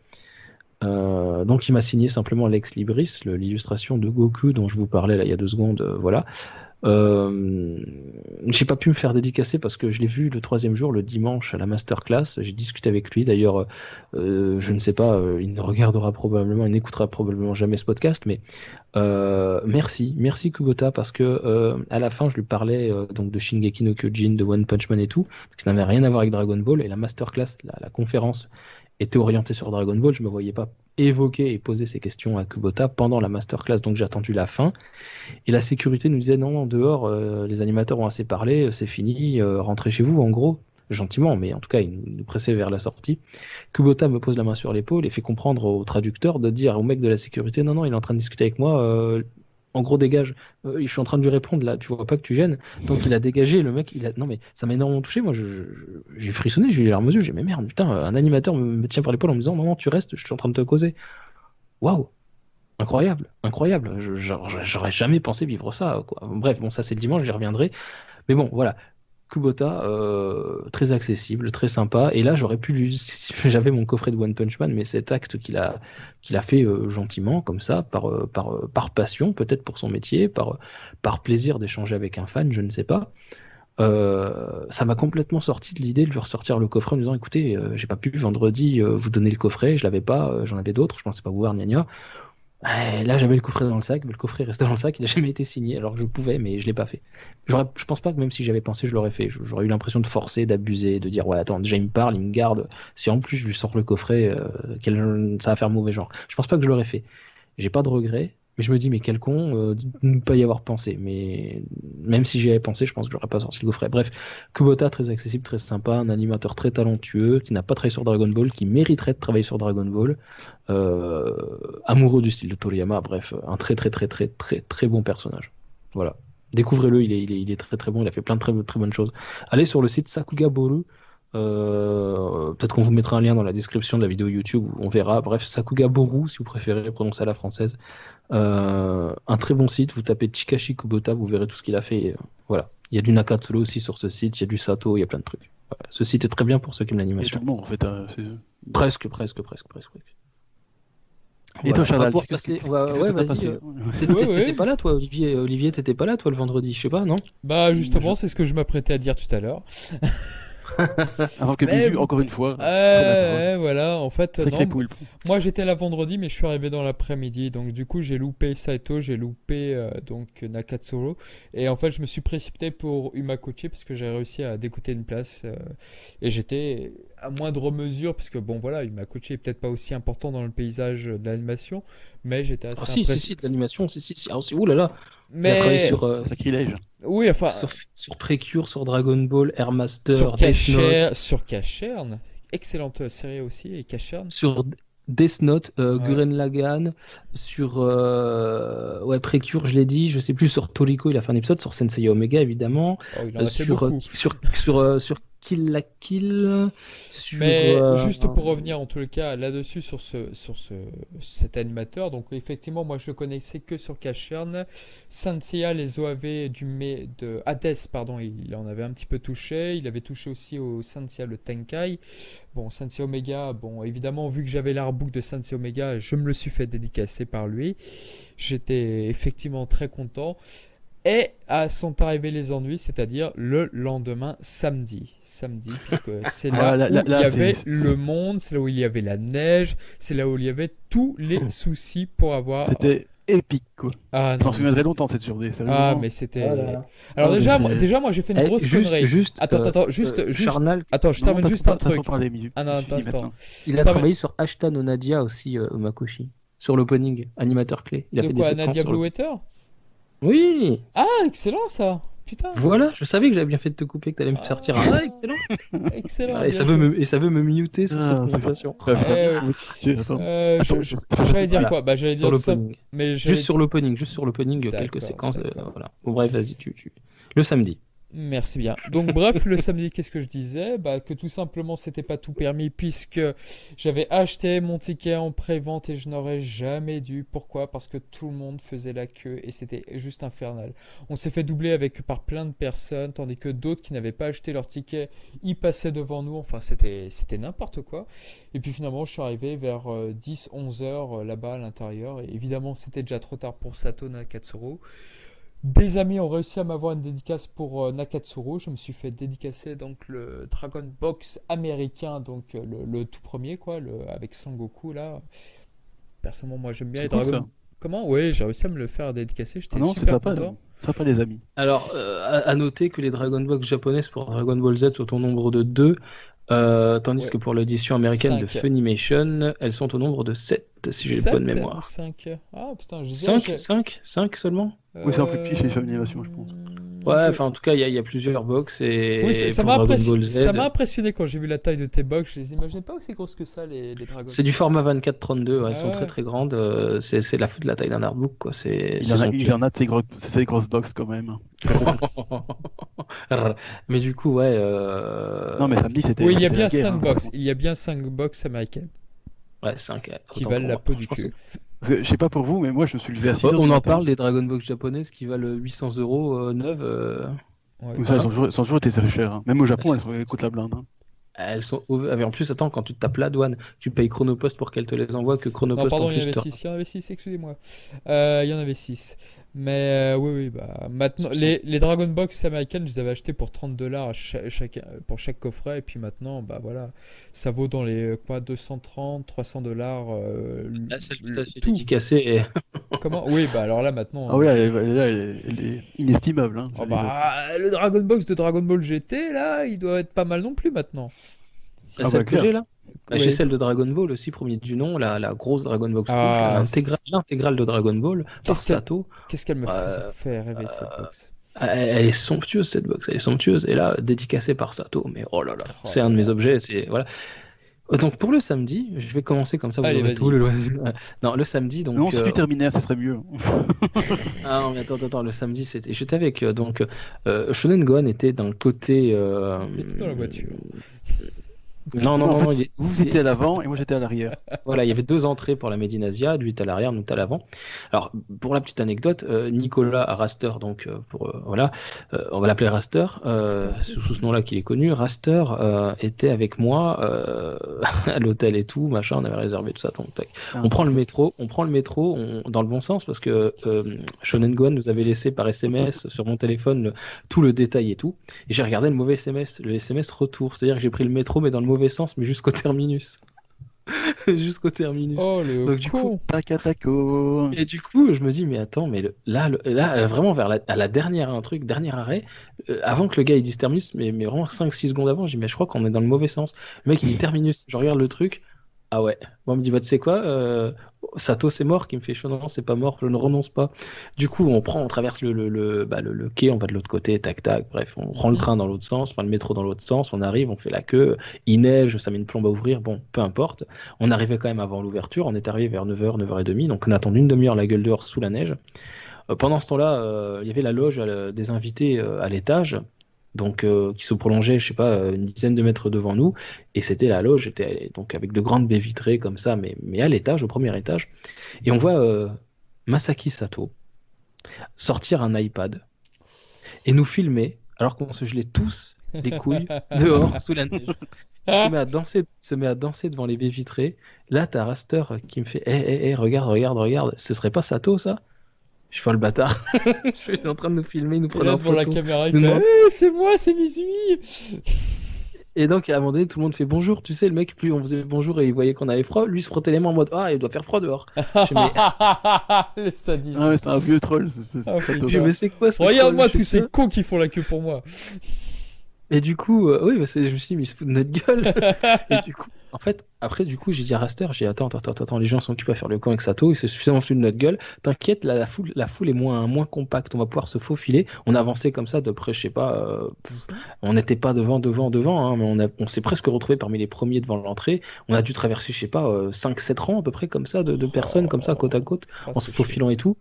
Donc il m'a signé simplement Lex Libris, l'illustration de Goku dont je vous parlais là il y a 2 secondes, voilà. J'ai pas pu me faire dédicacer parce que je l'ai vu le 3e jour, le dimanche, à la masterclass. J'ai discuté avec lui. D'ailleurs, je ne sais pas, il n'écoutera probablement jamais ce podcast, mais merci Kubota, parce que à la fin, je lui parlais donc de Shingeki no Kyojin, de One Punch Man et tout, qui n'avait rien à voir avec Dragon Ball. Et la masterclass, la conférence était orientée sur Dragon Ball. Je me voyais pas évoquer et poser ces questions à Kubota pendant la masterclass, donc j'ai attendu la fin. Et la sécurité nous disait non, dehors, les animateurs ont assez parlé, c'est fini, rentrez chez vous, en gros, gentiment, mais en tout cas, il nous pressait vers la sortie. Kubota me pose la main sur l'épaule et fait comprendre au traducteur de dire au mec de la sécurité, non, il est en train de discuter avec moi, en gros, dégage. Je suis en train de lui répondre là, tu vois pas que tu gênes. Donc il a dégagé, le mec, non mais ça m'a énormément touché. Moi, j'ai frissonné, j'ai eu les larmes aux yeux, j'ai dit, mais merde, putain, un animateur me tient par l'épaule en me disant, non, tu restes, je suis en train de te causer. Waouh! Incroyable. J'aurais jamais pensé vivre ça, quoi. Bref, bon, ça c'est le dimanche, j'y reviendrai. Mais bon, voilà. Kubota, très accessible, très sympa. Et là, j'aurais pu j'avais mon coffret de One Punch Man, mais cet acte qu'il a fait gentiment, comme ça, par passion, peut-être pour son métier, par plaisir d'échanger avec un fan, je ne sais pas. Ça m'a complètement sorti de l'idée de lui ressortir le coffret en me disant, écoutez, j'ai pas pu vendredi vous donner le coffret, je l'avais pas, j'en avais d'autres, je pensais pas vous voir, gna gna. Là, j'avais le coffret dans le sac, mais le coffret restait dans le sac, il n'a jamais été signé, alors je pouvais, mais je l'ai pas fait. Je pense pas que même si j'avais pensé, je l'aurais fait. J'aurais eu l'impression de forcer, d'abuser, de dire, ouais, attends, déjà il me parle, il me garde. Si en plus je lui sors le coffret, ça va faire mauvais genre. Je pense pas que je l'aurais fait. J'ai pas de regrets, mais je me dis, mais quel con de ne pas y avoir pensé. Mais même si j'y avais pensé, je pense que j'aurais pas sorti le coffret. Bref, Kubota, très accessible, très sympa, un animateur très talentueux, qui n'a pas travaillé sur Dragon Ball, qui mériterait de travailler sur Dragon Ball. Amoureux du style de Toriyama, bref, un très très très très très très bon personnage. Voilà. Découvrez-le, il est très très bon, il a fait plein de très, très bonnes choses. Allez sur le site Sakuga Boru. Peut-être qu'on vous mettra un lien dans la description de la vidéo YouTube, on verra. Bref, Sakuga Boru, si vous préférez prononcer à la française. Un très bon site, vous tapez Chikashi Kubota, vous verrez tout ce qu'il a fait. Voilà. Il y a du Nakatsuru aussi sur ce site, il y a du Sato, il y a plein de trucs. Voilà. Ce site est très bien pour ceux qui aiment l'animation. Et tout le monde, en fait. Presque. Et toi, Chardal, t'étais pas là, toi, Olivier. Olivier, t'étais pas là, toi, le vendredi, je sais pas, non? Bah justement, c'est ce que je m'apprêtais à dire tout à l'heure. Avant que Bisu, encore une fois. Voilà, en fait, Sacré non, poulpe. moi j'étais là vendredi, mais je suis arrivé dans l'après-midi, donc du coup j'ai loupé Saito, j'ai loupé donc Nakatsuru, et en fait je me suis précipité pour Umakoche parce que j'ai réussi à décoter une place, et j'étais à moindre mesure, parce que bon voilà, Umakoche est peut-être pas aussi important dans le paysage de l'animation, mais j'étais assez si, de l'animation, si. Ah, ouh là là. Mais... Il a travaillé sur sacrilège. Oui, enfin... Sur Precure, sur Dragon Ball, Air Master, sur Cacherne, excellente série aussi, et Cacherne. Sur Death Note, Ouais. Gurren Lagann, sur Precure, je l'ai dit, je sais plus, sur Toriko, il a fait un épisode, sur Sensei Omega, évidemment, Oh, il en a fait sur, beaucoup. sur Kill la Kill, sur... Mais juste pour revenir en tous les cas là-dessus cet animateur, donc effectivement moi je le connaissais que sur Cachern. Sanseiya, les OAV de Hades, pardon, il en avait un petit peu touché. Il avait touché aussi au Sanseiya le Tenkai. Bon, Sensei Omega, bon évidemment vu que j'avais l'artbook de Sensei Omega, je me le suis fait dédicacer par lui. J'étais effectivement très content. Et sont arrivés les ennuis, c'est-à-dire le lendemain samedi. Samedi, puisque c'est là où il y avait le monde, c'est là où il y avait la neige, c'est là où il y avait tous les soucis pour avoir. C'était épique, quoi. Ah Je m'en non, souviendrai longtemps cette journée, ah, sérieusement. mais c'était. Ah là là. Alors Ah, mais déjà, c'est- déjà, moi j'ai fait une grosse connerie. Attends, juste. Charnal, Attends, je termine juste un truc. Parler, Mizu. Ah non, Je finis attends. maintenant. il a termine. travaillé sur Ashita no Nadia aussi, Makoshi, sur l'opening, animateur clé. Il a De fait quoi, des séquences Nadia sur le- Bluewater? Oui, Ah, excellent ça. Putain, voilà, je savais que j'avais bien fait de te couper, que t'allais me sortir un. Ah, excellent. excellent. Ah, et, bien ça joué. veut me muter sur cette Ah, conversation. Attends. Attends, J'allais dire Voilà. quoi? Bah, j'allais Sur dire tout ça. l'opening. Mais j'allais Juste sur l'opening, D'accord, quelques séquences. d'accord. Voilà. Bon, bref, vas-y, le samedi. Merci bien. Donc bref, le samedi, qu'est-ce que je disais? Bah, que tout simplement, c'était pas tout permis puisque j'avais acheté mon ticket en pré-vente et je n'aurais jamais dû. Pourquoi? Parce que tout le monde faisait la queue et c'était juste infernal. On s'est fait doubler par plein de personnes, tandis que d'autres qui n'avaient pas acheté leur ticket, ils passaient devant nous. Enfin, c'était n'importe quoi. Et puis finalement, je suis arrivé vers 10-11 heures là-bas à l'intérieur. Et évidemment, c'était déjà trop tard pour Sato Nakatsuru. Des amis ont réussi à m'avoir une dédicace pour Nakatsuru. Je me suis fait dédicacer donc le Dragon Box américain, donc le tout premier quoi, avec Sangoku là. Personnellement, moi j'aime bien les C'est cool, Dragon. ça. Comment? Oui, j'ai réussi à me le faire dédicacer. J'étais Ah non, c'est super sympa, content. sympa les amis. Alors, à noter que les Dragon Box japonaises pour Dragon Ball Z sont au nombre de 2, tandis Ouais. que pour l'édition américaine de 5. Funimation, elles sont au nombre de 7, si j'ai 7 bonne ou mémoire. 5? Ah putain, je disais. 5 seulement? Oui, c'est un plus petit chez Funimation, je pense. Ouais, enfin en tout cas, il y a plusieurs box et Oui, ça pour m'a Dragon Ball Z, ça m'a impressionné quand j'ai vu la taille de tes box. Je les imaginais pas aussi grosses que ça, les Dragon. c'est du format 24-32, ouais, elles sont Ah très ouais. très grandes, c'est la taille d'un artbook, quoi. C'est Il somptueux. en a de ces grosses box quand même. Mais du coup, ouais. Non, mais samedi, c'était. Oui, il y a c'était bien la guerre, 5 hein, box. franchement. Il y a bien 5 box américaines Ouais, 5. qui valent la peau du cul. Parce que, je sais pas pour vous, mais moi, je me suis levé à 6 heures On du en matin. parle des Dragon Box japonaises qui valent 800 € neuves. Ouais, Ou ça, elles ont toujours été très chères. Hein. Même au Japon, elles coûtent la blinde. Hein. Elles sont mais en plus, attends, quand tu te tapes la douane, tu payes Chronopost pour qu'elle te les envoie, que Non, Chronopost pardon, en il y en plus avait te 6, excusez-moi. Il y en avait 6. Mais oui, bah, maintenant, les Dragon Box américaines, je les avais achetées pour $30 pour chaque coffret. Et puis maintenant, bah voilà, ça vaut dans les quoi, $230, $300. La celle que t'as fait tout. dédicacer et... Comment? Oui, bah alors là maintenant. Ah oui, elle est inestimable. Hein, Oh, bah, le Dragon Box de Dragon Ball GT, là, il doit être pas mal non plus maintenant. La Ah celle bah, que clair. j'ai là. Bah, Oui. J'ai celle de Dragon Ball aussi, premier du nom, la grosse Dragon Box rouge, Ah, l'intégrale de Dragon Ball par Qu'est-ce qu'elle- Sato. Qu'est-ce qu'elle me fait rêver cette box. Elle est somptueuse cette box, elle est somptueuse. Et là, dédicacée par Sato, mais oh là là, Oh c'est là un de mes là. objets. C'est voilà. Donc pour le samedi, je vais commencer comme ça, vous Allez, aurez vas-y. tout le loisir. Non, le samedi, donc. Non, si tu terminais, ça serait mieux. Ah non, mais attends, le samedi, j'étais avec Shonen Gohan était d'un côté. Il était dans la voiture. Non, En fait, il est- vous étiez à l'avant et moi j'étais à l'arrière. Voilà, il y avait 2 entrées pour la Medinasia, lui était à l'arrière, nous était à l'avant. Alors, pour la petite anecdote, Nicolas Raster, donc voilà, on va l'appeler Raster, sous ce nom-là qu'il est connu, Raster était avec moi à l'hôtel et tout, machin, on avait réservé tout ça, tac. On prend le métro, dans le bon sens parce que Shonen Gohan nous avait laissé par SMS sur mon téléphone tout le détail et tout. Et j'ai regardé le mauvais SMS, le SMS retour, c'est-à-dire que j'ai pris le métro mais dans le mauvais sens, mais jusqu'au terminus. Jusqu'au terminus. Oh le Donc, du con. coup, Takatako. Et du coup, je me dis, mais attends, mais là vraiment à la dernière, dernier arrêt, avant que le gars il dise terminus, mais vraiment 5-6 secondes avant, je dis, mais je crois qu'on est dans le mauvais sens. Le mec il dit terminus, je regarde le truc. Ah ouais. Bon, on me dit, bah, tu sais quoi, Sato c'est mort, qui me fait chaud, non, c'est pas mort, je ne renonce pas. Du coup, on traverse le quai, on va de l'autre côté, tac tac, bref, on prend le Mhm. train dans l'autre sens, enfin le métro dans l'autre sens, on arrive, on fait la queue, il neige, ça met une plombe à ouvrir, bon, peu importe. On arrivait quand même avant l'ouverture, on est arrivé vers 9h, 9h30, donc on attend une demi-heure la gueule dehors sous la neige. Pendant ce temps-là, il y avait la loge des invités à l'étage, donc qui se prolongeait, je sais pas, une dizaine de mètres devant nous, et c'était la loge, était donc avec de grandes baies vitrées comme ça, mais à l'étage, au premier étage, et on voit Masaki Sato sortir un iPad et nous filmer alors qu'on se gelait tous les couilles dehors sous la neige. Il se met à danser devant les baies vitrées. Là, t'as Raster qui me fait, regarde, regarde, regarde, ce serait pas Sato ça? Je fais le bâtard. Je suis en train de nous filmer, nous Et prenons là, en devant la photo. caméra, il Nous fait demande- C'est moi, c'est Mizumi. Et donc, à un moment donné, tout le monde fait bonjour. Tu sais, le mec, plus on faisait bonjour et il voyait qu'on avait froid, lui se frottait les mains en mode ah, il doit faire froid dehors. Je fais, Le sadisme. Ah ouais, c'est un vieux troll. Ah, Sato. putain. je fais, mais c'est quoi ce Regarde-moi troll? tous Je fais ces ça. cons qui font la queue pour moi. Et du coup, oui, bah, je me suis dit, mais il se fout de notre gueule. Et du coup, en fait, après, du coup, j'ai dit à Raster, j'ai dit, attends, les gens sont occupés à faire le camp avec Sato, il s'est suffisamment foutu de notre gueule. T'inquiète, là, la foule est moins compacte, on va pouvoir se faufiler. On a avancé comme ça, de près, je sais pas, on n'était pas devant, hein, mais on s'est presque retrouvé parmi les premiers devant l'entrée. On a dû traverser, je sais pas, 5-7 rangs à peu près, comme ça, de personnes, comme ça, côte à côte, Ah, en c'est se faufilant et tout.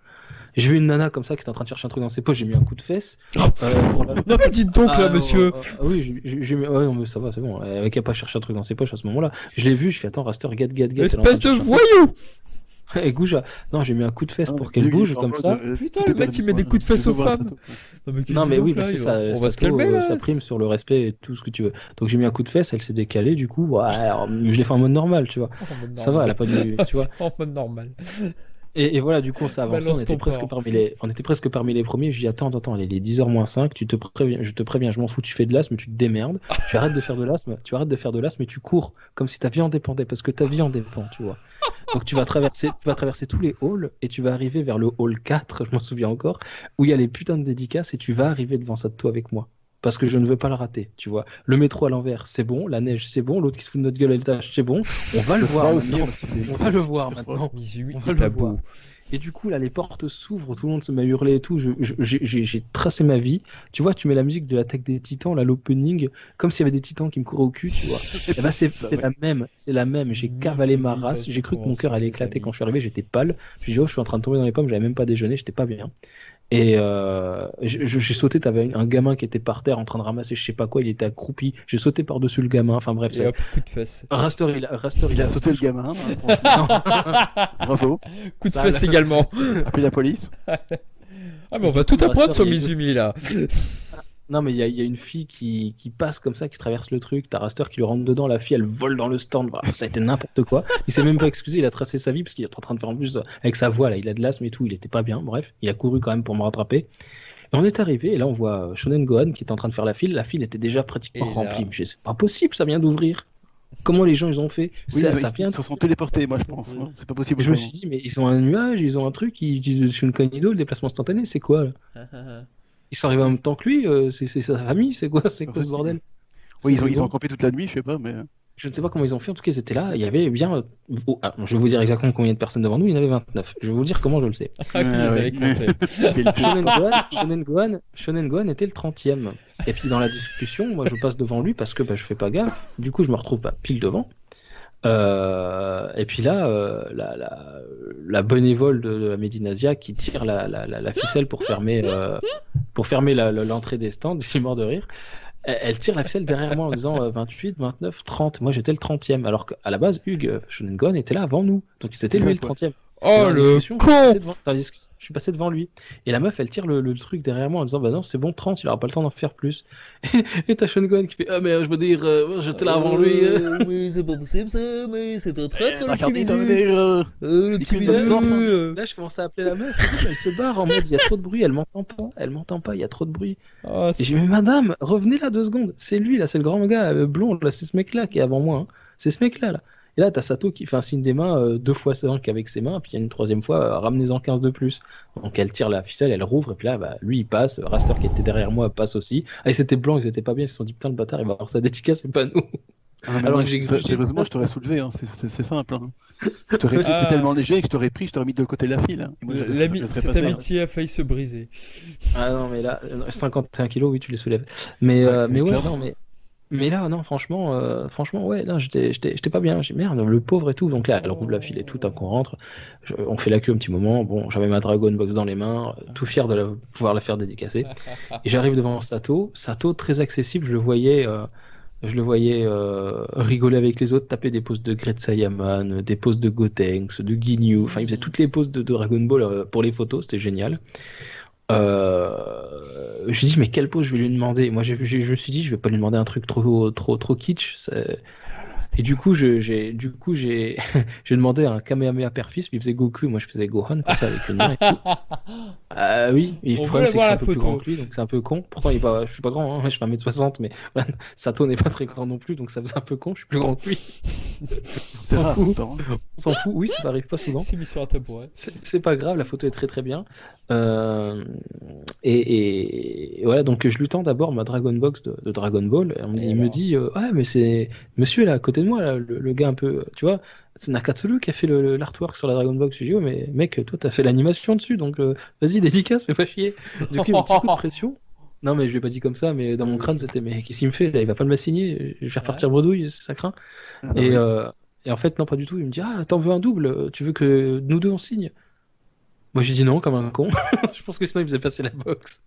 J'ai vu une nana comme ça qui était en train de chercher un truc dans ses poches, j'ai mis un coup de fesse. Pour la- Non, mais dites donc là, monsieur. oui, ouais, non, mais ça va, c'est bon. Elle avait pas cherché un truc dans ses poches à ce moment-là. Je l'ai vu, je fais attends, Raster, gade. Elle est en train Espèce de chercher un voyou. truc. Et bouge. Non, j'ai mis un coup de fesse Ah, pour qu'elle lui, bouge en comme mode, ça. Putain, le mec, il met des coups de fesse aux femmes. Non, mais, Non, mais oui, là, bah, c'est ça. on va se Sato, calmer là. ça prime sur le respect et tout ce que tu veux. Donc j'ai mis un coup de fesse, elle s'est décalée, du coup, ouais, alors, je l'ai fait en mode normal, tu vois. En mode Ça va, elle a normal. pas dû, tu vois. En mode normal. Et voilà, du coup, on s'est avancé, Balance ton porc. on était presque parmi les premiers. Je dis, attends, il est 10h moins 5, je te préviens, je m'en fous, tu fais de l'asthme, tu te démerdes, tu arrêtes de faire de l'asthme et tu cours comme si ta vie en dépendait, parce que ta vie en dépend, tu vois. Donc tu vas traverser tous les halls et tu vas arriver vers le hall 4, je m'en souviens encore, où il y a les putains de dédicaces et tu vas arriver devant ça de toi avec moi. Parce que je ne veux pas le rater, tu vois. Le métro à l'envers, c'est bon. La neige, c'est bon. L'autre qui se fout de notre gueule à l'étage, c'est bon. On va le voir maintenant. On va le voir maintenant. Mizumi On va est le à voir. bout. Et du coup, là, les portes s'ouvrent, tout le monde se met à hurler et tout. J'ai tracé ma vie. Tu vois, tu mets la musique de l'attaque des titans, là, l'opening, comme s'il y avait des titans qui me couraient au cul, tu vois. Et ben, c'est la même. C'est la même. J'ai cavalé ma race. J'ai cru que mon cœur allait éclater quand je suis arrivé. J'étais pâle. Je me suis dit, oh, je suis en train de tomber dans les pommes. J'avais même pas déjeuné. J'étais pas bien. Et j'ai sauté. T'avais un gamin qui était par terre en train de ramasser je sais pas quoi. Il était accroupi. J'ai sauté par-dessus le gamin. Enfin, bref. Et hop, coup de fesse. Raster, Il a sauté le gamin. Hein, bravo. Coup de Ça, fesse là. également. Appelez la police. Ah, mais on va tout apprendre sur Mizumi là. Non, mais il y a une fille qui passe comme ça, qui traverse le truc. T'as Raster qui lui rentre dedans. La fille, elle vole dans le stand. Bah, ça a été n'importe quoi. Il s'est même pas excusé. Il a tracé sa vie parce qu'il est en train de faire en plus avec sa voix. Là, il a de l'asthme et tout. Il était pas bien. Bref, il a couru quand même pour me rattraper. Et on est arrivé. Et là, on voit Shonen Gohan qui est en train de faire la file. La file était déjà pratiquement Et là- remplie. Mais c'est pas possible. Ça vient d'ouvrir. Comment les gens ils ont fait? Oui, Ça ils vient. se sont téléportés, moi je pense. Hein. C'est pas possible. Je me suis dit, mais ils ont un nuage, ils ont un truc, ils disent Shunkanido, le déplacement instantané, c'est quoi là? Ils sont arrivés en même temps que lui, c'est sa famille, c'est quoi ce bordel? Oui, C'est ils ont bon. campé toute la nuit, je sais pas, mais. Je ne sais pas comment ils ont fait, en tout cas ils étaient là, il y avait bien... je vais vous dire exactement combien de personnes devant nous, il y en avait 29. Je vais vous dire comment je le sais. Ah, ils les avaient comptés. Shonen Gohan était le 30e. Et puis dans la discussion, moi je passe devant lui parce que je fais pas gaffe, du coup je me retrouve pile devant. Et puis là, la bénévole de la Médinasia qui tire la ficelle pour fermer l'entrée des stands, je suis mort de rire. Elle tire la ficelle derrière moi en disant 28, 29, 30. Moi j'étais le 30e, alors qu'à la base, Hugues Shonen Gohan était là avant nous. Donc c'était lui le 30e. Oh Dans la le discussion, con. dans la discussion, je suis passé devant lui. Et la meuf, elle tire le truc derrière moi en disant bah non, c'est bon, 30, il aura pas le temps d'en faire plus. Et t'as Shonen Gohan qui fait ah mais je veux dire, j'étais là avant lui. Mais c'est pas possible ça, mais c'est un traître le petit Regardez, ça veut bisou. dire. Le petit il fait bisou. Là, je commence à appeler la meuf, et puis, elle se barre en mode il y a trop de bruit, elle m'entend pas, il y a trop de bruit. Ah, Et j'ai dit mais madame, revenez là 2 secondes, c'est lui là, c'est le grand gars blond, là, c'est ce mec là qui est avant moi, hein. C'est ce mec là. Et là, t'as Sato qui fait un signe des mains 2 fois 5 avec ses mains, puis il y a une 3e fois, ramenez-en 15 de plus. Donc elle tire la ficelle, elle rouvre, et puis là, lui il passe, Raster qui était derrière moi passe aussi. Ah, ils étaient blancs, ils étaient pas bien, ils se sont dit putain, le bâtard, il va avoir sa dédicace, c'est pas nous. Ah, mais Alors moi, que j'ai sérieusement, je t'aurais soulevé, hein. C'est simple. Hein. T'es Ah. tellement léger que je t'aurais pris, je t'aurais mis de côté de la file. Hein. Et moi, je serais Cette passé. Hein. amitié a failli se briser. Ah non, mais là, 51 kilos, oui, tu les soulèves. Mais, Ouais, ouais, clairement. non, mais là, non, franchement, ouais, non, j'étais pas bien. J'ai dit, merde, le pauvre et tout. Donc là, elle rouvre la file et tout, qu'on rentre. On fait la queue un petit moment. Bon, j'avais ma Dragon Box dans les mains, tout fier de pouvoir la faire dédicacer. Et j'arrive devant Sato. Sato, très accessible, je le voyais rigoler avec les autres, taper des poses de Great Saiyaman, des poses de Gotenks, de Ginyu. Enfin, il faisait toutes les poses de Dragon Ball pour les photos, c'était génial. Je me suis dit, mais quelle pose je vais lui demander? Moi, je me suis dit, je vais pas lui demander un truc trop kitsch. Et du coup, j'ai j'ai demandé un Kamehameha Père-Fils, lui il faisait Goku, moi je faisais Gohan, comme ça, avec une main et tout. Oui, et le On problème veut c'est que je voir suis la un peu plus photo. grand que lui, donc c'est un peu con. Pourtant, je suis pas grand, hein, je fais 1m60, mais voilà, Sato n'est pas très grand non plus, donc ça faisait un peu con, je suis plus grand que lui. C'est rare, pourtant. Hein. On s'en fout, oui, ça m'arrive pas souvent. C'est mis sur un tabouret. C'est pas grave, la photo est très très bien. Et voilà, donc je lui tends d'abord ma Dragon Box de Dragon Ball. Il me dit, ouais, mais c'est monsieur là, à côté de moi, là, le gars un peu, tu vois, c'est Nakatsuru qui a fait l'artwork sur la Dragon Box. Je lui dis, oh, mais mec, toi, t'as fait l'animation dessus, donc vas-y, dédicace, fais pas chier. Du coup, il y a un petit coup de pression. Non, mais je lui ai pas dit comme ça, mais dans mon crâne, c'était, mais qu'est-ce qu'il me fait là? Il va pas me signer, je vais faire partir Bredouille, ça craint. Ah, Et, ouais. et en fait, non, pas du tout. Il me dit, ah, t'en veux un double? Tu veux que nous deux on signe? Moi, j'ai dit non, comme un con. Je pense que sinon, il faisait passer la box.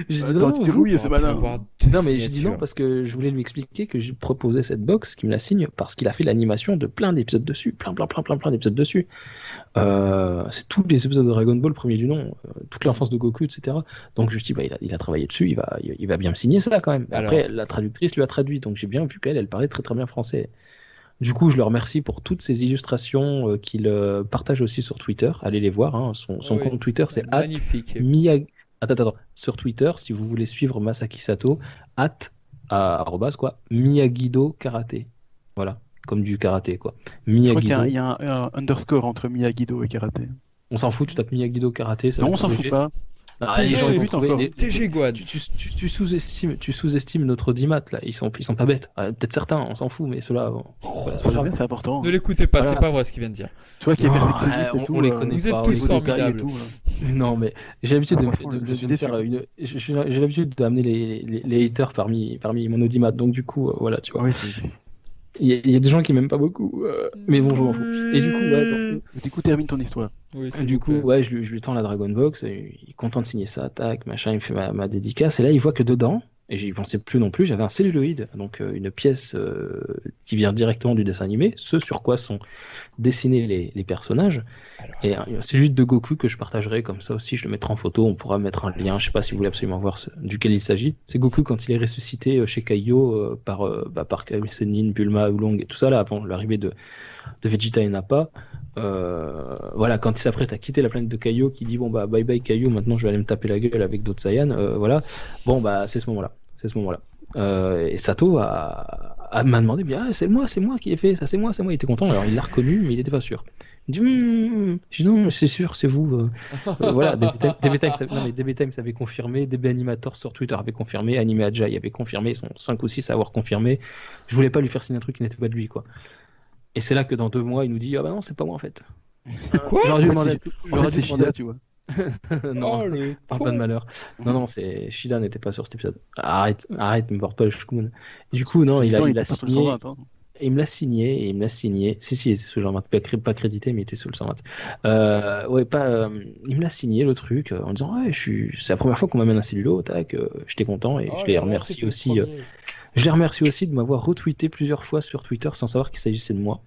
J'ai dit non, Attends, non, tu t'es vous. rouillé, c'est On va malin. avoir deux Non, mais j'ai dit non signatures. parce que je voulais lui expliquer que j'ai proposé cette box, qu'il me la signe, parce qu'il a fait l'animation de plein d'épisodes dessus. Plein d'épisodes dessus. C'est tous les épisodes de Dragon Ball, premier du nom, toute l'enfance de Goku, etc. Donc je me suis dit, bah, il a travaillé dessus, il va bien me signer ça quand même. Après, la traductrice lui a traduit, donc j'ai bien vu qu'elle parlait très très bien français. Du coup, je le remercie pour toutes ces illustrations qu'il partage aussi sur Twitter. Allez les voir, hein. Son Oui, compte Twitter, c'est magnifique. @Miyagi. Attends. Sur Twitter, si vous voulez suivre Masaki Sato, arrobas, quoi, Miyagido Karaté. Voilà, comme du karaté, quoi. Je crois qu'il Miyagido. y a un underscore entre Miyagi-Do et Karaté. On s'en fout, tu tapes Miyagido Karaté. Ça Non, va on s'en corriger. fout pas. Ah, TG, les gens ils vont but trouver. encore. TG Guad. Tu sous-estimes notre audimat, là. Ils sont pas bêtes. Peut-être certains, on s'en fout, mais ceux-là, bon, voilà, c'est pas grave. C'est important. Ne l'écoutez pas, Voilà. c'est pas vrai ce qu'il vient de dire. Toi qui es Non, perfectionniste on et tout, les connaît Vous êtes pas, tous on les niveau connaît. détail et formidables. tout. Non, mais j'ai l'habitude Ah, de, franchement, de je suis me faire déçu. j'ai l'habitude d'amener les haters parmi mon audimat. Donc du coup, voilà, tu vois. Oui, Il y a des gens qui m'aiment pas beaucoup, mais bon, je m'en fous. Et du coup, ouais, du coup, termine ton histoire. Oui, s'il du vous coup, plaît. ouais, je lui tends la Dragon Box, et il est content de signer ça, tac, machin, il me fait ma dédicace, et là, il voit que dedans, et j'y pensais plus non plus, j'avais un celluloïde, donc une pièce qui vient directement du dessin animé, ce sur quoi sont dessinés les personnages, Alors, et un celluloïde de Goku que je partagerai comme ça aussi, je le mettrai en photo, on pourra mettre un lien, je sais pas si vous voulez absolument voir duquel il s'agit. C'est Goku quand il est ressuscité chez Kaio par Sennin, Bulma, Oolong et tout ça, là, avant l'arrivée de Vegeta et Nappa. Voilà, quand il s'apprête à quitter la planète de Kaio, qui dit bon bah bye bye Kaio, maintenant je vais aller me taper la gueule avec d'autres Saiyans, voilà. Bon bah c'est ce moment-là. Et Sato m'a demandé, bien c'est moi qui ai fait ça, c'est moi. Il était content, alors il l'a reconnu, mais il était pas sûr. Il dit, je dis non, mais c'est sûr, c'est vous. Voilà, DB Times avait confirmé, DB Animators sur Twitter avait confirmé, Anime Ajay avait confirmé, ils sont 5 ou 6 à avoir confirmé. Je voulais pas lui faire signer un truc qui n'était pas de lui, quoi. Et c'est là que dans 2 mois, il nous dit, ah bah non, c'est pas moi en fait. Quoi J'aurais dû demander. En fait, c'est Shida, tu vois. Non, Oh, le parle pas de con. malheur. Non, Shida n'était pas sur cet épisode. Arrête, me porte pas le choukoun. Du coup, non, il Disons, a était pas sur le signé. 120, hein. Il me l'a signé. Si, il était sous le 120. Pas crédité, mais il était sous le 120. Ouais, il me l'a signé, le truc, en disant, ouais, c'est la première fois qu'on m'amène un cellulo, tac, j'étais content, et Oh je les là là, remercie c'était le aussi. premier. Je les remercie aussi de m'avoir retweeté plusieurs fois sur Twitter sans savoir qu'il s'agissait de moi.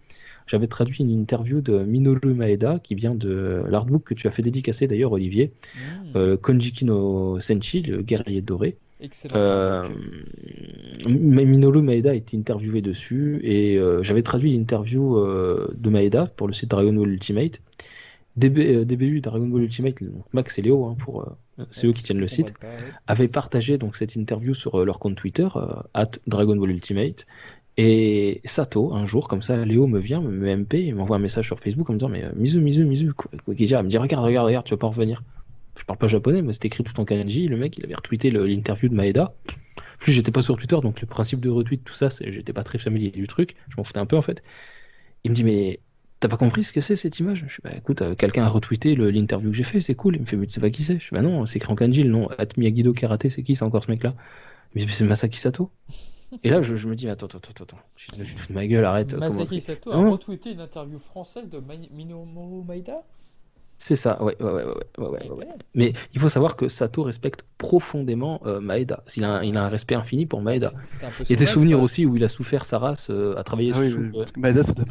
J'avais traduit une interview de Minoru Maeda, qui vient de l'artbook que tu as fait dédicacer d'ailleurs, Olivier, Konjiki no Senshi, le guerrier doré. Excellent. Minoru Maeda a été interviewé dessus, et j'avais traduit l'interview de Maeda pour le site Dragon Ball Ultimate. DBU Dragon Ball Ultimate, donc Max et Léo, hein, c'est eux qui tiennent le site, avaient partagé donc cette interview sur leur compte Twitter, @Dragon Ball Ultimate. Et Sato, un jour, comme ça, Léo me vient, me MP, et m'envoie un message sur Facebook en me disant, mais Mizu, quoi, il me dit, regarde, tu vas pas revenir. Je parle pas japonais, mais c'était écrit tout en kanji. Le mec, il avait retweeté l'interview de Maeda. plus j'étais pas sur Twitter, donc le principe de retweet, tout ça, j'étais pas très familier du truc, je m'en foutais un peu en fait. Il me dit, mais t'as pas compris ce que c'est cette image? Je dis, bah écoute, quelqu'un a retweeté l'interview que j'ai fait, c'est cool. Il me fait, mais tu sais pas qui c'est? Je dis, bah non, c'est écrit en kanji, le nom. Miyagi-Do Karaté, c'est qui? C'est encore ce mec-là? Il me dit, c'est Masaki Sato. Et là, je me dis, attends. Je te fous de ma gueule, arrête. Masaki Sato a Non, retweeté une interview française de Minoru Maeda. c'est ça, ouais. Mais il faut savoir que Sato respecte profondément Maeda. Il a un respect infini pour Maeda. C'était un peu Et des son souvenirs maître. aussi où il a souffert sa race à travailler Ah oui, sous. parce que Maeda, c'était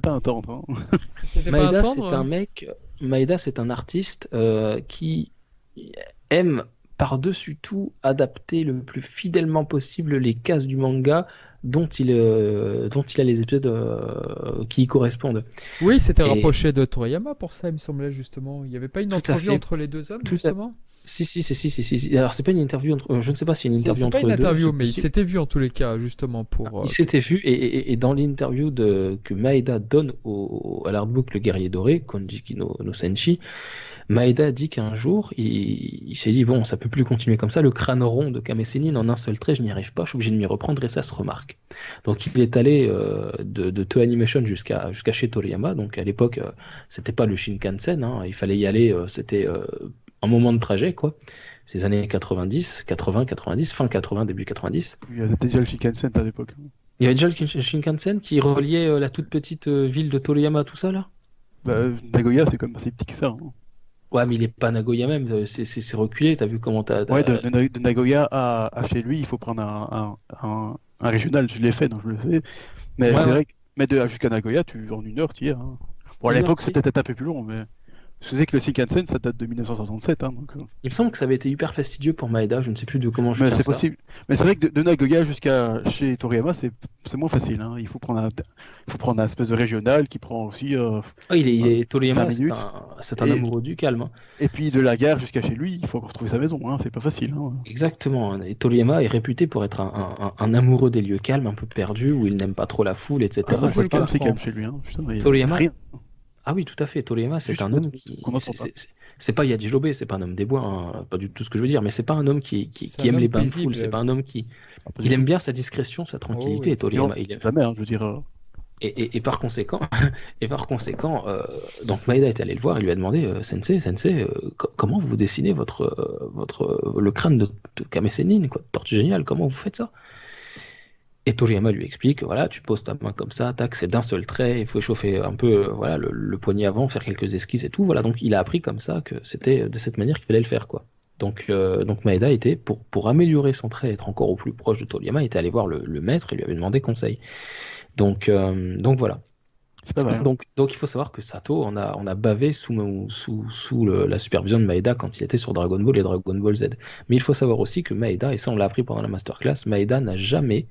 pas un tendre. Hein. C'était pas Maeda, un c'est tendre, un mec. Maeda, c'est un artiste qui aime par-dessus tout adapter le plus fidèlement possible les cases du manga dont il a les épisodes qui y correspondent. Oui, c'était Et- rapproché de Toriyama pour ça, il me semblait justement. Il n'y avait pas une Tout à entrevue fait. entre les deux hommes, Tout à- justement? Si. Alors, c'est pas une interview entre. Je ne sais pas s'il y a une interview C'est entre pas une les deux. interview, c'est mais il possible. s'était vu en tous les cas, justement, pour. Il s'était vu, et dans l'interview que Maeda donne à l'artbook Le Guerrier Doré, Konjiki no Senshi, Maeda dit qu'un jour, il s'est dit, bon, ça peut plus continuer comme ça, le crâne rond de Kame Sennin en un seul trait, je n'y arrive pas, je suis obligé de m'y reprendre, et ça se remarque. Donc il est allé de Toei Animation jusqu'à chez Toriyama, donc à l'époque, c'était pas le Shinkansen, hein, il fallait y aller, c'était un moment de trajet, quoi. Ces années 90, 80, 90, fin 80, début 90. Il y avait déjà le Shinkansen à l'époque. Il y avait déjà le Shinkansen qui reliait la toute petite ville de Toriyama, tout ça là? Bah, Nagoya, c'est quand même assez petit que ça. Hein. Ouais, mais il est pas Nagoya même, c'est reculé, t'as vu comment Ouais, de Nagoya à chez lui, il faut prendre un régional. Je l'ai fait, donc je le fais. Mais Ouais, c'est ouais. vrai que jusqu'à Nagoya, en 1 heure, tu y es. Hein. Bon, à Une heure, l'époque, si. c'était peut-être un peu plus long, mais je sais que le Shinkansen, ça date de 1967. Hein, donc, Il me semble que ça avait été hyper fastidieux pour Maeda, je ne sais plus de comment je mais tiens c'est ça. possible. Mais c'est vrai que de Nagoya jusqu'à chez Toriyama, c'est moins facile. Hein. Il faut prendre un espèce de régional qui prend aussi. Ah, Toriyama, 5 c'est minutes. c'est un Et- amoureux du calme, hein. Et puis de la gare jusqu'à chez lui, il faut encore trouver sa maison. Hein. C'est pas facile. Hein. Exactement, hein. Et Toriyama est réputé pour être un amoureux des lieux calmes, un peu perdu, où il n'aime pas trop la foule, etc. Ah, ça, Je c'est le pas aussi comprends. calme chez lui. Hein. Putain, il y a Toriyama, rien. Ah oui, tout à fait. Toriyama, c'est Juste un une homme note qui. qu'on n'entend pas. C'est pas Yaji Lobe, c'est pas un homme des bois, hein, pas du tout ce que je veux dire, mais c'est pas un homme qui C'est aime un les homme bains de paisible. foule, c'est pas un homme qui. Ah, pas du Il aime tout. bien sa discrétion, sa tranquillité, oui. et Toriyama. Non, c'est sa mère, je veux dire. Et par conséquent, donc Maeda est allé le voir et lui a demandé Sensei, comment vous dessinez le crâne de Kame Sennin, quoi, Tortue Géniale, comment vous faites ça? Et Toriyama lui explique, voilà, tu poses ta main comme ça, tac, c'est d'un seul trait, il faut échauffer un peu voilà, le poignet avant, faire quelques esquisses et tout. Voilà, donc il a appris comme ça que c'était de cette manière qu'il fallait le faire, quoi. Donc Maeda était, pour améliorer son trait, être encore au plus proche de Toriyama, était allé voir le maître et lui avait demandé conseil. Donc voilà. C'est pas mal. Donc il faut savoir que Sato on a bavé sous la supervision de Maeda quand il était sur Dragon Ball et Dragon Ball Z. Mais il faut savoir aussi que Maeda, et ça on l'a appris pendant la masterclass, Maeda n'a jamais,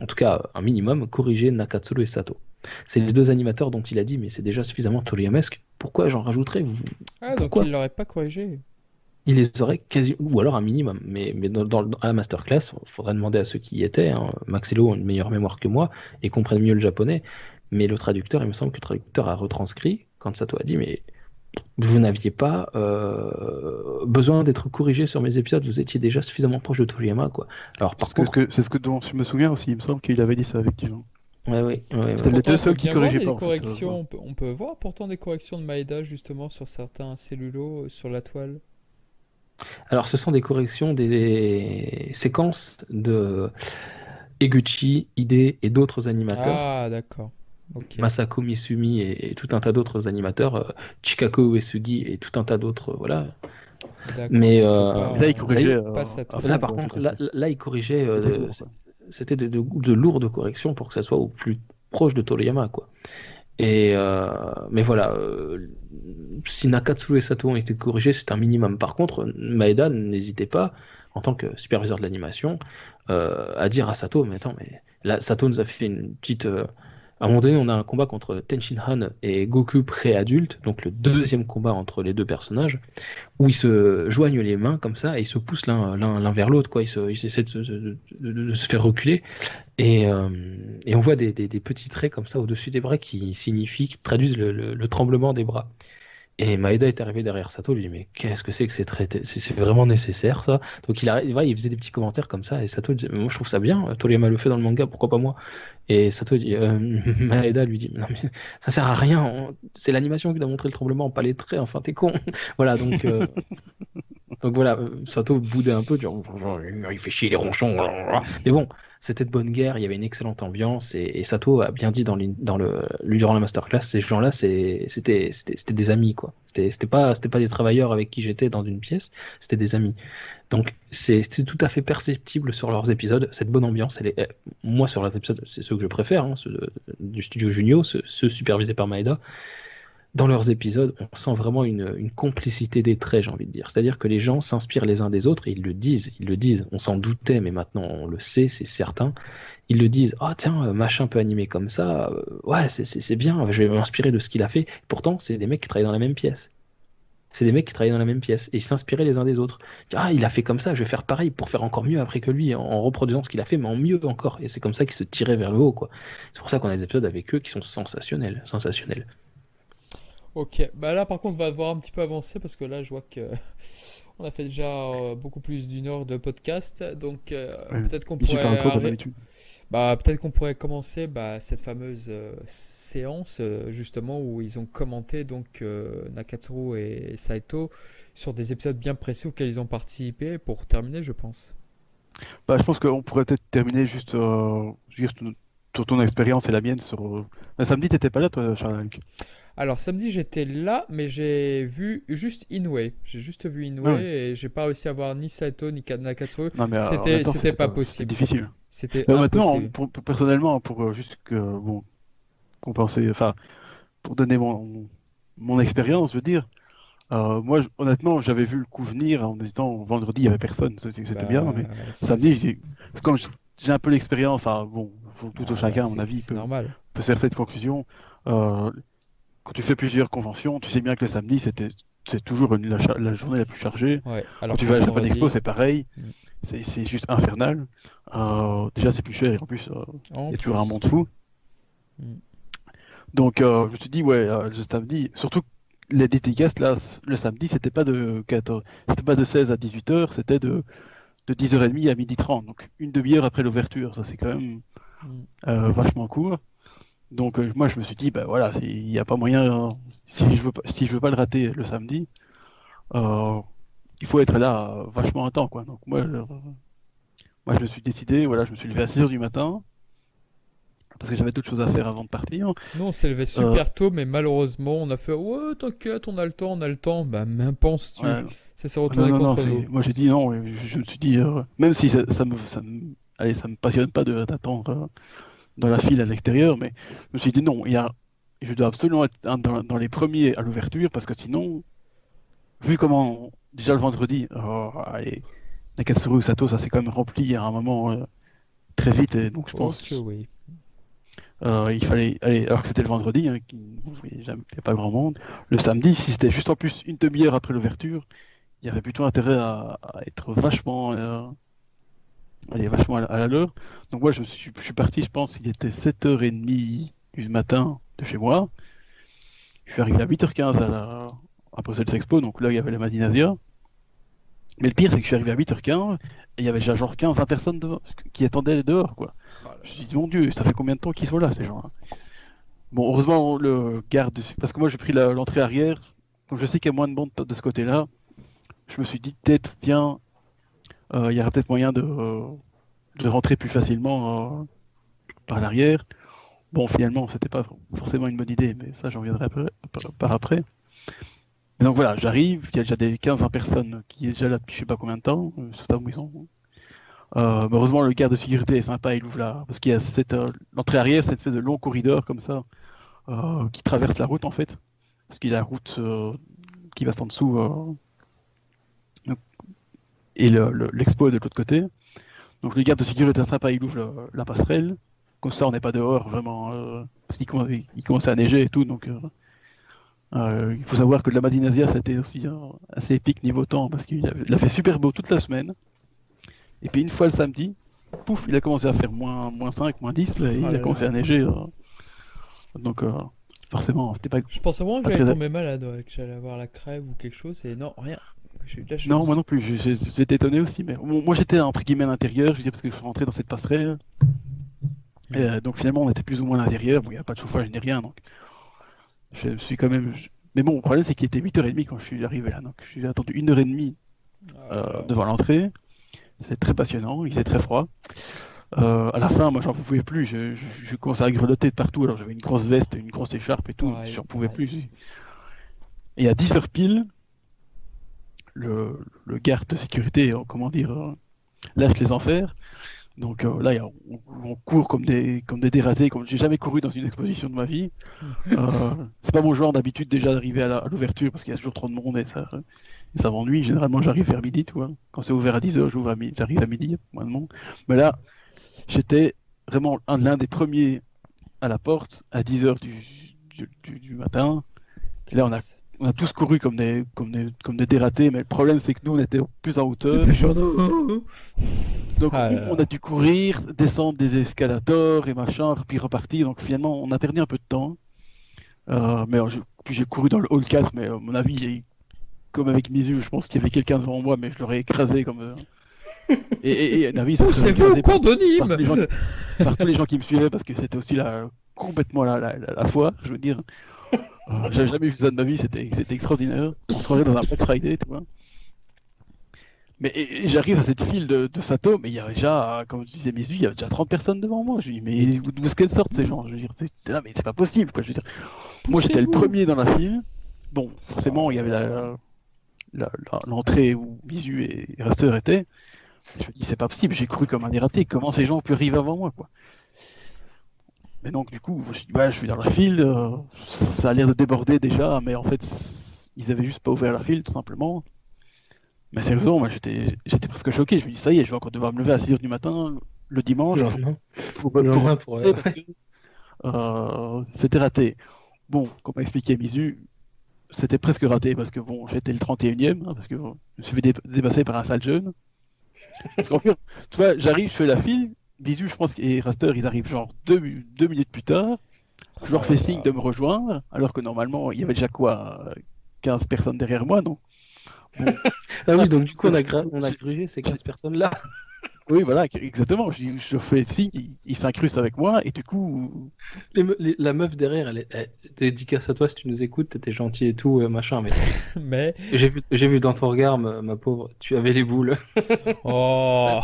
en tout cas un minimum, corrigé Nakatsuru et Sato. C'est les deux animateurs dont il a dit, mais c'est déjà suffisamment Toriyamesque, pourquoi j'en rajouterais? Ah, donc Pourquoi il l'aurait pas corrigé. Il les aurait quasi, ou alors un minimum. Mais à la masterclass, il faudrait demander à ceux qui y étaient. Hein. Max et Lo ont une meilleure mémoire que moi et comprennent mieux le japonais. Mais le traducteur, il me semble que le traducteur a retranscrit quand Sato a dit, mais vous n'aviez pas besoin d'être corrigé sur mes épisodes, vous étiez déjà suffisamment proche de Toriyama, quoi. Alors par contre, C'est ce dont je me souviens aussi. Il me semble qu'il avait dit ça, effectivement. ouais. C'était les Pourtant, deux on seuls peut qui bien voir corrigeaient des pas. En fait. corrections. On peut voir pourtant des corrections de Maeda justement sur certains cellulos sur la toile. alors ce sont des corrections des séquences de Eguchi, Ide et d'autres animateurs. Ah, d'accord. Ok. Masako Misumi et tout un tas d'autres animateurs, Chikako Uesugi et tout un tas d'autres, voilà. D'accord. Mais, Donc, on peut Là, il corrigeait. pas Sato. à fond, Là, par quoi, contre, tout à fait. là, il corrigeait, C'était lourd, quoi. c'était de lourdes corrections pour que ça soit au plus proche de Toriyama, quoi. Et mais voilà, si Nakatsuru et Sato ont été corrigés, c'est un minimum. Par contre, Maeda n'hésitait pas, en tant que superviseur de l'animation, à dire à Sato, mais attends, mais là, Sato nous a fait une petite. À un moment donné, on a un combat contre Tenshin Han et Goku pré-adulte, donc le deuxième combat entre les deux personnages, où ils se joignent les mains comme ça et ils se poussent l'un vers l'autre, quoi. Ils essaient de se faire reculer. Et on voit des petits traits comme ça au-dessus des bras qui traduisent le tremblement des bras. Et Maeda est arrivé derrière Sato, il lui dit mais qu'est-ce que c'est que c'est vraiment nécessaire ça? Donc il faisait des petits commentaires comme ça et Sato disait mais moi je trouve ça bien, Toriyama le fait dans le manga, pourquoi pas moi? Et Sato dit Maeda lui dit non mais ça sert à rien, c'est l'animation qui doit montrer le tremblement, pas les traits, enfin t'es con. Voilà donc voilà, Sato boudait un peu, il fait chier les ronchons. Mais bon, c'était de bonne guerre, il y avait une excellente ambiance et Sato a bien dit lui durant la masterclass, ces gens-là, c'était des amis, quoi. C'était pas des travailleurs avec qui j'étais dans une pièce, c'était des amis. Donc c'est tout à fait perceptible sur leurs épisodes, cette bonne ambiance. Moi, sur leurs épisodes, c'est ceux que je préfère, hein, ceux du studio Junio, ceux supervisés par Maeda. Dans leurs épisodes, on sent vraiment une complicité des traits, j'ai envie de dire. C'est-à-dire que les gens s'inspirent les uns des autres et ils le disent. On s'en doutait, mais maintenant on le sait, c'est certain. Ils le disent, ah tiens, machin peut animer comme ça, ouais, c'est bien, je vais m'inspirer de ce qu'il a fait. Pourtant, c'est des mecs qui travaillent dans la même pièce. C'est des mecs qui travaillaient dans la même pièce et ils s'inspiraient les uns des autres. Ah, il a fait comme ça, je vais faire pareil pour faire encore mieux après que lui, en reproduisant ce qu'il a fait, mais en mieux encore. Et c'est comme ça qu'ils se tiraient vers le haut, quoi. C'est pour ça qu'on a des épisodes avec eux qui sont sensationnels, sensationnels. Ok, bah là par contre on va devoir un petit peu avancer parce que là je vois que on a fait déjà beaucoup plus d'une heure de podcast, donc Ouais, peut-être qu'on il suffit pourrait pas trop comme d'habitude. peut-être qu'on pourrait commencer cette fameuse séance justement où ils ont commenté donc Nakatsuru et Saito sur des épisodes bien précis auxquels ils ont participé pour terminer je pense. Bah, je pense qu'on pourrait peut-être terminer juste sur ton expérience et la mienne samedi, t'étais pas là, toi, Charles-Luc? Alors samedi j'étais là mais j'ai vu juste Inoue. J'ai juste vu Inoue Ah ouais. et j'ai pas réussi à voir ni Saito ni Nakatsuru. Non, mais en C'était même temps, c'était pas c'était possible. difficile. C'était Maintenant, impossible. personnellement, pour juste bon, compenser, enfin, pour donner mon expérience, je veux dire, moi, honnêtement, j'avais vu le coup venir en me disant vendredi, il y avait personne, c'était bien, mais Ça, samedi, comme j'ai un peu l'expérience, bon, tout au chacun, à mon avis, c'est normal. peut faire cette conclusion. Euh, Quand tu fais plusieurs conventions, tu sais bien que le samedi, c'est toujours la journée la plus chargée. Ouais. Quand Alors tu que vas à le la Japan Expo, vendredi, c'est pareil. mm, C'est juste infernal. Déjà, c'est plus cher et en plus, en il y a toujours un plus. monde fou. Mm. Donc, je me suis dit, ouais, le samedi, surtout les dédicaces, là, le samedi, c'était pas de 16 à 18h, c'était de 10h30 à 12h30. Donc, une demi-heure après l'ouverture. Ça, c'est quand même Mm. vachement court. Donc moi je me suis dit bah voilà il n'y a pas moyen si je veux pas le rater le samedi il faut être là vachement à temps quoi. Donc moi je me suis décidé voilà je me suis levé à 6h du matin parce que j'avais d'autres choses à faire avant de partir. Nous, on s'est levé Euh, super tôt, mais malheureusement, on a fait ouais, t'inquiète, on a le temps, on a le temps. Bah, même penses-tu? ouais, Ça s'est non retourné non non contre nous. moi j'ai dit non je me suis dit même si allez ça me passionne pas d'attendre dans la file à l'extérieur mais je me suis dit non je dois absolument être dans les premiers à l'ouverture parce que sinon vu comment, déjà le vendredi, allez, Nakatsuru Sato, ça s'est quand même rempli à un moment très vite, et donc je Oh que pense oui. il fallait, allez, alors que c'était le vendredi, hein, il n'y a pas grand monde. Le samedi, si c'était juste en plus une demi-heure après l'ouverture, il y avait plutôt intérêt à être vachement, vachement à la l'heure. Donc moi, je suis parti, je pense, il était 7h30 du matin de chez moi. Je suis arrivé à 8h15 à Bruxelles Expo, donc là, il y avait la Madinasia. Mais le pire, c'est que je suis arrivé à 8h15 et il y avait déjà genre 15-20 personnes qui attendaient dehors, quoi. Oh là Je me là. suis dit, mon Dieu, ça fait combien de temps qu'ils sont là, ces gens-là? Bon, heureusement, le garde, parce que moi j'ai pris l'entrée arrière, donc je sais qu'il y a moins de monde de ce côté-là. Je me suis dit, peut-être, tiens, il y aurait peut-être moyen de rentrer plus facilement par l'arrière. Bon, finalement, c'était pas forcément une bonne idée, mais ça, j'en viendrai par après. Et donc voilà, j'arrive, il y a déjà des 15-20 personnes qui est déjà là depuis je sais pas combien de temps, sur ta maison. Mais heureusement, le garde de sécurité est sympa, il ouvre là, parce qu'il y a l'entrée arrière, cette espèce de long corridor comme ça, qui traverse la route en fait, parce qu'il y a la route qui passe en dessous, et l'expo est de l'autre côté. Donc le garde de sécurité est sympa, il ouvre la passerelle, comme ça on n'est pas dehors vraiment, parce qu'il commençait à neiger et tout, donc il faut savoir que la Madinasia c'était aussi assez épique niveau temps, parce il a fait super beau toute la semaine. Et puis une fois le samedi, pouf, il a commencé à faire moins 5, moins 10, là, et Oh il a là commencé là. à neiger. Donc forcément, c'était pas. Je pensais vraiment que Pas j'allais très- tomber malade, ouais, que j'allais avoir la crève ou quelque chose, et non, rien. J'ai eu de la chance. Non, moi non plus, j'étais étonné aussi, mais bon, moi j'étais entre guillemets à l'intérieur, je veux dire, parce que je suis rentré dans cette passerelle. Donc finalement, on était plus ou moins à l'intérieur, bon, il n'y a pas de chauffage ni rien, donc je suis quand même. Mais bon, le problème c'est qu'il était 8h30 quand je suis arrivé là, donc j'ai attendu 1h30 Ah, devant l'entrée. C'était très passionnant, il faisait très froid. À la fin, moi j'en pouvais plus, je commençais à grelotter de partout, alors j'avais une grosse veste, une grosse écharpe et tout, pareil, j'en pouvais pareil. plus. Et à 10h pile, le garde de sécurité, comment dire, lâche les enfers. Donc là, on court comme des dératés, comme j'ai jamais couru dans une exposition de ma vie. C'est pas mon genre d'habitude déjà d'arriver à l'ouverture parce qu'il y a toujours trop de monde et ça m'ennuie. Généralement, j'arrive vers midi, tu vois. Quand c'est ouvert à 10h, j'arrive à midi, moins de monde. Mais là, j'étais vraiment l'un des premiers à la porte à 10h du matin. Et là, on a tous couru comme des dératés, mais le problème, c'est que nous, on était plus en hauteur. Dépêchons-nous. Donc, Ah là on là. a dû courir, descendre des escalators et machin, puis repartir. Donc, finalement, on a perdu un peu de temps. Puis j'ai couru dans le hall 4, mais à mon avis, comme avec mes yeux, je pense qu'il y avait quelqu'un devant moi, mais je l'aurais écrasé comme. Et à mon avis, ce serait Poussez-vous, écrasé par condonyme. par tous les gens qui me suivaient, parce que c'était aussi complètement la foire, je veux dire. J'avais jamais vu ça de ma vie, c'était extraordinaire. On se croirait dans un Black Friday, tu vois. Mais et j'arrive à cette file de Sato, mais il y avait déjà, comme je disais mes yeux, il y avait déjà 30 personnes devant moi. Je dis, mais d'où est-ce qu'elles sortent ces gens? Je veux dire, c'est là, mais c'est pas possible, quoi. Je veux dire, moi j'étais le Poussez-vous. premier dans la file. Bon, forcément, il y avait l'entrée où Bisu et Raster étaient. Je me dis, c'est pas possible, j'ai cru comme un dératé. Comment ces gens ont pu arriver avant moi, quoi? Mais donc, du coup, je me suis dit, ouais, je suis dans la file, ça a l'air de déborder déjà, mais en fait, ils avaient juste pas ouvert la file, tout simplement. Mais sérieusement, moi j'étais presque choqué. Je me dis, ça y est, je vais encore devoir me lever à 6h du matin le dimanche Non, pour le lendemain, pour, parce que c'était raté. Bon, comme a expliqué Mizu, c'était presque raté parce que bon, j'étais le 31e, parce que bon, je me suis fait dépasser par un sale jeune. Parce qu'en fait, tu vois, j'arrive, je fais la file, Mizu, je pense, et Raster, ils arrivent genre 2 minutes plus tard. Je leur fais signe de me rejoindre, alors que normalement, il y avait déjà quoi, 15 personnes derrière moi, donc. Bon, Ah oui, donc du coup, on a grugé ces 15 personnes-là. oui, voilà, exactement. Je fais signe, il s'incruste avec moi, et du coup, La meuf derrière, dédicace à toi si tu nous écoutes, t'étais gentil et tout, machin, mais Mais j'ai vu dans ton regard, ma pauvre, tu avais les boules. oh,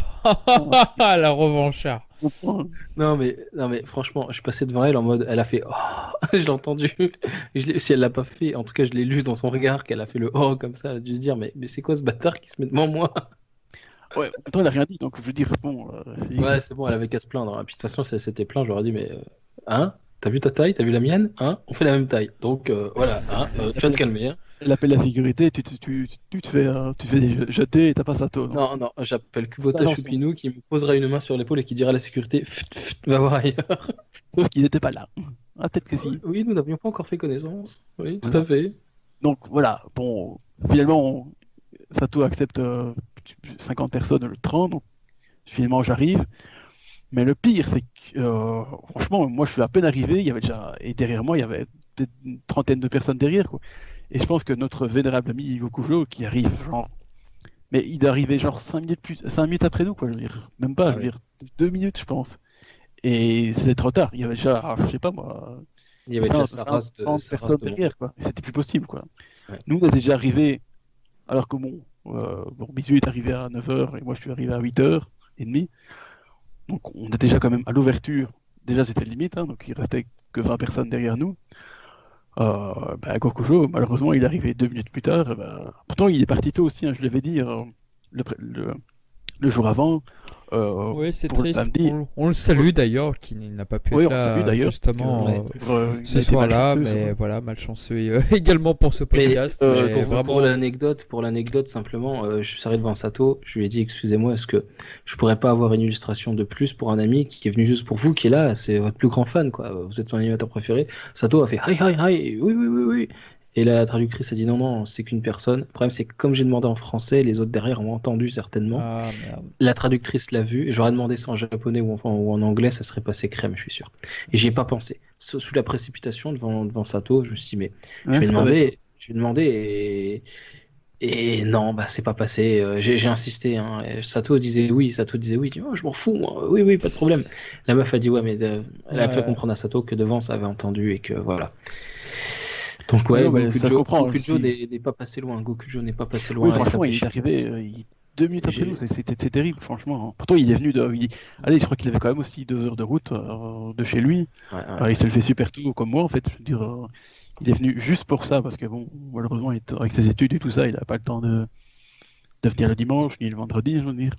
la revanchard. on comprend. Non mais franchement, je suis passé devant elle en mode, elle a fait oh, je l'ai entendu. Si elle l'a pas fait, en tout cas je l'ai lu dans son regard qu'elle a fait le oh comme ça, elle a dû se dire mais c'est quoi ce bâtard qui se met devant moi? Ouais, en même temps, il a rien dit, donc je veux dire, bon. Ouais, c'est bon, elle avait qu'à se plaindre. Puis de toute façon, si elle s'était plaint, j'aurais dit mais hein, t'as vu ta taille, t'as vu la mienne, hein, on fait la même taille. Donc voilà, hein, tu vas te calmer. Hein. Elle appelle la sécurité, tu te fais jeter et t'as pas Sato. Non, j'appelle Ça, Kubota non, Chupinou qui me posera une main sur l'épaule et qui dira à la sécurité va voir ailleurs. Sauf qu'il n'était pas là. Ah, peut-être que si. Oui, nous n'avions pas encore fait connaissance. Oui, tout Voilà. à fait. Donc voilà, bon, finalement, Sato accepte 50 personnes le 30, donc finalement j'arrive. Mais le pire, c'est que franchement, moi je suis à peine arrivé, il y avait déjà, et derrière moi, il y avait peut-être une trentaine de personnes derrière, quoi. Et je pense que notre vénérable ami Ivo Kujo, qui arrive genre. Mais il est arrivé genre 5 minutes après nous, quoi, je veux dire. Même pas, Ah je veux oui. dire, 2 minutes, je pense. Et c'était trop tard. Il y avait déjà, je sais pas moi, Il y avait déjà 100 personnes de monde. derrière, quoi. Et c'était plus possible, quoi. Ouais. Nous, on était déjà arrivés, alors que bon, Bisu est arrivé à 9h et moi je suis arrivé à 8h30. Donc on était déjà quand même à l'ouverture. Déjà c'était limite, hein, donc il restait que 20 personnes derrière nous. Gokujo, malheureusement, il est arrivé 2 minutes plus tard. Pourtant, il est parti tôt aussi, hein, je l'avais dit le jour avant. Oui, c'est pour le triste. samedi. On le salue d'ailleurs, qui n'a pas pu Oui, être on le salue là d'ailleurs. justement ce Il a été soir-là, malchanceux, mais ça. voilà, malchanceux également pour ce podcast. Mais, mais pour vraiment, l'anecdote simplement, je suis arrivé devant Sato, je lui ai dit excusez-moi, est-ce que je pourrais pas avoir une illustration de plus pour un ami qui est venu juste pour vous, qui est là, c'est votre plus grand fan, quoi. Vous êtes son animateur préféré. Sato a fait hi hi hi, oui oui oui oui. Et la traductrice a dit non, non, c'est qu'une personne. Le problème, c'est que comme j'ai demandé en français, les autres derrière ont entendu certainement. Ah merde. La traductrice l'a vu, et j'aurais demandé ça en japonais ou en anglais, ça serait passé crème, je suis sûr. Et j'y ai pas pensé. Sous la précipitation devant Sato, je me suis dit, mais Ouais, c'est pas bête. je vais demander et non, bah c'est pas passé. J'ai insisté. Hein. Et Sato disait oui, Sato disait oui. Il dit, oh, je m'en fous, moi. Oui, oui, pas de problème. La meuf a dit ouais, mais elle a fait Ouais. comprendre à Sato que devant ça avait entendu et que voilà. Donc Ouais, ouais, non, mais ça se comprend, Gokujo si. n'est pas passé loin. Gokujo n'est pas passé Oui, loin et ça franchement, fait il est chier. arrivé 2 minutes après J'ai- nous, c'est terrible, franchement. Pourtant, il est venu allez, je crois qu'il avait quand même aussi 2 heures de route de chez lui. Ouais, ouais. Il s'est levé super tôt, comme moi, en fait. Je veux dire, il est venu juste pour ça, parce que bon, malheureusement, avec ses études et tout ça, il n'a pas le temps de venir le dimanche, ni le vendredi, je veux dire.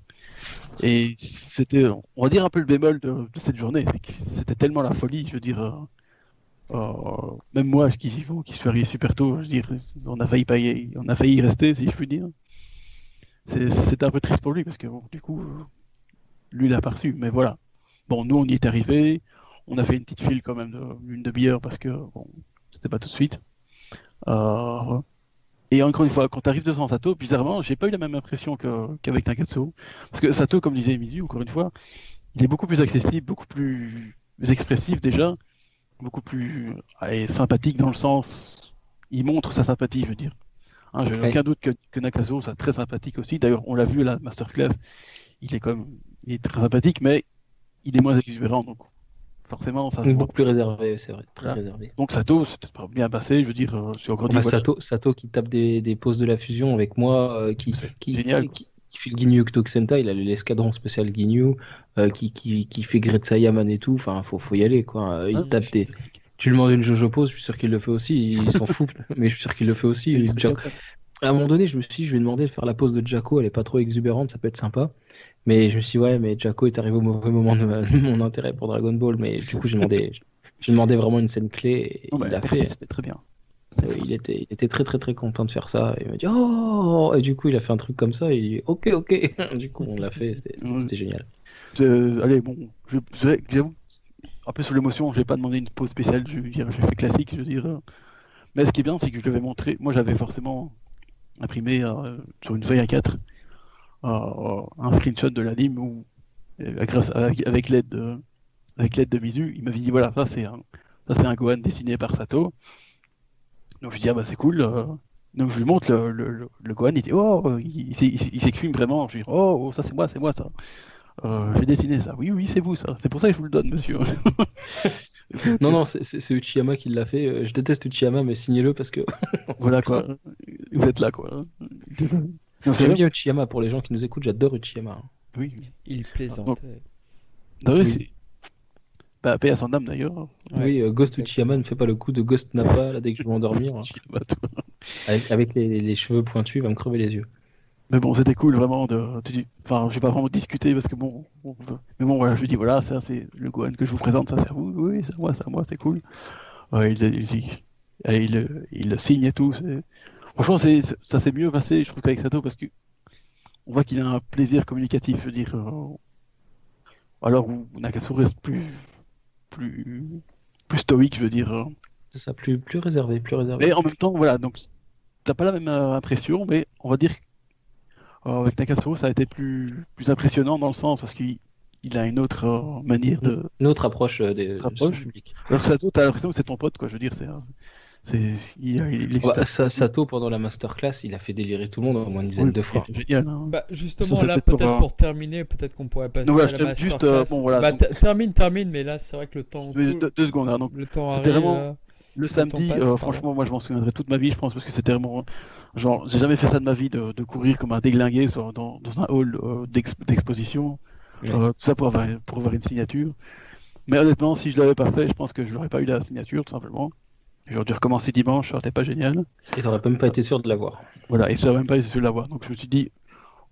Et c'était, on va dire, un peu le bémol de cette journée, c'est que c'était tellement la folie, je veux dire. Même moi, qui suis arrivé super tôt, je veux dire, on a failli y rester, si je puis dire. C'était un peu triste pour lui parce que bon, du coup, lui il a pas reçu. Mais voilà. Bon, nous on y est arrivé. On a fait une petite file quand même d'une demi-heure parce que bon, c'était pas tout de suite. Euh, et encore une fois, quand tu arrives devant Sato, bizarrement, j'ai pas eu la même impression qu'avec Nakatsu. Parce que Sato, comme disait Mizu, encore une fois, il est beaucoup plus accessible, beaucoup plus expressif déjà, beaucoup plus sympathique dans le sens. Il montre sa sympathie, je veux dire. Hein, j'ai Ouais. aucun doute que Nakazo soit très sympathique aussi. D'ailleurs, on l'a vu à la masterclass, il est très sympathique, mais il est moins exubérant, donc forcément, ça se voit. Beaucoup plus réservé, c'est vrai, très Voilà. réservé. Donc Sato, c'était pas bien passé, je veux dire, j'ai encore dit, Bah, voilà, Sato qui tape des poses de la fusion avec moi, c'est génial, quoi. qui fait le Ginyu Tokusenta, il a l'escadron spécial Ginyu, qui fait Gretsayaman et tout, enfin, faut y aller, quoi. Ah, Il tape c'est des... fantastique. Tu lui demandes une JoJo pose, je suis sûr qu'il le fait aussi, il s'en fout, mais je suis sûr qu'il le fait aussi. Oui, c'est Jack- bien. À un moment donné, je me suis dit, je vais demander de faire la pose de Jacko, elle est pas trop exubérante, ça peut être sympa. Mais je me suis dit, ouais, mais Jacko est arrivé au mauvais moment de mon intérêt pour Dragon Ball, mais du coup, j'ai demandé vraiment une scène clé, et Non, il mais l'a merci, fait. c'était très bien. Il était très très très content de faire ça. Il m'a dit oh et du coup il a fait un truc comme ça. Et il dit ok ok. Du coup on l'a fait. C'était génial. Allez, bon, j'avoue, un peu sous l'émotion, je vais pas demandé une pause spéciale, je veux dire, j'ai fait classique, je veux dire. Mais ce qui est bien, c'est que je devais montrer. Moi, j'avais forcément imprimé sur une feuille A4 un screenshot de l'anime où, avec l'aide de Mizu, il m'avait dit voilà, ça c'est un Gohan dessiné par Sato. Donc je dis ah bah c'est cool. Donc je lui montre le Gohan, il dit oh, il s'exprime vraiment. Je dis oh, ça c'est moi ça. J'ai dessiné ça. Oui, oui, c'est vous ça. C'est pour ça que je vous le donne, monsieur. Non non c'est Uchiyama qui l'a fait. Je déteste Uchiyama mais signez-le parce que Voilà quoi. Vous êtes là quoi. Non, c'est j'aime vrai. bien Uchiyama pour les gens qui nous écoutent. J'adore Uchiyama. Hein. Oui. Il Donc, plaisantait. non, oui, Oui. c'est. Bah, paix à son âme d'ailleurs. Ouais, Oui Ghost exactement. Uchiyama ne fait pas le coup de Ghost Nappa là dès que je vais m'endormir. Hein. Bah, toi. Avec les cheveux pointus il va me crever les yeux. Mais bon, c'était cool vraiment Enfin, je vais pas vraiment discuter parce que bon. Mais bon, voilà, je lui dis voilà, ça c'est le Gohan que je vous présente, ça c'est à vous. Oui, c'est à moi, c'est cool. Il le signe et tout. Franchement, ça s'est mieux passé, je trouve, qu'avec Sato parce que on voit qu'il a un plaisir communicatif, je veux dire. Alors où Nakasu reste plus, plus stoïque, je veux dire. C'est ça plus réservé plus réservé. Mais en même temps, voilà, donc t'as pas la même impression, mais on va dire avec Nakasu, ça a été plus impressionnant dans le sens parce qu'il a une autre manière de Une autre approche de son approche. public. Alors que Sato, t'as l'impression que c'est ton pote, quoi. Je veux dire, il est Bah, super. Sato, pendant la masterclass, il a fait délirer tout le monde au moins une dizaine Oui, de fois. c'était génial. Hein. Bah, justement, Ça, c'est là, peut-être peut-être pour terminer, peut-être qu'on pourrait passer Non, voilà, à la je t'aime juste, masterclass. bon, voilà, Bah, donc- termine, mais là, c'est vrai que le temps Mais coule, deux secondes. Hein, donc, le temps c'était arrive. vraiment Là. le temps samedi. passe, pardon. Franchement, moi, je m'en souviendrai toute ma vie, je pense, parce que c'était vraiment. Genre, j'ai jamais fait ça de ma vie de courir comme un déglingué dans un hall d'exposition. Ouais. Tout ça pour avoir une signature. Mais honnêtement, si je l'avais pas fait, je pense que je n'aurais pas eu la signature, tout simplement. J'aurais dû recommencer dimanche, ça aurait été pas génial. Et t'aurais même pas été sûr de l'avoir. Voilà, et je n'aurais même pas essayé de l'avoir. Donc je me suis dit,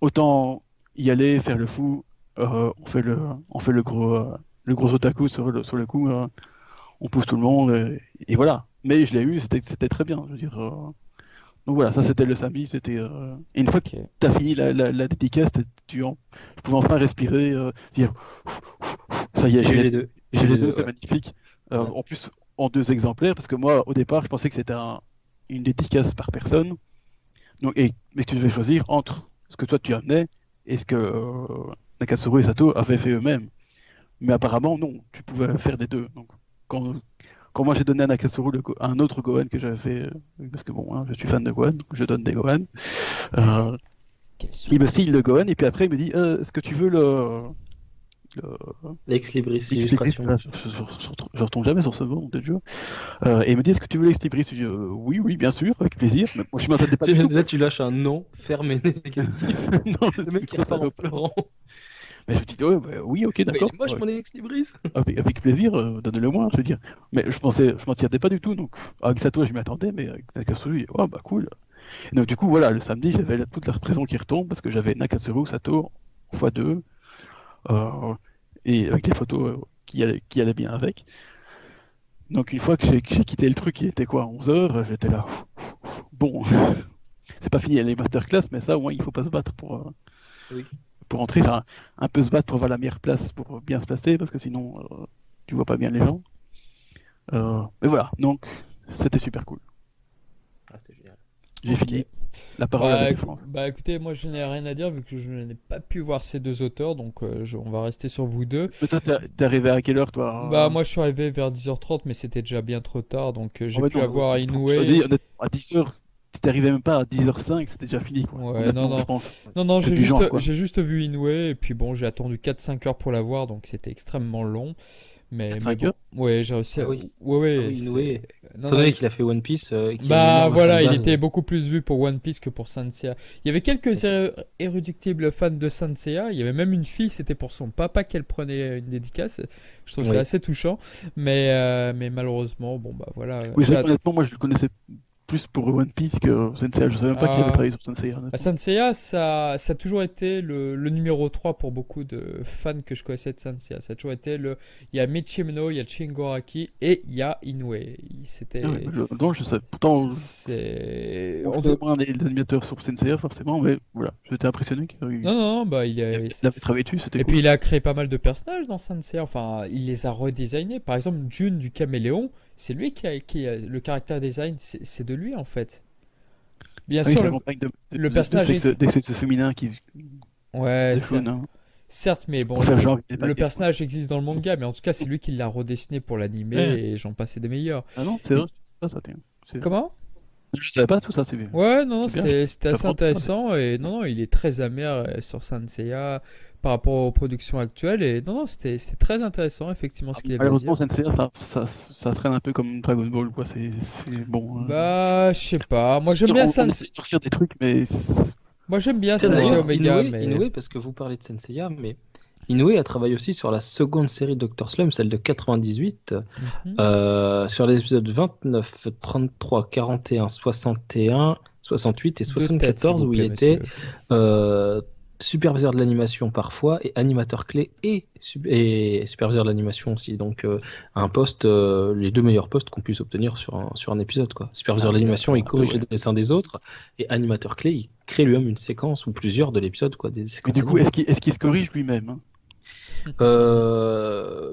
autant y aller, faire le fou. On fait le gros otaku sur le coup. On pousse tout le monde, et voilà. Mais je l'ai eu, c'était très bien. Je veux dire, donc voilà, ça c'était le samedi. Et une fois que Ok. tu as fini la dédicace, je pouvais enfin respirer, dire, ça y est, J'ai eu les deux. j'ai les deux, ouais. c'est magnifique. Ouais. En plus, en 2 exemplaires, parce que moi, au départ, je pensais que c'était une dédicace par personne. Donc, mais tu devais choisir entre ce que toi tu amenais et ce que Nakasuru et Sato avaient fait eux-mêmes. Mais apparemment, non, tu pouvais faire des deux. Donc, quand moi j'ai donné à Nakasuru un autre Gohan que j'avais fait, parce que bon, hein, je suis fan de Gohan, donc je donne des Gohan, Quelle il me surprise. signe le Gohan et puis après il me dit est-ce que tu veux le... L'ex Libris L'ex Libris, illustration. voilà, je retombe jamais sur ce mot de jeu. Et il me dit est-ce que tu veux l'ex Libris? Je dis oui, oui, bien sûr, avec plaisir. Mais moi je m'attendais pas du tout. Là, tu lâches un non ferme et négatif. Non, Le mec qui c'est repart en salopard. pleurant. Mais je me dis ouais, bah, oui, ok, Mais d'accord. il est moche, mon ex Libris. Avec plaisir, donnez-le moi, je veux dire. Mais je m'en attendais pas du tout. Donc avec Sato, je m'y attendais, mais avec Nakasuru, oh bah cool. Et donc du coup, voilà, le samedi, j'avais toute la présence qui retombe parce que j'avais Nakasuru, Sato, x2, et avec les photos qui allaient bien avec. Donc une fois que j'ai quitté le truc, il était quoi, 11h, j'étais là. Bon, c'est pas fini les masterclass, mais ça au moins il faut pas se battre Oui. pour entrer, enfin, un peu se battre pour avoir la meilleure place, pour bien se placer, parce que sinon tu vois pas bien les gens. Mais voilà, donc c'était super cool. Ah, c'était génial. J'ai Ok. fini. La parole à la défense. Bah écoutez, moi je n'ai rien à dire vu que je n'ai pas pu voir ces deux auteurs, donc on va rester sur vous deux. Mais toi, t'es arrivé à quelle heure, toi Bah moi je suis arrivé vers 10h30, mais c'était déjà bien trop tard, donc j'ai pu avoir Je te Inoue. dis, honnêtement, à 10h, t'es arrivé même pas à 10h05, c'était déjà fini, quoi. Ouais, Honnêtement, non. je pense. Non, C'est du genre, quoi. j'ai juste vu Inoue, et puis bon, j'ai attendu 4-5 heures pour la voir, donc c'était extrêmement long. Mais 4-5 bon, heures ouais, j'ai réussi à... Ah oui. Ouais, Ah oui, c'est- Inoue. Non, Étant non, donné qu'il a fait One Piece et qu'il y a bah une énorme voilà, il fanbase, était beaucoup plus vu pour One Piece que pour Sanseiya. Il y avait quelques irréductibles fans de Sanseiya, il y avait même une fille, c'était pour son papa qu'elle prenait une dédicace. Je trouve Oui. ça assez touchant, mais malheureusement, bon bah voilà. Oui, c'est j'ai vrai qu'honnêtement, moi je le connaissais plus pour One Piece que Sensei. Je savais même pas qu'il avait Ah. travaillé sur Sensei. Bah, Sanseiya, ça a toujours été le numéro 3 pour beaucoup de fans que je connaissais de Sanseiya. Ça a toujours été il y a Michimono, il y a Chingoraki et il y a Inoue. C'était... Non, je sais. Pourtant, C'est... on fait moins les animateurs sur Sensei, forcément, mais voilà, j'étais impressionné qu'il Non, bah il avait est... travaillé dessus, c'était Et cool. puis il a créé pas mal de personnages dans Sanseiya. Enfin, il les a redesignés. Par exemple, Jun du caméléon, c'est lui qui a le caractère design, c'est de lui en fait. Bien Ah oui, sûr, c'est la campagne le personnage est... des sexes féminins qui. Ouais, Des jaunes, hein. certes, mais bon, Pour faire genre, il est le baguette, personnage existe dans le manga, mais en tout cas, c'est lui qui l'a redessiné pour l'animé Ouais. et j'en passais des meilleurs. Ah non, c'est vrai, c'est pas ça, tiens. Comment? Je savais pas tout ça, c'est bien. Ouais, non, C'est bien, c'était assez j'apprends tout ça. intéressant et non, il est très amer sur Sanseiya par rapport aux productions actuelles et non, c'était très intéressant effectivement ce qu'il avait à dire. Malheureusement, Sensei, ça traîne un peu comme Dragon Ball, quoi. C'est bon. Bah, je sais pas. Moi, j'aime bien On Sanseiya. essaie de faire des trucs, mais. Moi, j'aime bien Tiens, Sanseiya d'ailleurs, Omega, Inoue, mais Inoue, parce que vous parlez de Senseiya, mais Inoue a travaillé aussi sur la seconde série Dr. Slump, celle de 98, Mhm. sur les épisodes 29, 33, 41, 61, 68 et De tête, s'il 74, vous où il plaît, était monsieur. superviseur de l'animation parfois et animateur clé et superviseur de l'animation aussi. Donc un poste, les deux meilleurs postes qu'on puisse obtenir sur un épisode, quoi. Superviseur de l'animation, il corrige les dessins des autres, et animateur clé, il crée lui-même une séquence ou plusieurs de l'épisode, quoi, des Mais séquences du coup, animées. est-ce qu'il se corrige lui-même, hein?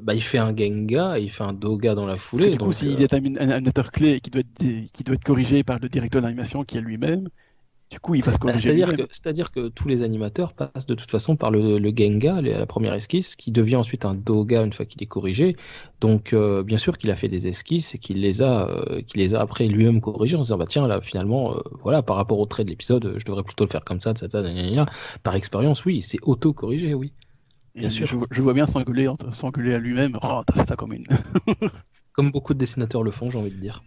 Bah, il fait un Genga, il fait un Doga dans la Parce que foulée. du coup, Donc, s'il est un animateur clé et qui doit être corrigé par le directeur d'animation qui est lui-même, du coup, il va se corriger lui-même. c'est-à-dire que tous les animateurs passent de toute façon par le Genga, la première esquisse, qui devient ensuite un Doga une fois qu'il est corrigé. Donc, bien sûr qu'il a fait des esquisses et qu'il les a après lui-même corrigées en se disant, bah tiens, là, finalement, voilà, par rapport au trait de l'épisode, je devrais plutôt le faire comme ça, gna. Par expérience, oui, c'est auto-corrigé, oui. Bien Et sûr. je vois bien s'engueuler à lui-même. Oh, t'as fait ça comme une. Comme beaucoup de dessinateurs le font, j'ai envie de dire.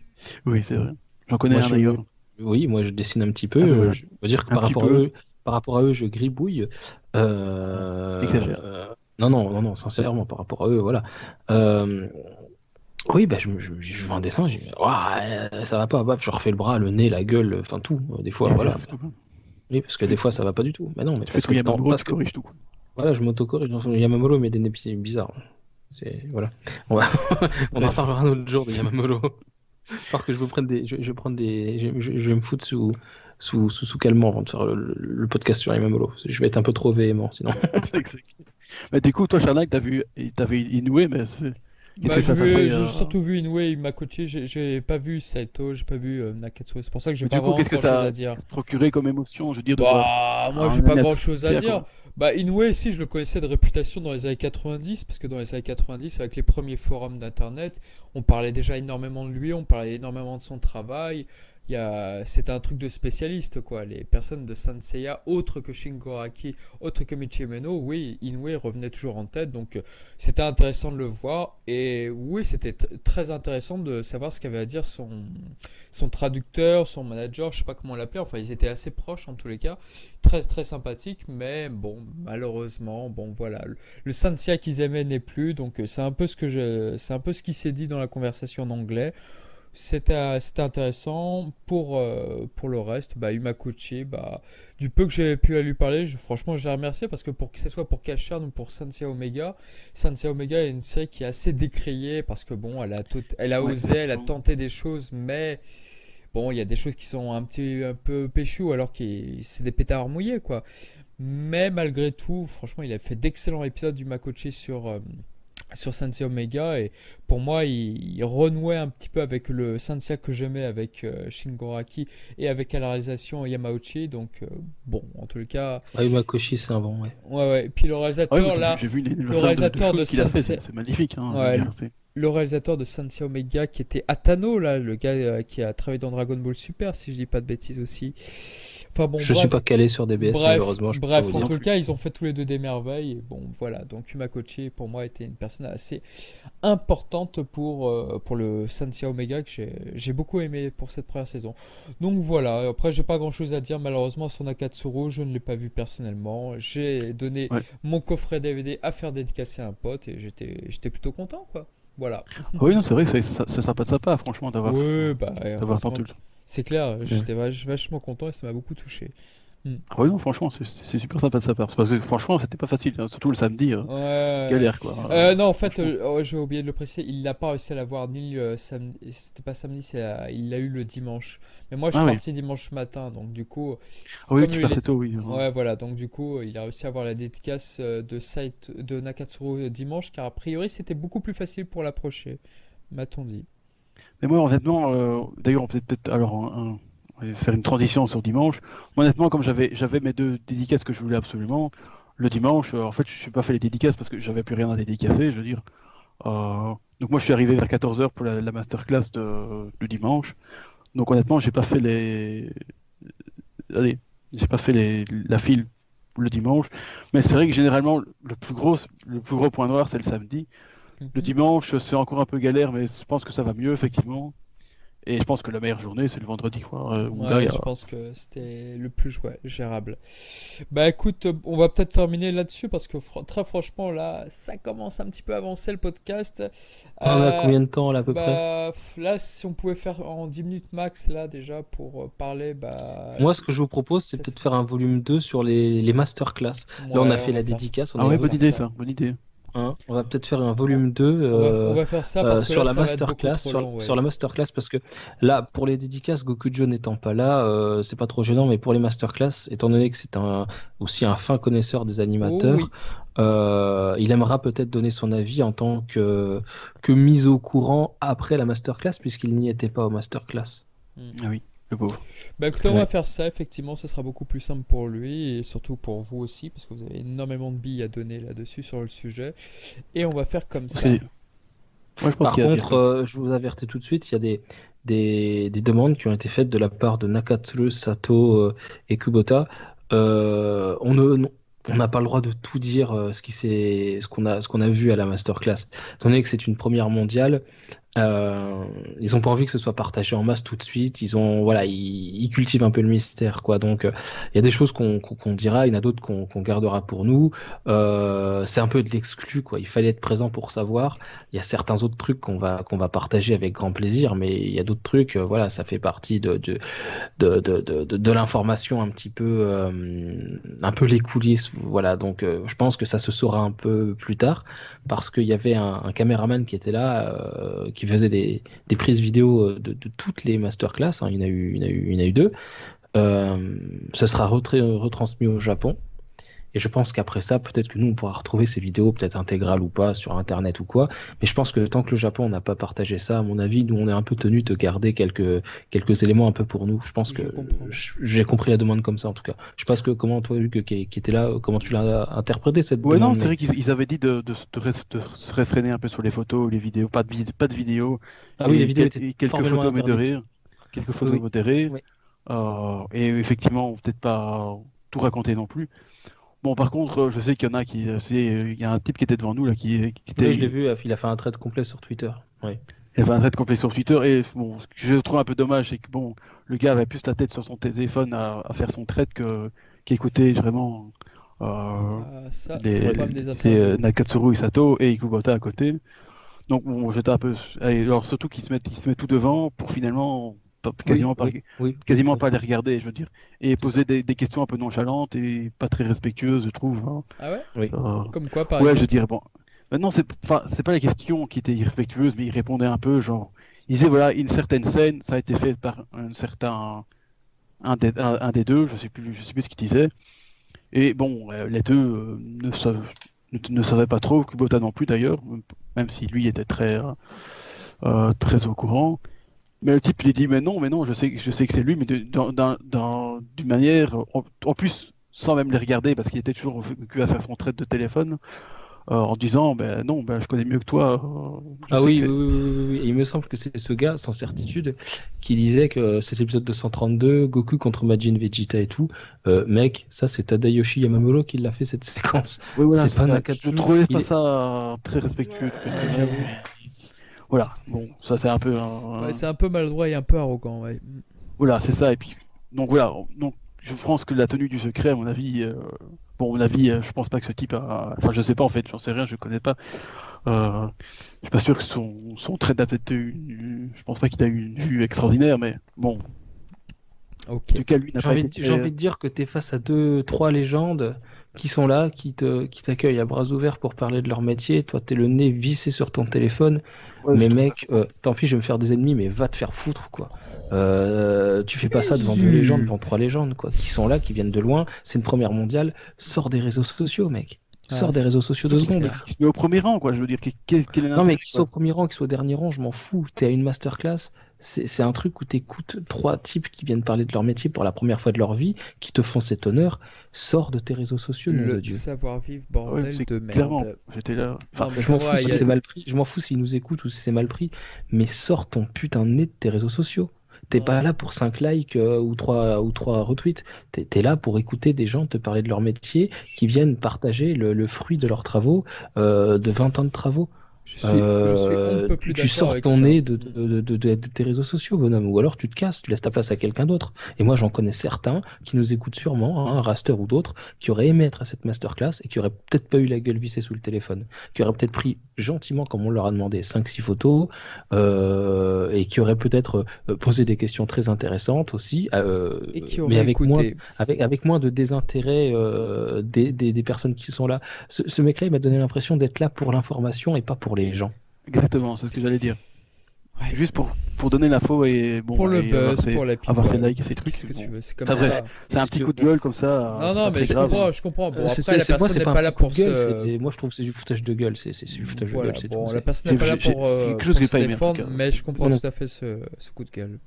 Oui, c'est vrai. J'en connais Moi, un je- d'ailleurs. Oui, moi je dessine un petit peu. Ah, ben voilà. Je veux dire que Un petit peu. par rapport à eux, je gribouille. T'exagères. Non, sincèrement, par rapport à eux, voilà. Oui, bah, je vois un dessin, j'ai ça va pas, baf, je refais le bras, le nez, la gueule, enfin tout, des fois, voilà. Oui, parce que des fois ça va pas du tout. Mais non, mais Tu fais parce tout que, Yamamuro, parce tu que corriges tout. voilà, je m'auto-corrige. Yamamuro met des nez bizarres. C'est voilà. On en parlera un autre jour de Yamamuro. Alors que je vais me foutre sous calmant avant de faire le podcast sur Yamamuro. Je vais être un peu trop véhément sinon. C'est exact. Mais du coup, toi, Charnac, t'avais Inoue, mais qui Bah, s'est fait j'ai surtout vu Inoue, il m'a coaché, j'ai pas vu Saito, j'ai pas vu Nakatsuru, c'est pour ça que j'ai Mais pas du coup, vraiment qu'est-ce que grand chose ça à dire. a procuré comme émotion, je veux dire, de voir Bah, moi un j'ai pas animateur grand chose à tiers, dire. quoi. Bah, Inoue, si je le connaissais de réputation dans les années 90, parce que dans les années 90, avec les premiers forums d'internet, on parlait déjà énormément de lui, on parlait énormément de son travail. C'était un truc de spécialiste, quoi. Les personnes de Sanseiya, autres que Shingo Araki, autres que Michimeno, oui, Inoue revenait toujours en tête, donc c'était intéressant de le voir. Et oui, c'était très intéressant de savoir ce qu'avait à dire son traducteur, son manager, je sais pas comment on l'appelait, enfin ils étaient assez proches en tous les cas, très très sympathiques, mais bon, malheureusement, bon voilà, le Sanseiya qu'ils aimaient n'est plus, donc c'est un peu ce qui s'est dit dans la conversation en anglais. C'était intéressant. Pour le reste, bah, Umakochi, bah, du peu que j'ai pu à lui parler, franchement, je l'ai remercié parce que que ce soit pour Kashan ou pour Sensei Omega est une série qui est assez décriée parce que bon, elle a Ouais, osé, elle a bon. tenté des choses, mais bon, il y a des choses qui sont un peu péchou alors que c'est des pétards mouillés, quoi. Mais malgré tout, franchement, il a fait d'excellents épisodes du Makochi sur Sensei Omega et pour moi il renouait un petit peu avec le Sensei que j'aimais avec Shingo Araki et avec à la réalisation Yamauchi, donc bon, en tout cas, Makoshi, c'est un bon, ouais. ouais. Et puis le Ah oui, réalisateur moi, là, j'ai vu le l'anniversaire de réalisateur de shoot qu'il a fait, Sensei, c'est magnifique. Hein, je veux ouais, dire, le réalisateur de Sensei Omega qui était Atano là, le gars qui a travaillé dans Dragon Ball Super si je dis pas de bêtises aussi. Enfin bon, Je suis pas calé sur DBS, bref, malheureusement, je peux pas vous en dire. tout cas, ils ont fait tous les deux des merveilles. Et bon, voilà. Donc, Umakochi, pour moi, était une personne assez importante pour le Sensei Omega que j'ai beaucoup aimé pour cette première saison. Donc, voilà. Après, j'ai pas grand chose à dire. Malheureusement, sur Nakatsuru, je ne l'ai pas vu personnellement. J'ai donné ouais. mon coffret DVD à faire dédicacer à un pote et j'étais plutôt content, quoi. Voilà. Ah oui, non, c'est vrai que c'est sympa de sa part, franchement, Oui, bah, d'avoir heureusement, tenté. c'est clair. J'étais vachement content et ça m'a beaucoup touché. Ah oui, non, franchement, c'est super sympa de sa part. Parce que franchement, c'était pas facile, hein, surtout le samedi, Ouais. galère quoi. Non, en fait, Franchement. j'ai oublié de le préciser, il n'a pas réussi à l'avoir ni le samedi, c'était pas samedi, il l'a eu le dimanche. Mais moi, je suis Ah oui. parti dimanche matin, donc du coup, Ah oui, comme tu il partais tôt, oui. ouais, voilà, donc du coup, il a réussi à avoir la dédicace de Nakatsuru dimanche, car a priori, c'était beaucoup plus facile pour l'approcher, m'a-t-on dit. Mais moi, honnêtement, d'ailleurs, on peut peut-être alors on va faire une transition sur dimanche. Moi, honnêtement, comme j'avais mes deux dédicaces que je voulais absolument, le dimanche, en fait, je suis pas fait les dédicaces parce que j'avais plus rien à dédicacer, je veux dire. Donc moi, je suis arrivé vers 14h pour la masterclass du dimanche. Donc honnêtement, j'ai pas fait allez, j'ai pas fait la file le dimanche. Mais c'est vrai que généralement, le plus gros point noir, c'est le samedi. Le Mhm. dimanche, c'est encore un peu galère, mais je pense que ça va mieux, effectivement. Et je pense que la meilleure journée, c'est le vendredi, quoi. Où là, Ouais, je pense que c'était le plus gérable. Bah écoute, on va peut-être terminer là-dessus parce que très franchement, là, ça commence un petit peu à avancer le podcast. On a Euh, combien de temps là à peu près? Là, si on pouvait faire en 10 minutes max, là, déjà, pour parler, bah. Moi, ce que je vous propose, c'est peut-être faire un volume 2 sur les masterclass. Là, on a Ouais, fait on va la faire, dédicace, on Ah a ouais, on va bonne faire idée, ça. ça, bonne idée. On va peut-être faire un On, volume 2 on va faire ça parce que sur là, la ça va être beaucoup masterclass, trop long, sur ouais. la masterclass, parce que là, pour les dédicaces, Gokujo n'étant pas là, c'est pas trop gênant, mais pour les masterclass, étant donné que c'est aussi un fin connaisseur des Oh animateurs, oui. il aimera peut-être donner son avis en tant que mise au courant après la masterclass, puisqu'il n'y était pas au masterclass. Hmm. Ah oui, le pauvre. Bah écoutez, on va Ouais. faire ça, effectivement, ce sera beaucoup plus simple pour lui et surtout pour vous aussi, parce que vous avez énormément de billes à donner là-dessus sur le sujet. Et on va faire comme Parce ça. que, moi, je pense Par qu'il y a à dire. contre, je vous avertis tout de suite, il y a des demandes qui ont été faites de la part de Nakatsuru, Sato et Kubota. On ne, non, on n'a pas le droit de tout dire ce qu'on a vu à la masterclass. Étant donné que c'est une première mondiale, ils ont pas envie que ce soit partagé en masse tout de suite. Voilà, ils cultivent un peu le mystère, quoi. Donc, il y a des choses qu'on dira, il y en a d'autres qu'on gardera pour nous. C'est un peu de l'exclu, quoi. Il fallait être présent pour savoir. Il y a certains autres trucs qu'on va partager avec grand plaisir, mais il y a d'autres trucs, voilà, ça fait partie de l'information un peu les coulisses, voilà. Donc, je pense que ça se saura un peu plus tard parce qu'il y avait un caméraman qui était là, qui faisait des prises vidéo de toutes les masterclass, hein. Il y en a eu deux. Ce sera retransmis au Japon. Et je pense qu'après ça, peut-être que nous, on pourra retrouver ces vidéos, peut-être intégrales ou pas, sur Internet ou quoi. Mais je pense que tant que le Japon n'a pas partagé ça, à mon avis, nous, on est un peu tenu de garder quelques éléments un peu pour nous. Je pense Je que comprends. j'ai compris la demande comme ça, en tout cas. Je sais pas comment toi, Luc, qui était là, comment tu l'as interprété cette Ouais, non, demande, c'est vrai qu'ils avaient dit de se réfréner un peu sur les photos, les vidéos, pas de vidéos, Ah oui, les et, vidéos étaient et quelques formellement photos interdites. modérées, quelques Oui, photos oui. modérées, Oui. et effectivement, peut-être pas tout raconter non plus. Bon, par contre, je sais qu'il y en a il y a un type qui était devant nous là, qui Oui, je l'ai était, vu, il a fait un thread complet sur Twitter. Oui. il avait un thread complet sur Twitter, et bon, ce que je trouve un peu dommage, c'est que bon, le gars avait plus la tête sur son téléphone à faire son thread qu'écouter vraiment Ça, c'est le les, problème des les, internautes. Nakatsuru Isato et Kubota à côté. Donc bon, j'étais un peu. Et alors surtout qu'ils se mettent tout devant pour finalement Oui, quasiment pas, oui, oui, oui, quasiment oui. pas les regarder, je veux dire. Et C'est ça. poser des questions un peu nonchalantes et pas très respectueuses, je trouve, hein. Ah ouais? Oui. Comme quoi, par Ouais, je exemple? dirais bon. Maintenant, c'est pas les questions qui étaient irrespectueuses, mais ils répondaient un peu, genre. Ils disaient voilà, une certaine scène, ça a été fait par un certain. Un des deux, je sais plus ce qu'ils disaient. Et bon, les deux ne savaient pas trop, Kubota non plus d'ailleurs, même si lui était très au courant. Mais le type, il dit, mais non, je sais que c'est lui, mais d'une manière, en plus, sans même les regarder, parce qu'il était toujours occupé à faire son trait de téléphone, en disant, ben non, ben, je connais mieux que toi, je Ah sais que oui, oui, c'est... oui, oui, oui, oui. Et il me semble que c'est ce gars, sans certitude, qui disait que cet épisode 232, Goku contre Majin Vegeta et tout, mec, ça c'est Tadayoshi Yamamuro qui l'a fait cette séquence. Oui, voilà, C'est pas je Nakatsuru. trouvais Il pas est- ça très respectueux du personnage. J'avoue. Voilà, bon, ça c'est un peu Ouais, c'est un peu maladroit et un peu arrogant, ouais. Voilà, c'est ça. Et puis, donc voilà. Donc, je pense que la tenue du secret, à mon avis, bon, à mon avis, je pense pas que ce type a. Enfin, je sais pas en fait, j'en sais rien, je connais pas. Je suis pas sûr que son trait a peut-être je pense pas qu'il a eu une vue extraordinaire, mais bon, en Ok. tout cas, lui n'a J'ai pas envie, été j'ai envie de dire que tu es face à deux, trois légendes qui sont là, qui t'accueillent à bras ouverts pour parler de leur métier. Toi, tu es le nez vissé sur ton téléphone. Ouais, Mais je trouve ça mec, tant pis, je vais me faire des ennemis, mais va te faire foutre, quoi. Tu fais pas ça devant deux Zut. légendes, devant trois légendes, quoi, qui sont là, qui viennent de loin. C'est une première mondiale. Sors des réseaux sociaux, mec. Sors des c'est- réseaux sociaux c'est 2 secondes. clair. il se met au premier rang, quoi. Je veux dire, quel est Non, l'intérêt, mais qu'il soit au quoi. premier rang, qu'il soit au dernier rang, je m'en fous. T'es à une masterclass. C'est un truc où t'écoutes trois types qui viennent parler de leur métier pour la première fois de leur vie, qui te font cet honneur. Sors de tes réseaux sociaux, nom de Le Dieu. savoir-vivre, Ah ouais, bordel c'est de clairement. merde. J'étais là. Non, Enfin, mais Je c'est m'en fous vrai, si il y a- c'est mal pris, je m'en fous s'ils nous écoutent ou si c'est mal pris, mais sors ton putain de nez de tes réseaux sociaux. T'es Non. pas là pour 5 likes ou 3 retweets. T'es là pour écouter des gens te parler de leur métier qui viennent partager le fruit de leurs travaux, de 20 ans de travaux. je suis on ne peut plus Tu d'accord sors avec ton ça. nez de tes réseaux sociaux, bonhomme, ou alors tu te casses, tu laisses ta place à quelqu'un d'autre. Et moi, j'en connais certains qui nous écoutent sûrement, hein, Raster ou d'autres, qui auraient aimé être à cette masterclass et qui auraient peut-être pas eu la gueule vissée sous le téléphone, qui auraient peut-être pris gentiment, comme on leur a demandé, 5-6 photos, et qui auraient peut-être posé des questions très intéressantes aussi, Et qui mais aurait écouté. avec moins de désintérêt des personnes qui sont là. Ce mec-là, il m'a donné l'impression d'être là pour l'information et pas pour les gens. exactement, c'est ce que j'allais dire. Ouais. Juste pour donner l'info et bon, Pour le et avoir buzz, ses, pour la avoir ses people. likes et ses trucs. Qu'est-ce que tu Bon. veux? C'est comme Ça, bref, ça. c'est un petit coup de gueule comme ça. Non, c'est non, pas mais très je grave. comprends, je comprends. Bon, C'est- après, la c'est- moi, personne c'est n'est pas pas un là petit coup pour de gueule, se. moi je trouve que c'est du foutage de gueule, c'est du foutage de Voilà, gueule, c'est bon, tout. la personne n'est pas là c'est pour, quelque chose pour que j'ai se pas aimé, en tout défendre, cas. mais je comprends Non. tout à fait ce coup de gueule.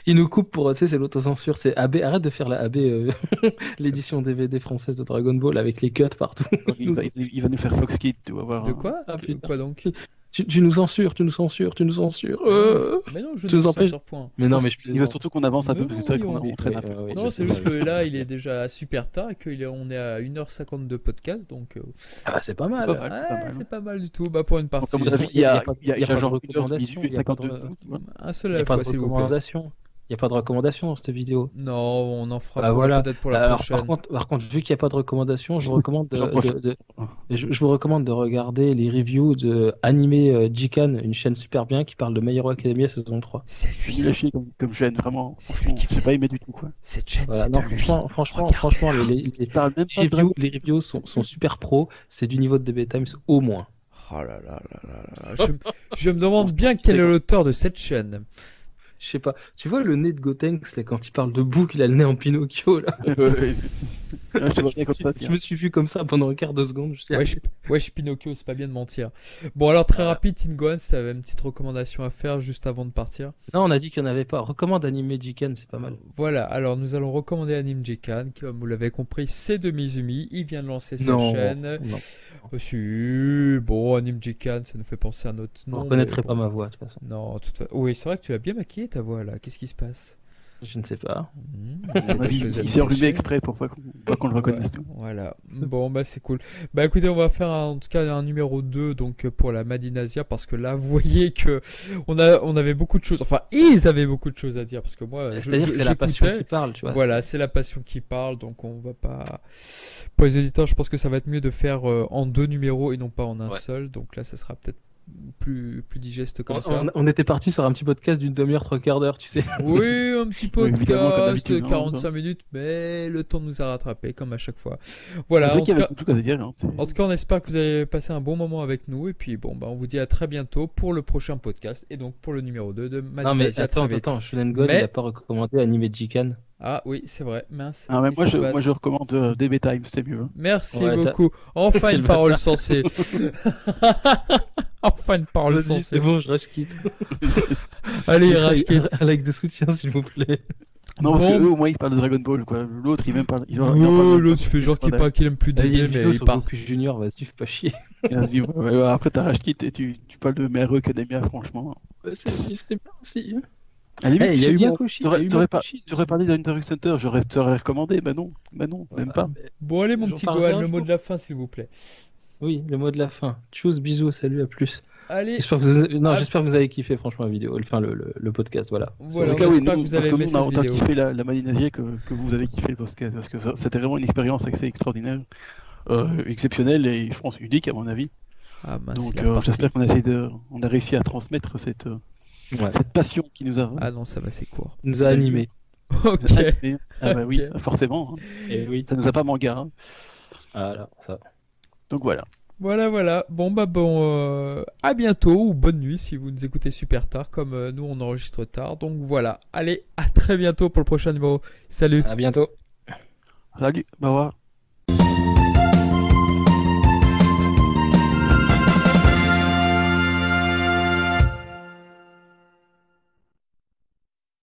Il nous coupe pour, tu sais, c'est l'autocensure, c'est AB, arrête de faire la AB, l'édition DVD française de Dragon Ball avec les cuts partout. Il va nous faire Fox Kid, tu vas voir. De quoi? Ah, putain. Quoi donc? Tu nous censures, tu nous censures, tu nous censures. Mais non, je tu ne nous me empêches- censure point. Mais non, mais je Il veut plaisante. surtout qu'on avance un peu, Mais parce que c'est vrai non, qu'on oui, on traîne un oui, peu. oui, Non, c'est je juste que sais, là, je il sais. est déjà super tard et qu'on est à 1h52 de podcast, donc Ah bah, c'est pas mal. Pas mal, c'est pas ouais, mal. c'est pas mal du tout. Bah, pour une Donc, partie, à mon toute façon, avis, il y a pas de genre 1h du recommandation, milieu et il y a pas de- 52 minutes. Ouais. un seul Il à n'y la a pas fois, de s'il vous plaît. recommandation. Il n'y a pas de recommandation dans cette vidéo. Non, on en fera Bah voilà. peut-être pour la Alors, prochaine. par contre, vu qu'il n'y a pas de recommandation, je vous recommande J'en profite. je vous recommande de regarder les reviews de Anime Jikan, une chaîne super bien qui parle de My Hero Academia saison 3. C'est Je suis lui. nul à chier comme chaîne, vraiment. C'est lui Franchement, qui j'ai fait pas aimé du tout, quoi. Cette chaîne, Voilà. c'est Non, de lui. franchement, Il parle même pas de Dragon les reviews sont super pro. C'est du niveau de DB Times au moins. Oh là là là là là. Je me demande bien quel est l'auteur de cette chaîne. Je sais pas. Tu vois le nez de Gotenks, là, quand il parle de Book, il a le nez en Pinocchio, là. Je te vois bien comme ça, Je tiens. me suis vu comme ça pendant un quart de seconde. Je dis, Wesh Pinocchio, c'est pas bien de mentir. Bon, alors très rapide, Tingohan, si t'avais une petite recommandation à faire juste avant de partir. non, on a dit qu'il n'y en avait pas. Recommande Anime Jiken, c'est pas mal. Voilà, alors nous allons recommander Anime Jekan, qui, comme vous l'avez compris, c'est de Mizumi. Il vient de lancer sa Non, chaîne. non. Si, bon, Anime Jekan, ça nous fait penser à notre Vous nom. ne reconnaîtrez mais pas bon. ma voix, de toute façon. Non, oui, c'est vrai que tu l'as bien maquillé ta voix là. Qu'est-ce qui se passe? Je ne sais pas. À mon avis, il s'est enrhumé exprès pour pas qu'on le reconnaisse. Ouais, voilà. Bon, bah c'est cool. Bah écoutez, on va faire en tout cas un numéro 2 donc pour la Madinasia parce que là, vous voyez que on avait beaucoup de choses. Enfin, ils avaient beaucoup de choses à dire parce que moi, C'est-à-dire que c'est la passion j'écoutais. qui parle, tu vois. Voilà, c'est la passion qui parle, donc on va pas. Pour les auditeurs, je pense que ça va être mieux de faire en 2 numéros et non pas en un Ouais. seul. Donc là, ça sera peut-être plus digeste comme ça. On était parti sur un petit podcast d'une demi-heure, 3/4 d'heure, tu sais. Oui, un petit Oui, évidemment, comme podcast de d'habitude, hein, 45 minutes, mais le temps nous a rattrapé comme à chaque fois. Voilà, C'est en vrai tout qu'il y avait cas, beaucoup de choses à dire. Hein, en tout cas, on espère que vous avez passé un bon moment avec nous. Et puis, bon, bah, on vous dit à très bientôt pour le prochain podcast et donc pour le numéro 2 de Non, mais Madinasia. attends, Shonen God, Mais- il a pas recommandé Anime Jiken. Ah oui, c'est vrai, mince. Ah, mais Qu'est-ce qui se passe je recommande DB Time, c'était mieux. Hein. Merci Ouais, beaucoup. Enfin Quel une parole bâtard. sensée. Enfin une parole Vas-y, sensée. c'est bon, je rage quitte. Allez, Rage Kid. Un like de soutien, s'il vous plaît. Non, parce Bon. que eux, au moins, ils parlent de Dragon Ball, quoi. L'autre, il même parle. Il en Oh, parle même l'autre, pas. tu fais genre qu'il aime plus Il y a DB, une mais vidéo il sur part. Goku Junior, vas-y, fais pas chier. Vas-y, ouais, après, t'as Rage Kit et tu parles de Meru Academia, franchement. C'était bien aussi. À la limite, Eh, il y a je eu dis, Makoshi. t'aurais- il y a eu t'aurais pas- Makoshi. Tu aurais parlé d'Hunter x Hunter, t'aurais recommandé, bah non, même pas. Bon, allez, mon J'en petit parlerai Gohan, un le mot jour. de la fin, s'il vous plaît. Oui, le mot de la fin. Tchuss, bisous, salut, à plus. Allez, J'espère que vous avez... Non, Ah. j'espère que vous avez kiffé, franchement, la vidéo. Enfin, le podcast, voilà. voilà, En on tout cas, oui, espère que nous, vous parce allez que aimer nous, on a cette autant vidéo. kiffé la Madinasia que vous avez kiffé le podcast, parce que c'était vraiment une expérience assez extraordinaire, exceptionnelle et je pense unique à mon avis. Ah mince, Donc il est reparti. j'espère on a réussi à transmettre cette Ouais. passion qui nous a Ah non, ça va, c'est court. Il nous a animés. Ok. animés. Ah bah oui, Ok. forcément. Hein. Et oui. Ça nous a pas manqué. Hein. Voilà, ça. Donc voilà. Voilà. Bon, à bientôt ou bonne nuit si vous nous écoutez super tard, comme nous on enregistre tard. Donc voilà. Allez, à très bientôt pour le prochain numéro. Salut. À bientôt. Salut, au revoir.